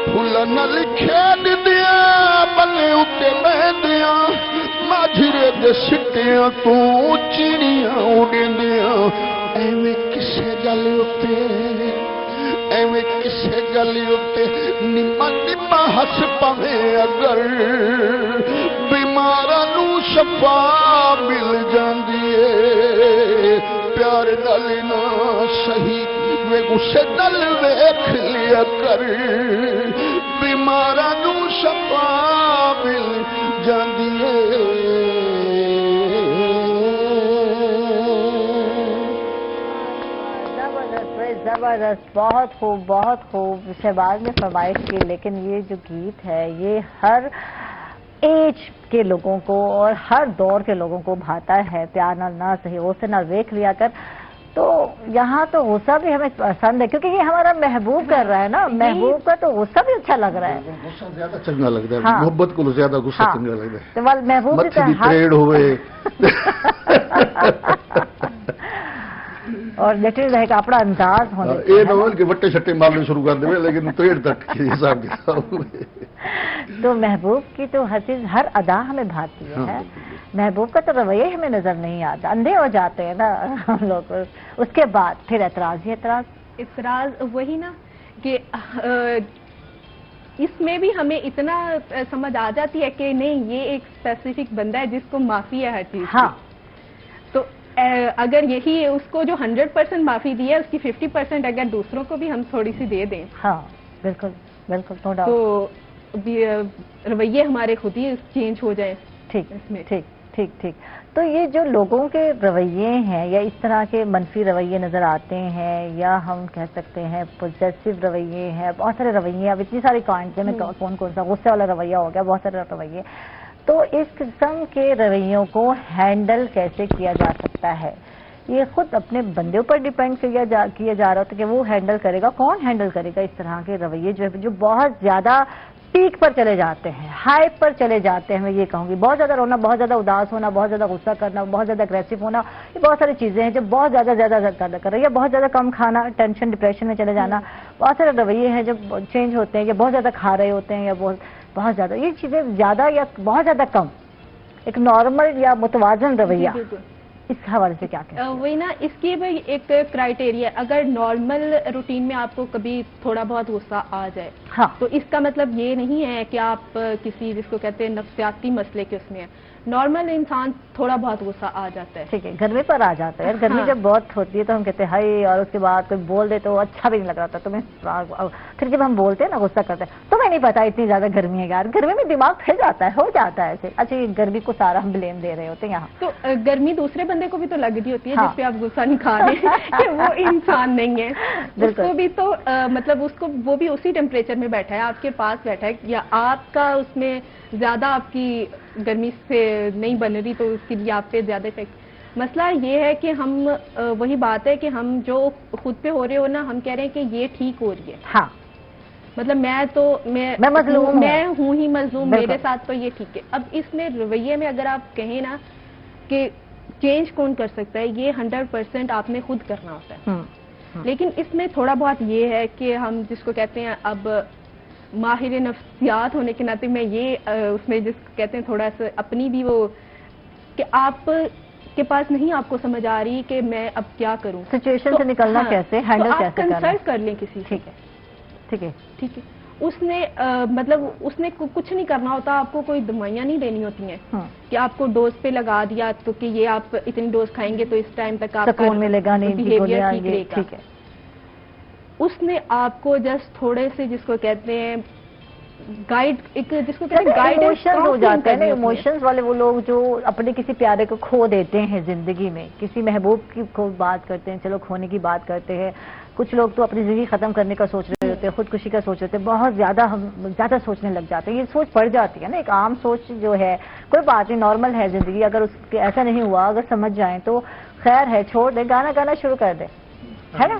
پھلاں نال کھیڈ دیاں بلے اُتے بہندیاں باجھرے دے سٹیاں تو چڑیاں اڑیندیاں ایویں کسے گل اُتے ایویں کسے گل اُتے نما نما ہس پویں اگر بیماراں نوں شفا مل جاندی ہے پیار نال نہ صحیح وے غصے نال ویکھ لیا کر بیماراں نوں شفا مل جاندی ہے زبردست بہت خوب شہباز نے فرمائش کی لیکن یہ جو گیت ہے یہ ہر ایج کے لوگوں کو اور ہر دور کے لوگوں کو بھاتا ہے پیار نال نہ صحیح غصے نال ویکھ لیا کر تو یہاں تو غصہ بھی ہمیں پسند ہے کیونکہ یہ ہمارا محبوب کر رہا ہے نا محبوب کا تو غصہ بھی اچھا لگ رہا ہے غصہ زیادہ چنگا لگتا ہے محبت کو زیادہ غصہ چنگا لگتا ہے محبوب تریڑ ہوئے اور لیکن ایک اپنا انداز ہونا یہ نہ ہو کہ وٹے چھٹے مارنے شروع کر دے لیکن تریڑ تک کے حساب کتاب تو محبوب کی تو ہر چیز ہر ادا ہمیں بھاتی ہے محبوب کا تو رویہ ہمیں نظر نہیں آتا اندھے ہو جاتے ہیں نا ہم لوگ اس کے بعد پھر اعتراض ہی اعتراض وہی نا کہ اس میں بھی ہمیں اتنا سمجھ آ جاتی ہے کہ نہیں یہ ایک اسپیسیفک بندہ ہے جس کو معافی ہے ہر چیز کی. تو اگر یہی اس کو جو 100% معافی دی ہے اس کی 50% اگر دوسروں کو بھی ہم تھوڑی سی دے دیں. ہاں بالکل بالکل تو رویے ہمارے خود ہی چینج ہو جائیں. ٹھیک ٹھیک ٹھیک ٹھیک. تو یہ جو لوگوں کے رویے ہیں یا اس طرح کے منفی رویے نظر آتے ہیں یا ہم کہہ سکتے ہیں پوزیسو رویے ہیں, بہت سارے رویے, اب اتنی ساری کائنڈ میں کون کون سا غصے والا رویہ ہو گیا, بہت سارے رویے. تو اس قسم کے رویوں کو ہینڈل کیسے کیا جا سکتا ہے؟ یہ خود اپنے بندے پر ڈیپینڈ کیا جا رہا ہوتا کہ وہ ہینڈل کرے گا. کون ہینڈل کرے گا اس طرح کے رویے جو بہت زیادہ پیک پر چلے جاتے ہیں, ہائپ پر چلے جاتے ہیں؟ میں یہ کہوں گی بہت زیادہ رونا, بہت زیادہ اداس ہونا, بہت زیادہ غصہ کرنا, بہت زیادہ اگریسو ہونا, یہ بہت ساری چیزیں ہیں جو بہت زیادہ کر رہی ہے. بہت زیادہ کم کھانا, ٹینشن ڈپریشن میں چلے جانا, بہت سارے رویے ہیں جو چینج ہوتے ہیں, یا بہت زیادہ کھا رہے ہوتے ہیں یا بہت زیادہ, یہ چیزیں زیادہ یا بہت زیادہ کم, ایک نارمل یا متوازن رویہ, اس حوالے سے کیا کہتے ہیں؟ وہی نا, اس کی بھی ایک کرائیٹیریا, اگر نارمل روٹین میں آپ کو کبھی تھوڑا بہت غصہ آ جائے تو اس کا مطلب یہ نہیں ہے کہ آپ کسی جس کو کہتے ہیں نفسیاتی مسئلے کے اس میں ہیں. نارمل انسان تھوڑا بہت غصہ آ جاتا ہے. ٹھیک ہے, گرمی پر آ جاتا ہے. گرمی جب بہت ہوتی ہے تو ہم کہتے ہیں ہائی, اور اس کے بعد کوئی بول دے تو اچھا بھی نہیں لگ رہا تھا تمہیں. پھر جب ہم بولتے ہیں نا, غصہ کرتے ہیں, تمہیں نہیں پتا اتنی زیادہ گرمی ہے یار. گرمی میں دماغ پھر جاتا ہے, ہو جاتا ہے ایسے. اچھا, یہ گرمی کو سارا ہم بلیم دے رہے ہوتے ہیں یہاں. تو گرمی دوسرے بندے کو بھی تو لگتی ہوتی ہے جس پہ آپ غصہ نکال رہے ہیں کہ وہ انسان نہیں ہے. اس کو بھی تو مطلب اس کو وہ بھی اسی ٹیمپریچر میں بیٹھا ہے, آپ کے پاس بیٹھا ہے, یا آپ کا اس میں زیادہ آپ کی گرمی سے نہیں بن رہی تو اس کے لیے آپ پہ زیادہ افیکٹ. مسئلہ یہ ہے کہ ہم وہی بات ہے کہ ہم جو خود پہ ہو رہے ہو نا, ہم کہہ رہے ہیں کہ یہ ٹھیک ہو رہی ہے. ہاں, مطلب میں ہوں ہی مظلوم, میرے ساتھ تو یہ ٹھیک ہے. اب اس میں رویے میں اگر آپ کہیں نا کہ چینج کون کر سکتا ہے, یہ 100% آپ نے خود کرنا ہوتا ہے. لیکن اس میں تھوڑا بہت یہ ہے کہ ہم جس کو کہتے ہیں, اب ماہر نفسیات ہونے کے ناطے میں یہ اس میں جس کو کہتے ہیں تھوڑا سا اپنی بھی وہ کہ آپ کے پاس نہیں آپ کو سمجھ آ رہی کہ میں اب کیا کروں, سچویشن سے نکلنا کیسے, ہینڈل کیسے کرنا. کنسلٹ کر لیں کسی سے. ٹھیک ہے. اس نے مطلب اس نے کچھ نہیں کرنا ہوتا, آپ کو کوئی دوائیاں نہیں دینی ہوتی ہیں کہ آپ کو ڈوز پہ لگا دیا تو کہ یہ آپ اتنی ڈوز کھائیں گے تو اس ٹائم تک آپ کا ملے گا, بیہیویئر ٹھیک رہے گا. اس نے آپ کو جسٹ تھوڑے سے جس کو کہتے ہیں گائیڈ, ایک جس کو کہتے ہیں گائیڈ ہو جاتے ہیں. ایموشنز والے وہ لوگ جو اپنے کسی پیارے کو کھو دیتے ہیں زندگی میں, کسی محبوب کی بات کرتے ہیں, چلو کھونے کی بات کرتے ہیں. کچھ لوگ تو اپنی زندگی ختم کرنے کا سوچ رہے ہوتے ہیں, خودکشی کا سوچ رہے ہوتے ہیں, بہت زیادہ سوچنے لگ جاتے ہیں. یہ سوچ پڑ جاتی ہے نا, ایک عام سوچ جو ہے, کوئی بات نہیں, نارمل ہے زندگی. اگر اس کے ایسا نہیں ہوا, اگر سمجھ جائیں تو خیر ہے, چھوڑ دیں, گانا شروع کر دیں, ہے نا.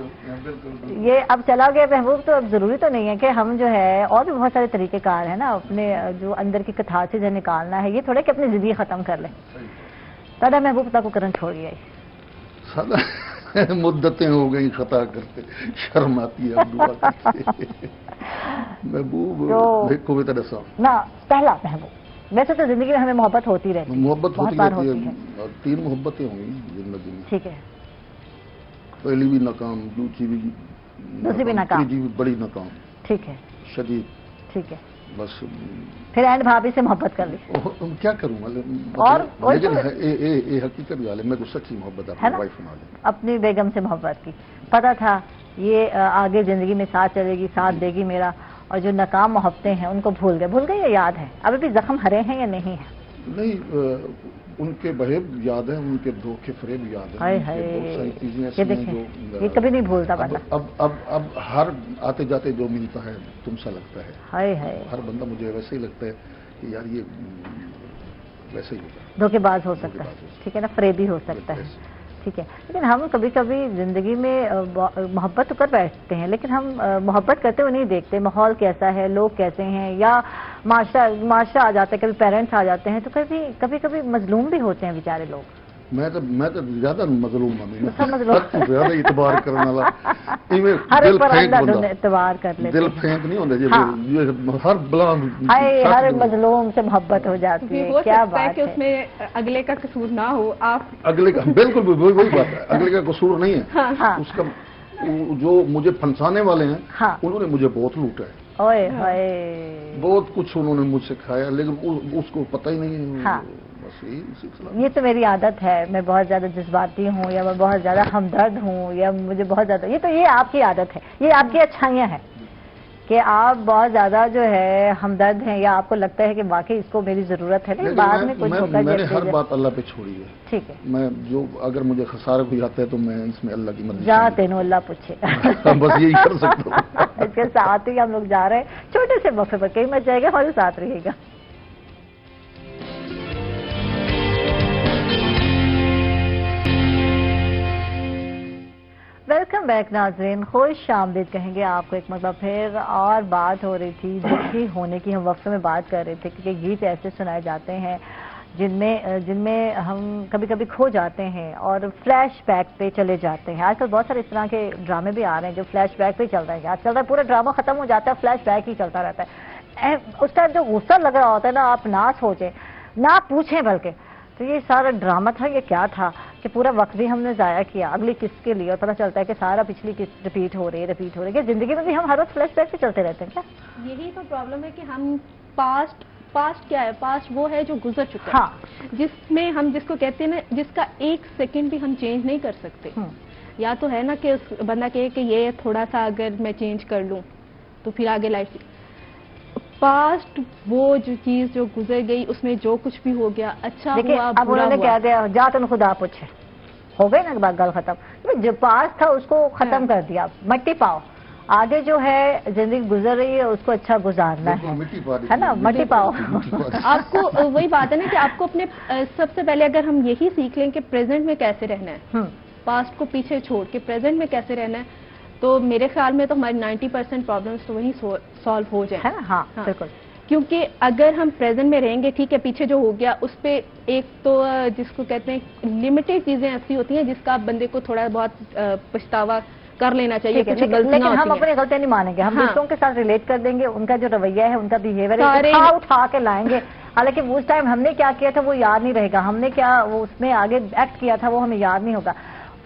یہ اب چلا گیا محبوب تو اب ضروری تو نہیں ہے کہ ہم جو ہے, اور بھی بہت سارے طریقہ کار ہیں نا اپنے جو اندر کی کتھا سے جو نکالنا ہے. یہ تھوڑے کہ اپنی زندگی ختم کر لیں. دادا محبوب تک کو کرن چھوڑ گیا, مدتیں ہو گئی خطا کرتے, شرم آتی ہے محبوب کو بھی طرح نہ. پہلا محبوب, ویسے تو زندگی میں ہمیں محبت ہوتی رہتی ہے, محبت ہوتی رہتی ہے. 3 محبتیں ہوں گی زندگی میں. ٹھیک ہے. پہلی بھی ناکام, دوسری بھی ناکام, تیسری بھی بڑی ناکام. ٹھیک ہے. شدید. ٹھیک ہے. بس پھر اینڈ بھابھی سے محبت کر لی. کیا کروں, اور لیکن یہ حقیقت والے میں کو سچی محبت اپنی بیگم سے محبت کی. پتا تھا یہ آگے زندگی میں ساتھ چلے گی, ساتھ دے گی میرا, اور جو ناکام محبتیں ہیں ان کو بھول گئے یا یاد ہے, ابھی بھی زخم ہرے ہیں یا نہیں ہیں؟ نہیں, ان کے بہیب یاد ہیں, ان کے دھوکے فریب یاد ہیں. بہت ساری چیزیں ایسی ہیں جو یہ کبھی نہیں بھولتا. اب ہر آتے جاتے جو ملتا ہے تم سا لگتا ہے. ہر بندہ مجھے ویسے ہی لگتا ہے کہ یار یہ ویسے ہی ہوتا ہے, دھوکے باز ہو سکتا ہے. ٹھیک ہے نا, فریبی ہو سکتا ہے. ٹھیک ہے. لیکن ہم کبھی کبھی زندگی میں محبت تو کر بیٹھتے ہیں, لیکن ہم محبت کرتے ہوئے نہیں دیکھتے ماحول کیسا ہے, لوگ کیسے ہیں, یا معاشرہ آ جاتا ہے, کبھی پیرنٹس آ جاتے ہیں, تو کبھی مظلوم بھی ہوتے ہیں بیچارے لوگ. میں تو زیادہ مظلوم ہوں, زیادہ اعتبار کرنے والا. اعتبار کر لیتے, دل پھینک نہیں ہوتا, ہر مظلوم سے محبت ہو جاتی ہے. کیا بات ہے کہ اس میں اگلے کا قصور نہ ہو, آپ اگلے کا بالکل وہی بات ہے, اگلے کا قصور نہیں ہے. اس کا جو مجھے پھنسانے والے ہیں انہوں نے مجھے بہت لوٹا ہے. ओए होए, बहुत कुछ उन्होंने मुझसे खाया, लेकिन उसको पता ही नहीं। हाँ। बस यही सिलसिला। ये तो मेरी आदत है, मैं बहुत ज्यादा जज्बाती हूँ या मैं बहुत ज्यादा हमदर्द हूँ या मुझे बहुत ज्यादा, ये आपकी आदत है, ये आपकी अच्छाइयाँ हैं कि आप बहुत ज्यादा जो है हमदर्द हैं या आपको लगता है कि वाकई इसको मेरी जरूरत है, लेकिन बाद में कुछ होगा। मैंने हर बात अल्लाह पे छोड़ी है। ठीक है, मैं जो अगर मुझे खसारा भी आता है तो मैं इसमें अल्लाह की मदद जा तेनो अल्लाह पूछे। बस यही कर सकता हूँ। इसके साथ ही हम लोग जा रहे हैं छोटे से वक्फे पर, कहीं मच जाएगा, हमारे साथ रहिएगा। वेलकम बैक नाज़रीन, खुश आमदीद कहेंगे आपको एक मतलब फिर। और बात हो रही थी दुखी होने की, हम वक्फे में बात कर रहे थे क्योंकि गीत ऐसे सुनाए जाते हैं जिनमें हम कभी कभी खो जाते हैं और फ्लैश बैक पे चले जाते हैं। आजकल बहुत सारे इस तरह के ड्रामे भी आ रहे हैं जो फ्लैश बैक पे चल रहे हैं। आज चल रहा है पूरा ड्रामा खत्म हो जाता है, फ्लैश बैक ही चलता रहता है। उस टाइम जो गुस्सा लग रहा होता है ना, आप ना सोचें ना पूछें, बल्कि तो ये सारा ड्रामा था, ये क्या था कि पूरा वक्त भी हमने ज़ाया किया अगली किस्त के लिए, और पता चलता है कि सारा पिछली किस्त रिपीट हो रही है। कि जिंदगी में भी हम हर वक्त फ्लैश बैक पे चलते रहते हैं क्या? यही तो प्रॉब्लम है कि हम पास्ट क्या है, पास्ट वो है जो गुजर चुका है। हाँ। जिसमें हम जिसको कहते हैं ना, जिसका एक सेकंड भी हम चेंज नहीं कर सकते। या तो है ना कि उस बंदा कहे कि ये थोड़ा सा अगर मैं चेंज कर लूं तो फिर आगे लाइफ। पास्ट वो जो चीज जो गुजर गई, उसमें जो कुछ भी हो गया, अच्छा हुआ बुरा हुआ। अब उन्होंने क्या दिया, जा तुम खुदा पूछे, हो गई ना बात, गल खत्म। जो पास्ट था उसको खत्म कर दिया, मट्टी पाओ। आगे जो है जिंदगी गुजर रही है उसको अच्छा गुजारना है ना, मट्टी पाओ। आपको वही बात है ना कि आपको अपने सबसे पहले अगर हम यही सीख लें कि प्रेजेंट में कैसे रहना है, पास्ट को पीछे छोड़ के प्रेजेंट में कैसे रहना है, तो मेरे ख्याल में तो हमारी 90% प्रॉब्लम्स तो वही सॉल्व हो जाए। है ना? हाँ, बिल्कुल। क्योंकि अगर हम प्रेजेंट में रहेंगे, ठीक है पीछे जो हो गया उस पे एक तो जिसको कहते हैं लिमिटेड चीजें ऐसी होती हैं जिसका बंदे को थोड़ा बहुत पछतावा कर लेना चाहिए। लेकिन हम अपनी गलतियां नहीं मानेंगे, हम दूसरों के साथ रिलेट कर देंगे, उनका जो रवैया है, उनका बिहेवियर है, उठा के लाएंगे। हालांकि उस टाइम हमने क्या किया था वो याद नहीं रहेगा, हमने क्या वो उसमें आगे एक्ट किया था वो हमें याद नहीं होगा।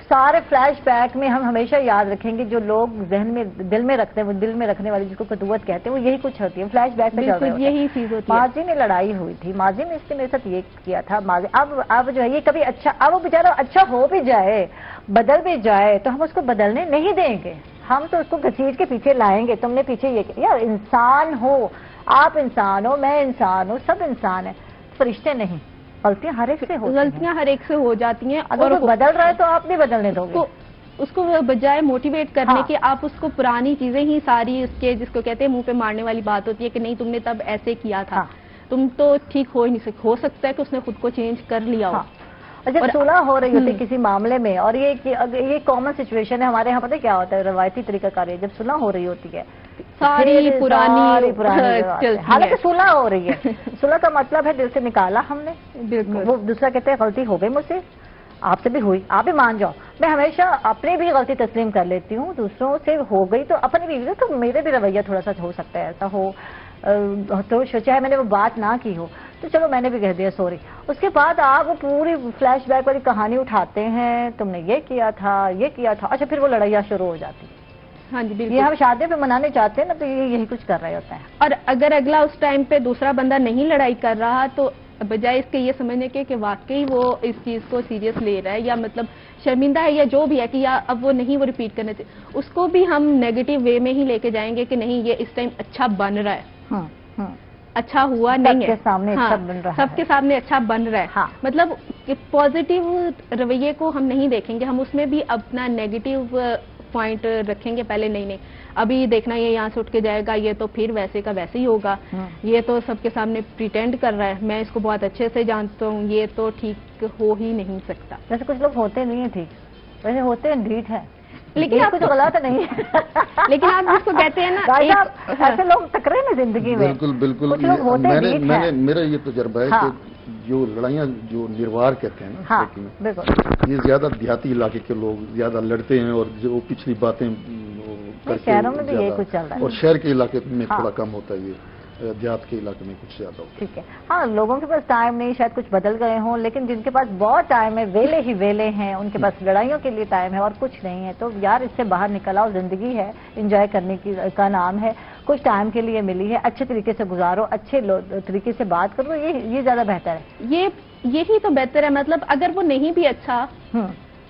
सारे फ्लैश बैक में हम हमेशा याद रखेंगे जो लोग जहन में दिल में रखते हैं, वो दिल में रखने वाली जिसको कदुवत कहते हैं, वो यही कुछ होती है, फ्लैश बैक में चल रहे हैं। यही चीज होती है। माजी में लड़ाई हुई थी, माजी में इसने मेरे साथ ये किया था, माजी अब जो है ये कभी अच्छा, अब वो बेचारा अच्छा हो भी जाए, बदल भी जाए, तो हम उसको बदलने नहीं देंगे, हम तो उसको घसीट के पीछे लाएंगे। तुमने पीछे ये किया, यार इंसान हो, आप इंसान हो, मैं इंसान हूँ, सब इंसान है, फरिश्ते नहीं। गलतियां हर एक से होती हैं, गलतियां हर एक से हो जाती हैं। अगर वो बदल रहा है तो आप नहीं बदलने दोगे उसको बजाय मोटिवेट करने के, आप उसको पुरानी चीजें ही सारी उसके जिसको कहते हैं मुंह पे मारने वाली बात होती है कि नहीं तुमने तब ऐसे किया था, तुम तो ठीक हो ही नहीं सकते। हो सकता है कि उसने खुद को चेंज कर लिया हो। जब सुलह हो रही होती किसी मामले में, और ये कॉमन सिचुएशन है हमारे यहाँ, पता क्या होता है, रवायती तरीका कार्य, जब सुलह हो रही होती है सारी पुरानी हालांकि सुलह हो रही है, सुलह का मतलब है दिल से निकाला हमने, वो दूसरा कहते हैं गलती हो गई मुझसे, आपसे भी हुई, आप भी मान जाओ। मैं हमेशा अपनी भी गलती तस्लीम कर लेती हूँ, दूसरों से हो गई तो अपनी भी, तो मेरे भी रवैया थोड़ा सा हो सकता है ऐसा हो, तो चाहे मैंने वो बात ना की हो तो चलो मैंने भी कह दिया सॉरी। उसके बाद आप वो पूरी फ्लैश बैक वाली कहानी उठाते हैं, तुमने ये किया था, अच्छा फिर वो लड़ाइयाँ शुरू हो जाती है। हाँ जी बिल्कुल। ये हम शादी पे मनाने चाहते हैं ना, तो ये यही कुछ कर रहे होता है। और अगर अगला उस टाइम पे दूसरा बंदा नहीं लड़ाई कर रहा तो बजाय इसके ये समझने के वाकई वो इस चीज को सीरियस ले रहा है या मतलब शर्मिंदा है या जो भी है कि या अब वो नहीं वो रिपीट करने से, उसको भी हम नेगेटिव वे में ही लेके जाएंगे कि नहीं ये इस टाइम अच्छा बन रहा है, अच्छा हुआ नहीं है, सबके सामने अच्छा बन रहा है, सबके सामने अच्छा बन रहा है। मतलब पॉजिटिव रवैये को हम नहीं देखेंगे, हम उसमें भी अपना नेगेटिव पॉइंट रखेंगे पहले। नहीं अभी देखना ये यहाँ से उठ के जाएगा, ये तो फिर वैसे का वैसे ही होगा, ये तो सबके सामने प्रिटेंड कर रहा है, मैं इसको बहुत अच्छे से जानता हूँ, ये तो ठीक हो ही नहीं सकता। वैसे कुछ लोग होते नहीं है ठीक, वैसे होते हैं ढीठ है, लेकिन आप कुछ गलत नहीं है। लेकिन आप जिसको कहते हैं ना ऐसे लोग टकरे ना जिंदगी में। बिल्कुल बिल्कुल। कुछ लोग होते हैं मेरा ये तजुर्बा है कि जो लड़ाइयाँ जो निर्वार कहते हैं ना, बिल्कुल ये ज्यादा देहाती इलाके के लोग ज्यादा लड़ते हैं और जो पिछली बातें शहरों में भी यही कुछ चल रहा है, और शहर के इलाके में थोड़ा कम होता है, ये देहात के इलाके में कुछ ज्यादा होता है। ठीक है, हाँ लोगों के पास टाइम नहीं, शायद कुछ बदल गए हों, लेकिन जिनके पास बहुत टाइम है, वेले ही वेले हैं, उनके पास लड़ाइयों के लिए टाइम है और कुछ नहीं है, तो यार इससे बाहर निकल आओ, जिंदगी है, एंजॉय करने की का नाम है, کچھ ٹائم کے لیے ملی ہے، اچھے طریقے سے گزارو، اچھے طریقے سے بات کرو، یہ زیادہ بہتر ہے. یہی تو بہتر ہے. مطلب اگر وہ نہیں بھی اچھا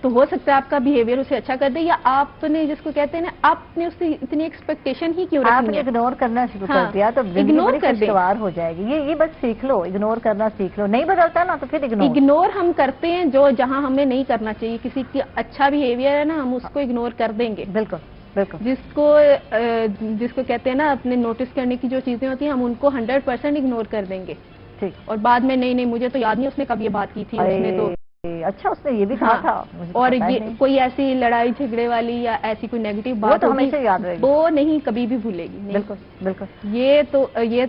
تو ہو سکتا ہے آپ کا بیہیویئر اسے اچھا کر دے، یا آپ نے جس کو کہتے ہیں نا آپ نے اس سے اتنی ایکسپیکٹیشن ہی کیوں رکھنی ہے. آپ نے اگنور کرنا شروع کر دیا تو اگنور کر خوشگوار ہو جائے گی. یہ بس سیکھ لو، اگنور کرنا سیکھ لو. نہیں بدلتا نا تو پھر اگنور ہم کرتے ہیں جہاں ہمیں نہیں کرنا چاہیے. کسی کی اچھا بیہیویئر ہے نا ہم اس کو اگنور کر دیں گے. بالکل بالکل. جس کو کہتے ہیں نا اپنے نوٹس کرنے کی جو چیزیں ہوتی ہیں ہم ان کو 100% اگنور کر دیں گے. ٹھیک. اور بعد میں نہیں مجھے تو یاد نہیں اس نے کب یہ بات کی تھی. اس نے تو اچھا اس نے یہ بھی کہا تھا. اور یہ کوئی ایسی لڑائی جھگڑے والی یا ایسی کوئی نیگیٹو بات ہمیشہ یاد رہے گی، وہ نہیں کبھی بھی بھولے گی. بالکل بالکل. یہ تو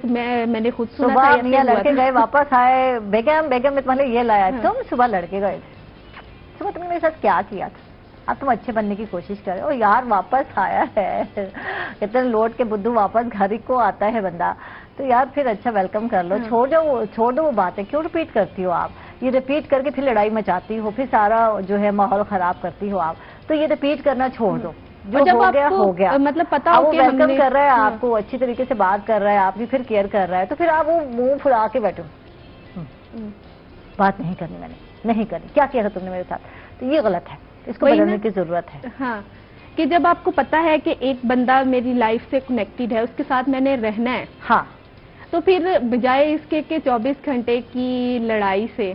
میں نے خود سنا تھا. صبح لڑکے گئے واپس آئے، بیگم پہلے یہ لایا تم صبح لڑکے گئے تھے، صبح تم نے میرے ساتھ کیا کیا تھا؟ اب تم اچھے بننے کی کوشش کرے. او یار واپس آیا ہے، اتنے لوٹ کے بدھو واپس گھر کو آتا ہے بندہ، تو یار پھر اچھا ویلکم کر لو. چھوڑ دو وہ باتیں. کیوں ریپیٹ کرتی ہو آپ؟ یہ ریپیٹ کر کے پھر لڑائی مچاتی ہو، پھر سارا جو ہے ماحول خراب کرتی ہو آپ. تو یہ ریپیٹ کرنا چھوڑ دو. جو ہو گیا مطلب پتا ہو کہ ویلکم کر رہا ہے آپ کو، اچھی طریقے سے بات کر رہا ہے، آپ کی پھر کیئر کر رہا ہے، تو پھر آپ وہ منہ پھلا کے بیٹھو. بات نہیں کرنی، میں نے نہیں کرنی، کیا کیا تھا تم نے میرے ساتھ؟ تو یہ غلط ہے، اس کو بدلنے کی ضرورت ہے. ہاں کہ جب آپ کو پتا ہے کہ ایک بندہ میری لائف سے کنیکٹڈ ہے، اس کے ساتھ میں نے رہنا ہے، ہاں، تو پھر بجائے اس کے کہ 24 گھنٹے کی لڑائی سے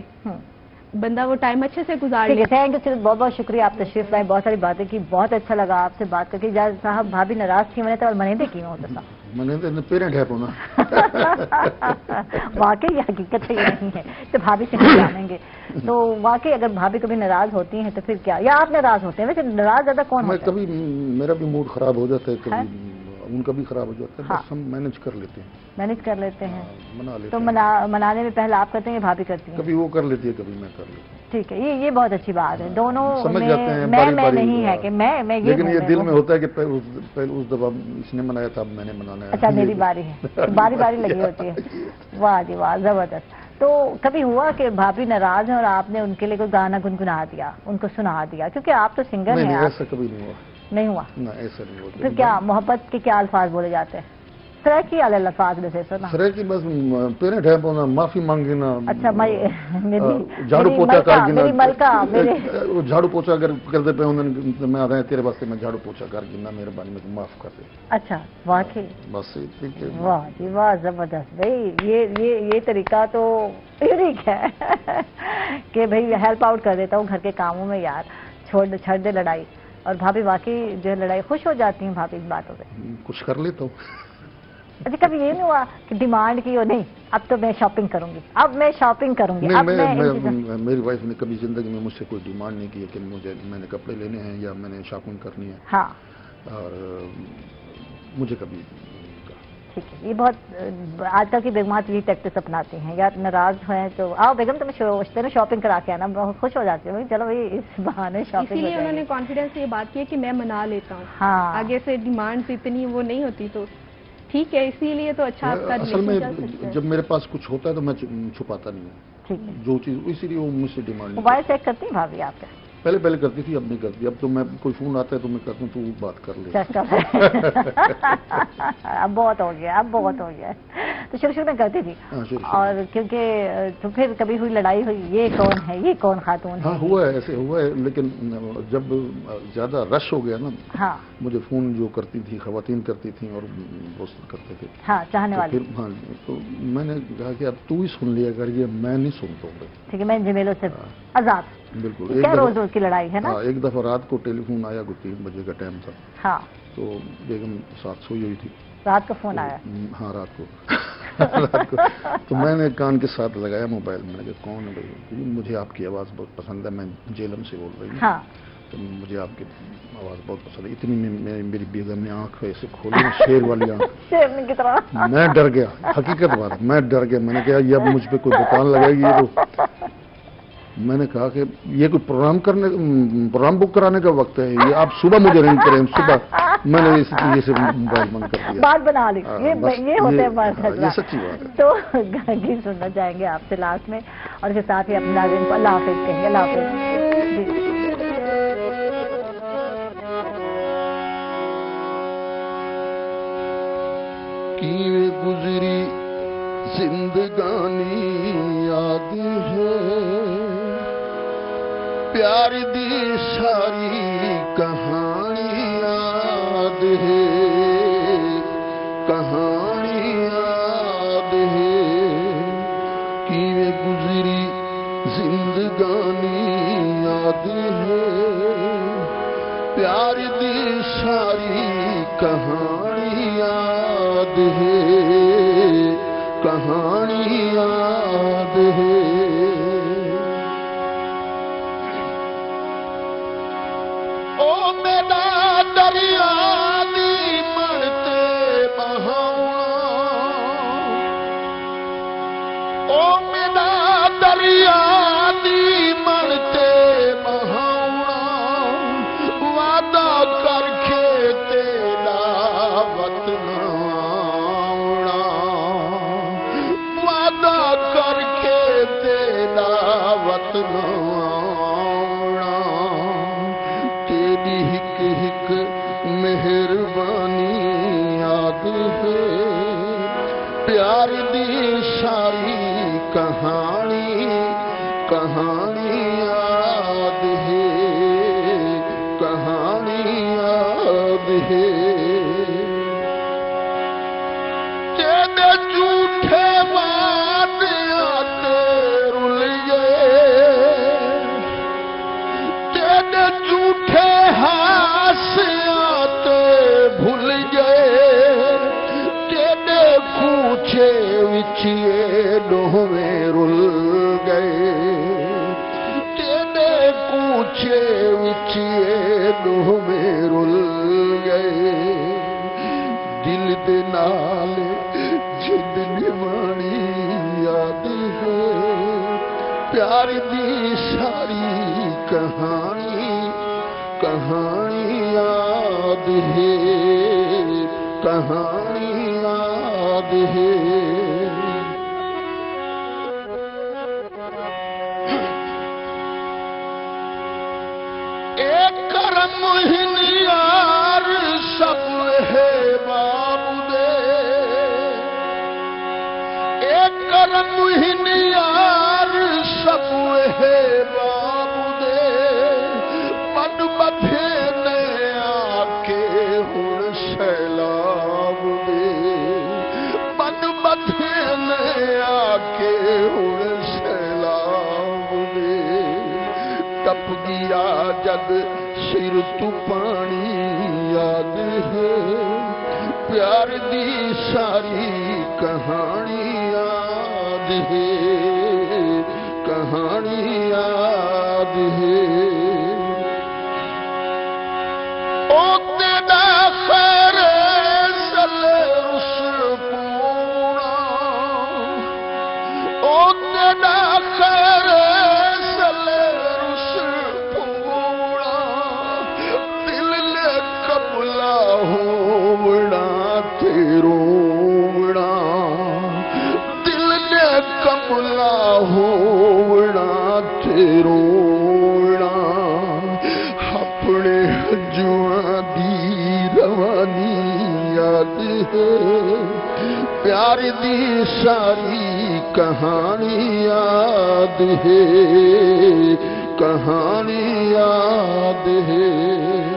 بندہ وہ ٹائم اچھے سے گزار لے. Thank you. بہت بہت شکریہ، آپ تشریف لائے، بہت ساری باتیں کی، بہت اچھا لگا آپ سے بات کر کے. اجازت صاحب بھابھی ناراض تھی میں نے تو منیدے کی ہوتا صاحب پیرنٹ ہے پونا. واقعی یہ حقیقت ہے، یہ نہیں ہے تو بھابھی سے نہیں جانیں گے. تو واقعی اگر بھابھی کبھی ناراض ہوتی ہیں تو پھر کیا، یا آپ ناراض ہوتے ہیں؟ ویسے ناراض زیادہ کون ہوتا ہے؟ کبھی میرا بھی موڈ خراب ہو جاتا ہے، کبھی ان کا بھی خراب ہو جاتا ہے، بس ہم مینج کر لیتے ہیں. مینج کر لیتے ہیں، منا لیتے ہیں. تو منانے میں پہلے آپ کرتے ہیں یا بھابھی کرتی ہیں؟ کبھی وہ کر لیتی ہے، کبھی میں کر لیتا ہوں. ٹھیک ہے، یہ بہت اچھی بات ہے. دونوں سمجھ جاتے ہیں، میں نہیں ہے کہ میں لیکن یہ دل میں ہوتا ہے کہ اس دفعہ اس نے منایا تھا، اب میں نے منانا ہے. اچھا میری باری ہے، باری باری لگی ہوتی ہے. واہ جی واہ، زبردست. تو کبھی ہوا کہ بھابھی ناراض ہیں اور آپ نے ان کے لیے کوئی گانا گنگنا دیا، ان کو سنا دیا؟ کیونکہ آپ تو سنگر ہیں. ایسا کبھی نہیں ہوا. نہیں ہوا؟ ایسا نہیں ہوا. پھر کیا محبت کے کیا الفاظ بولے جاتے ہیں؟ سرکی والے الفاظ میں سے سنا. سرکی بس پیرنٹ ہے پونا، معافی مانگنا. اچھا جھاڑو پوچھا کر گنا، میری ملکہ میرے جھاڑو پوچھا اگر کرتے پہ انہوں میں آ رہا ہے تیرے واسطے میں جھاڑو پوچھا کر گنا، مہربانی میں معاف کر دے. اچھا واقعی بس ٹھیک ہے. واہ جی واہ، زبردست. بھائی یہ طریقہ تو یونیک ہے کہ بھائی ہیلپ آؤٹ کر دیتا ہوں گھر کے کاموں میں. یار چھوڑ دے لڑائی. اور بھابھی واقعی جو ہے لڑائی خوش ہو جاتی ہیں بھابھی اس باتوں پہ؟ کچھ کر لیتا ہوں. اچھا کبھی یہ نہیں ہوا کہ ڈیمانڈ کی ہو نہیں اب تو میں شاپنگ کروں گی، اب میں شاپنگ کروں گی؟ میری وائف نے کبھی زندگی میں مجھ سے کوئی ڈیمانڈ نہیں کی ہے کہ میں نے کپڑے لینے ہیں یا میں نے شاپنگ کرنی ہے. ہاں. اور مجھے کبھی ٹھیک ہے. یہ بہت آج کل کی بیگمات یہ ٹیکٹس اپناتی ہیں، یا ناراض ہیں تو آؤ بیگم تمہیں شاپنگ کرا کے آنا، بہت خوش ہو جاتی ہوں. چلو بھائی اس بہانے شاپنگ. اسی لیے انہوں نے کانفیڈنس سے یہ بات کی کہ میں منا لیتا ہوں. ہاں آگے سے ڈیمانڈ اتنی وہ نہیں ہوتی تو ٹھیک ہے. اسی لیے تو اچھا اصل میں جب میرے پاس کچھ ہوتا ہے تو میں چھپاتا نہیں ہوں. ٹھیک ہے. جو چیز اسی لیے وہ مجھ سے ڈیمانڈ. موبائل چیک کرتی ہیں بھابھی آپ کا؟ پہلے کرتی تھی، اب نہیں کرتی. اب تو میں کوئی فون آتا ہے تو میں کہتا ہوں تو وہ بات کر لے. اب بہت ہو گیا. تو شروع میں کرتی تھی. اور کیونکہ تو پھر کبھی ہوئی لڑائی ہوئی، یہ کون ہے، یہ کون خاتون ہے؟ ہاں ہوا ہے، ایسے ہوا ہے. لیکن جب زیادہ رش ہو گیا نا، ہاں مجھے فون جو کرتی تھی خواتین کرتی تھیں اور دوست کرتے تھے، ہاں چاہنے والے. ہاں تو میں نے کہا کہ اب تو ہی سن لیا کر، یہ میں نہیں سنتا ہوں. ٹھیک ہے، میں جمیلوں سے آزاد. بالکل. کیا روز کی لڑائی ہے نا. ایک دفعہ رات کو ٹیلی فون آیا، 3 بجے کا ٹائم تھا. ہاں. تو بیگم ساتھ سوئی ہوئی تھی. رات کو فون آیا؟ ہاں رات کو. تو میں نے کان کے ساتھ لگایا موبائل. میں نے کہا کون ہے بھائی؟ مجھے آپ کی آواز بہت پسند ہے، میں جیلم سے بول رہی ہوں. ہاں. تو مجھے آپ کی آواز بہت پسند ہے. اتنی میں میری بیگم نے آنکھ ایسے کھولی، شیر والی آنکھ. میں ڈر گیا، حقیقت بات میں ڈر گیا. میں نے کہا یہ اب مجھ پہ کوئی دکان لگائے گی. یہ تو میں نے کہا کہ یہ کوئی پروگرام بک کرانے کا وقت ہے، یہ آپ صبح مجھے رنگ کریں. صبح میں نے اس چیز سے موبائل بند کر دیا. بات بنا لی. یہ ہوتے ہیں یہ سچی بات ہے. تو گیت سننا چاہیں گے آپ سے لاسٹ میں، اور اس کے ساتھ ہی اپنے ناظرین کو اللہ حافظ کہیں گے. اللہ حافظ. کیویں گزری زندگانی یاد ہے پیار دی ساری کہانی یاد ہے کہانی یاد ہے کیویں گزری زندگانی یاد ہے پیار دی ساری کہانی یاد ہے کہانی یاد ہے او میرا دریا دی مرتے بہاؤں او میرا دریا دی مرتے بہاؤں وعدہ کر کے تیرا وطن آؤنا وعدہ کر کے تیرا وطن آؤنا تیری ہک ہک مہربانی یاد ہے پیار دی ساری کہانی کہانی یاد ہے کہانی یاد ہے تیرے جھوٹے وعدیاں رل گئے تیرے جھوٹے ہاسیاں بھول گئے تیرے کوچے وچے ڈوہیں رل گئے تیرے کوچے وچے ڈوہیں رل گئے دل دے نال جد نبھانی یاد ہے پیار دی ساری کہانی کہانی یاد ہے کہانی یاد ہے ایک کرم ہنیار سب ہے باب دے ایک کرم ہنیار سب ہے باب دے پن بدھے نے آ کے ہن سیلاب دے پن بدھے نے آ کے ہن سیلاب دے ٹپ گیا جد سر تو پانی یاد ہے پیار دی ساری کہانی یاد ہے کہانی یاد ہے او تیرا خیر سل رس پونا او تیرا خیر سل رس پونا دل لے قبلہ ہونا تیرونا دل نے قبلہ ہونا تیرونا اپنے جوان دی روانی یاد ہے پیار دی ساری کہانی یاد ہے کہانی یاد ہے